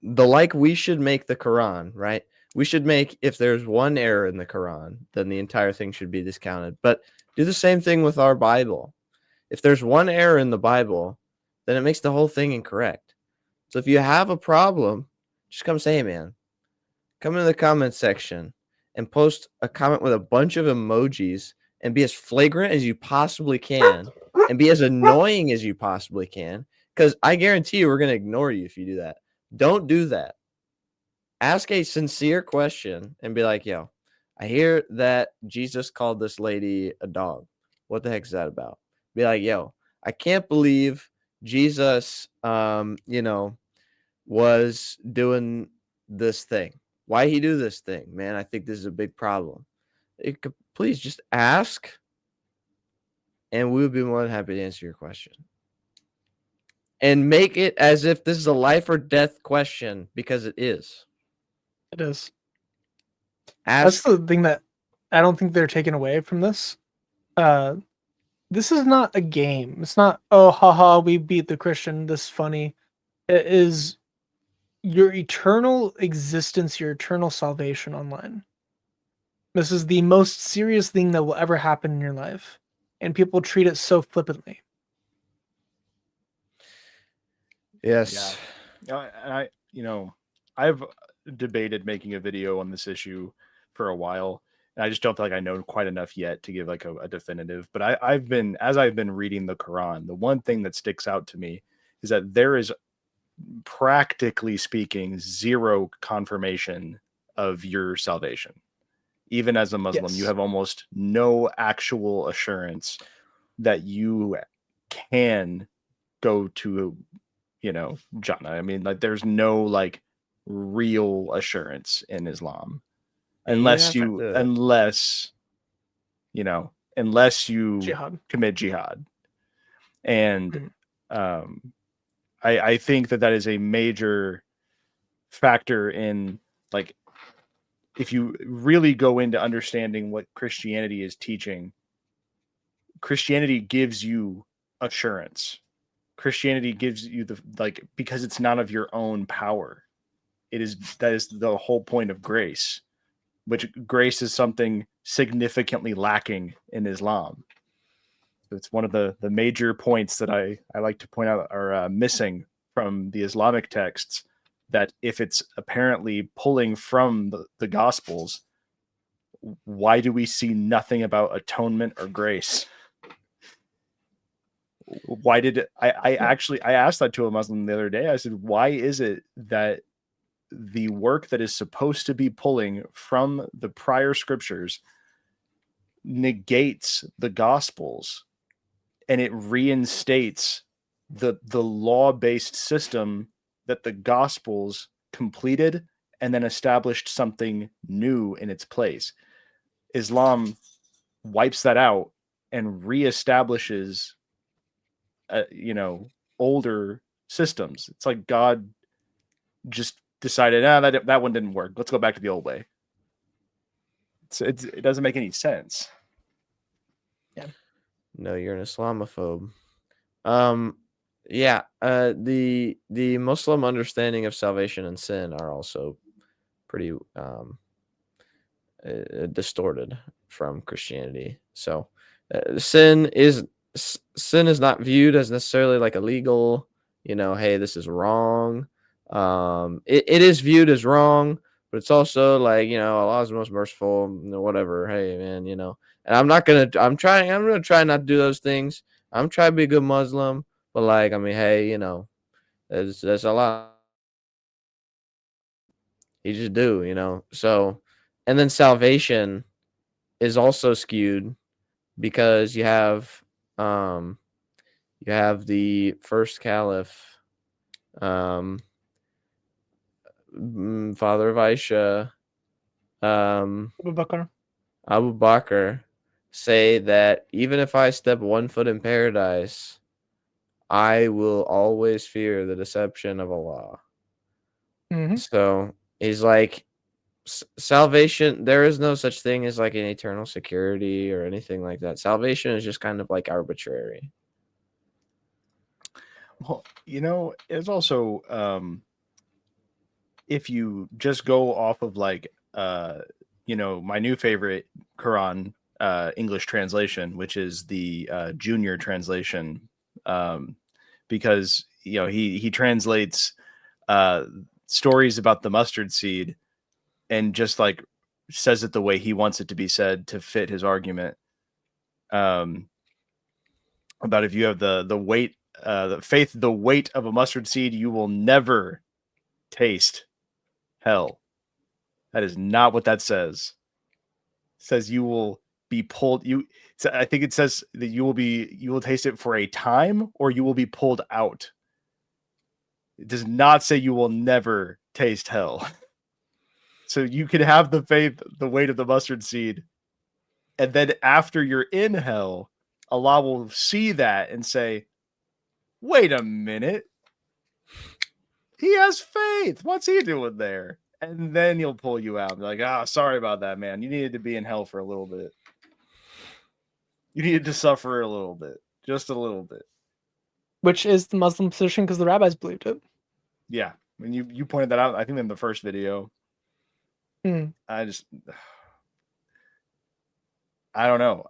we should make the Quran, right? We should make, if there's one error in the Quran, then the entire thing should be discounted. But do the same thing with our Bible. If there's one error in the Bible, then it makes the whole thing incorrect. So if you have a problem, just come say, hey, man, come in the comment section and post a comment with a bunch of emojis and be as flagrant as you possibly can and be as annoying as you possibly can, because I guarantee you we're going to ignore you if you do that. Don't do that. Ask a sincere question and be like, yo, I hear that Jesus called this lady a dog. What the heck is that about? Be like, yo, I can't believe Jesus, was doing this thing. Why he do this thing, man? I think this is a big problem. Please just ask, and we would be more than happy to answer your question. And make it as if this is a life or death question, because it is. It is. Ask. That's the thing that I don't think they're taking away from this. This is not a game. It's not, oh, haha, we beat the Christian. This is funny. It is your eternal existence, your eternal salvation online. This is the most serious thing that will ever happen in your life, and people treat it so flippantly. Yes. Yeah. I've debated making a video on this issue for a while, and I just don't feel like I know quite enough yet to give like a definitive. But I've been reading the Quran, the one thing that sticks out to me is that there is, practically speaking, zero confirmation of your salvation. Even as a Muslim, you have almost no actual assurance that you can go to, Jannah. I mean, like, there's no like real assurance in Islam, unless you Jihad. commit jihad. And I think that is a major factor in, like, if you really go into understanding what Christianity is teaching. Christianity gives you assurance. Christianity gives you because it's not of your own power. That is the whole point of grace, which grace is something significantly lacking in Islam. It's one of the major points that I like to point out are missing from the Islamic texts, that if it's apparently pulling from the Gospels, why do we see nothing about atonement or grace? Why did I asked that to a Muslim the other day. I said, why is it that the work that is supposed to be pulling from the prior scriptures negates the Gospels, and it reinstates the law-based system that the Gospels completed and then established something new in its place? Islam wipes that out and reestablishes older systems. It's like God just decided, that one didn't work. Let's go back to the old way. It doesn't make any sense. Yeah. No, you're an Islamophobe. The Muslim understanding of salvation and sin are also pretty distorted from Christianity. So sin is not viewed as necessarily like illegal, hey, this is wrong. It is viewed as wrong, but it's also like, Allah is the most merciful, whatever. Hey, man, and I'm gonna try not to do those things. I'm trying to be a good Muslim, But like, I mean, hey, there's a lot you just do. So, and then salvation is also skewed because um you have the first caliph, um father of Aisha, um Abu Bakr. Abu Bakr, say that even if I step 1 foot in paradise, I will always fear the deception of Allah. Hmm. So he's like, salvation, there is no such thing as like an eternal security or anything like that. Salvation is just kind of like arbitrary. Well, it's also if you just go off of like my new favorite Quran English translation, which is the junior translation, because he translates stories about the mustard seed and just like says it the way he wants it to be said to fit his argument. About if you have the weight, the faith, the weight of a mustard seed, you will never taste hell. That is not what that says. It says you will be pulled. I think it says that you will taste it for a time, or you will be pulled out. It does not say you will never taste hell. So you can have the faith, the weight of the mustard seed, and then after you're in hell, Allah will see that and say, "Wait a minute, he has faith. What's he doing there?" And then he'll pull you out. Be like, sorry about that, man. You needed to be in hell for a little bit. You needed to suffer a little bit, just a little bit. Which is the Muslim position because the rabbis believed it. Yeah, and you pointed that out. I think in the first video. Hmm. I don't know.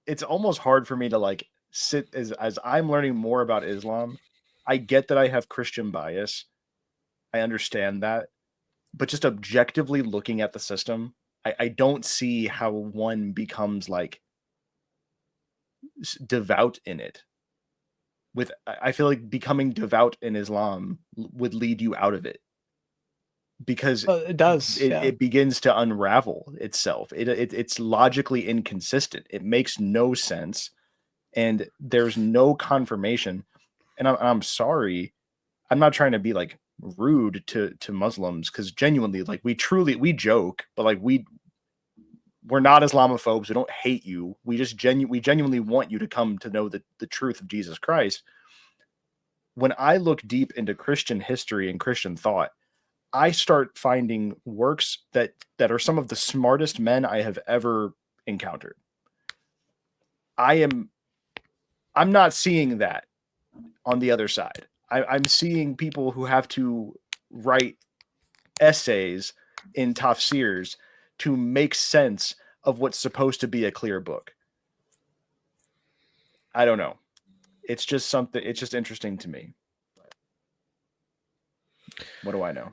It's almost hard for me to like sit as I'm learning more about Islam. I get that I have Christian bias. I understand that. But just objectively looking at the system, I don't see how one becomes like devout in it. I feel like becoming devout in Islam would lead you out of it, because It does. it begins to unravel itself. It's logically inconsistent. It makes no sense, and there's no confirmation. And I'm sorry, I'm not trying to be like rude to Muslims, because genuinely, like we joke, but like we're not Islamophobes. We don't hate you. We just genuinely want you to come to know the truth of Jesus Christ. When I look deep into Christian history and Christian thought, I start finding works that are some of the smartest men I have ever encountered. I'm not seeing that on the other side. I'm seeing people who have to write essays in tafsirs to make sense of what's supposed to be a clear book. I don't know. It's just something. It's just interesting to me. What do I know?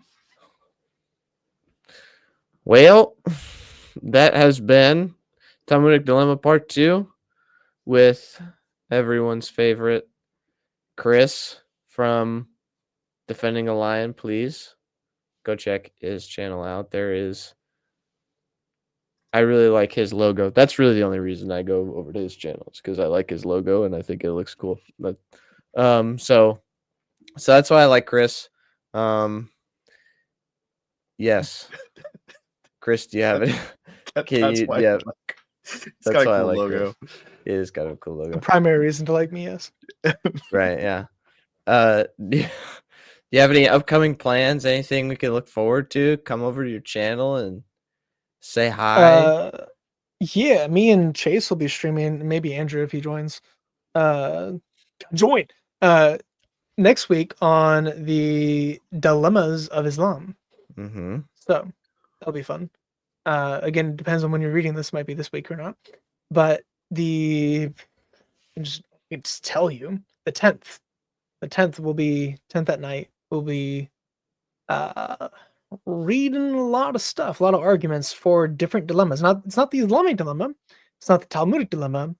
Well, that has been Talmudic Dilemma Part 2 with everyone's favorite Chris from Defendingalion. Please go check his channel out. I really like his logo. That's really the only reason I go over to his channel. It's because I like his logo and I think it looks cool. But so that's why I like Chris. Yes. Chris, do you have it? That's why. Yeah, It's that's got a why I cool like logo. Chris. It is kind of a cool The logo. primary reason to like me, yes. Right, yeah. Do you have any upcoming plans? Anything we can look forward to? Come over to your channel and say hi. Yeah, me and Chase will be streaming. Maybe Andrew if he joins. Join next week on the dilemmas of Islam. Mm-hmm. So that'll be fun. Again, it depends on when you're reading this. Might be this week or not. But I can just tell you the 10th. The 10th will be 10th at night. Will be reading a lot of stuff, a lot of arguments for different dilemmas. It's not the Islamic dilemma. It's not the Talmudic dilemma.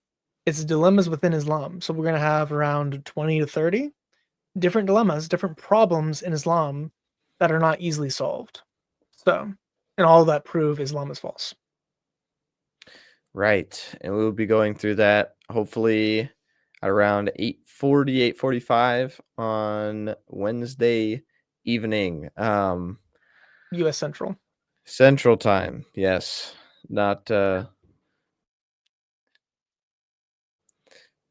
It's dilemmas within Islam. So we're going to have around 20 to 30 different dilemmas, different problems in Islam that are not easily solved. So, and all that prove Islam is false. Right. And we'll be going through that hopefully at around 8:40, 8:45 on Wednesday evening. US Central. Central time. Yes. Not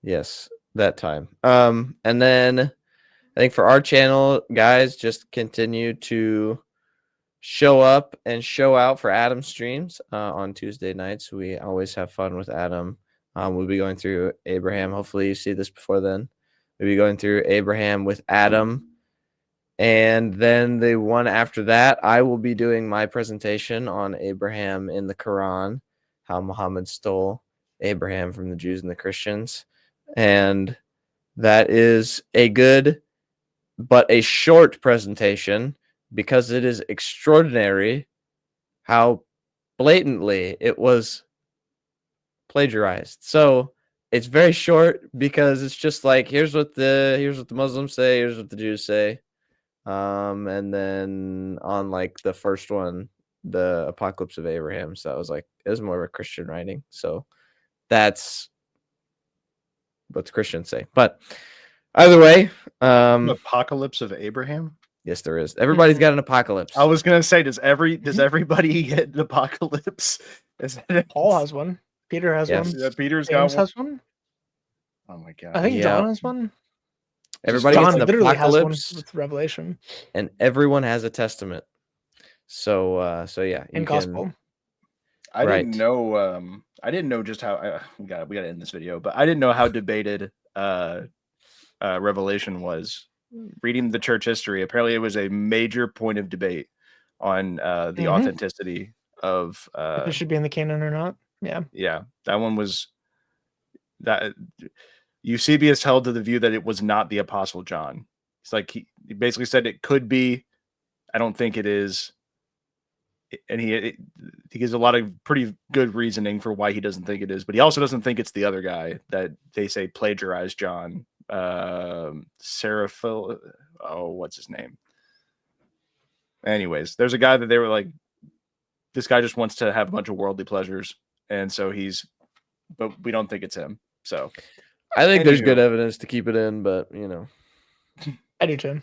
yes, that time. And then I think for our channel, guys, just continue to show up and show out for Adam streams on Tuesday nights. We always have fun with Adam. We'll be going through Abraham. Hopefully you see this before then. We'll be going through Abraham with Adam. And then the one after that, I will be doing my presentation on Abraham in the Quran, how Muhammad stole Abraham from the Jews and the Christians. And that is a good but a short presentation because it is extraordinary how blatantly it was plagiarized. So it's very short because it's just like here's what the Muslims say, here's what the Jews say. And then on like the first one, the Apocalypse of Abraham, so it was more of a Christian writing. So that's what the Christians say. But either way, Apocalypse of Abraham. yes, there is. Everybody's got an apocalypse. I was gonna say, does everybody get an apocalypse? Paul has one. Peter has Yes. one. Yeah, Peter's James got one. has one. Oh my I god! think Yeah. John has one. Everybody John gets an literally has one apocalypse, with Revelation and everyone has a testament. So yeah, you and can. Gospel. I Right. didn't know. I didn't know just how. We got to end this video, but I didn't know how debated Revelation was. Reading the church history, apparently it was a major point of debate on the authenticity of. If it should be in the canon or not. Yeah. Yeah, that one was. That Eusebius held to the view that it was not the Apostle John. It's like he basically said it could be. I don't think it is. And he gives a lot of pretty good reasoning for why he doesn't think it is, but he also doesn't think it's the other guy that they say plagiarized John. Seraphil. Oh, what's his name? Anyways, there's a guy that they were like, this guy just wants to have a bunch of worldly pleasures, and so but we don't think it's him. So I think there's good evidence to keep it in, but you know, I do too.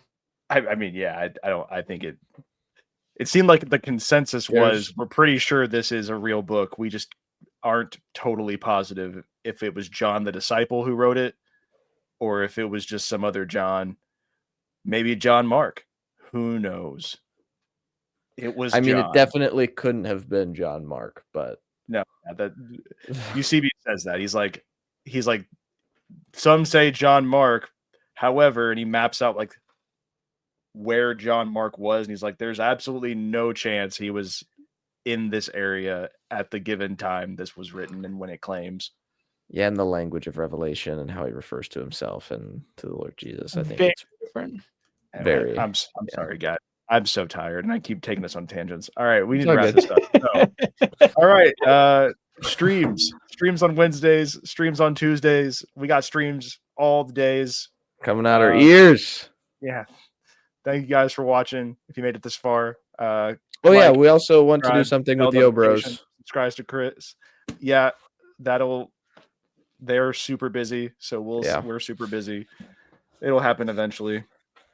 I mean, yeah, I don't. I think it seemed like the consensus was we're pretty sure this is a real book. We just aren't totally positive if it was John the disciple who wrote it or if it was just some other John, maybe John Mark. Who knows? It was. I mean, John. it definitely couldn't have been John Mark, but no, that UCB says that he's like some say John Mark, however, and he maps out like where John Mark was, and he's like, there's absolutely no chance he was in this area at the given time this was written and when it claims. Yeah, and the language of Revelation and how he refers to himself and to the Lord Jesus. I think Very it's different. very. I'm sorry, guys. I'm so tired, and I keep taking this on tangents. All right, we need to wrap this up. So, all right, streams on Wednesdays, streams on Tuesdays. We got streams all the days coming out our ears. Yeah. Thank you guys for watching. If you made it this far, yeah, we also want to do something with the Obros. Subscribe to Chris. Yeah, they're super busy, so we're super busy. It'll happen eventually.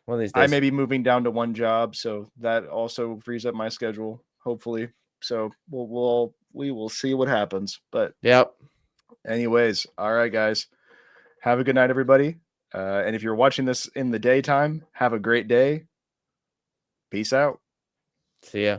One of these days. I may be moving down to one job, so that also frees up my schedule, hopefully. So we will see what happens. But yep. Anyways, all right, guys. Have a good night, everybody. And if you're watching this in the daytime, have a great day. Peace out. See ya.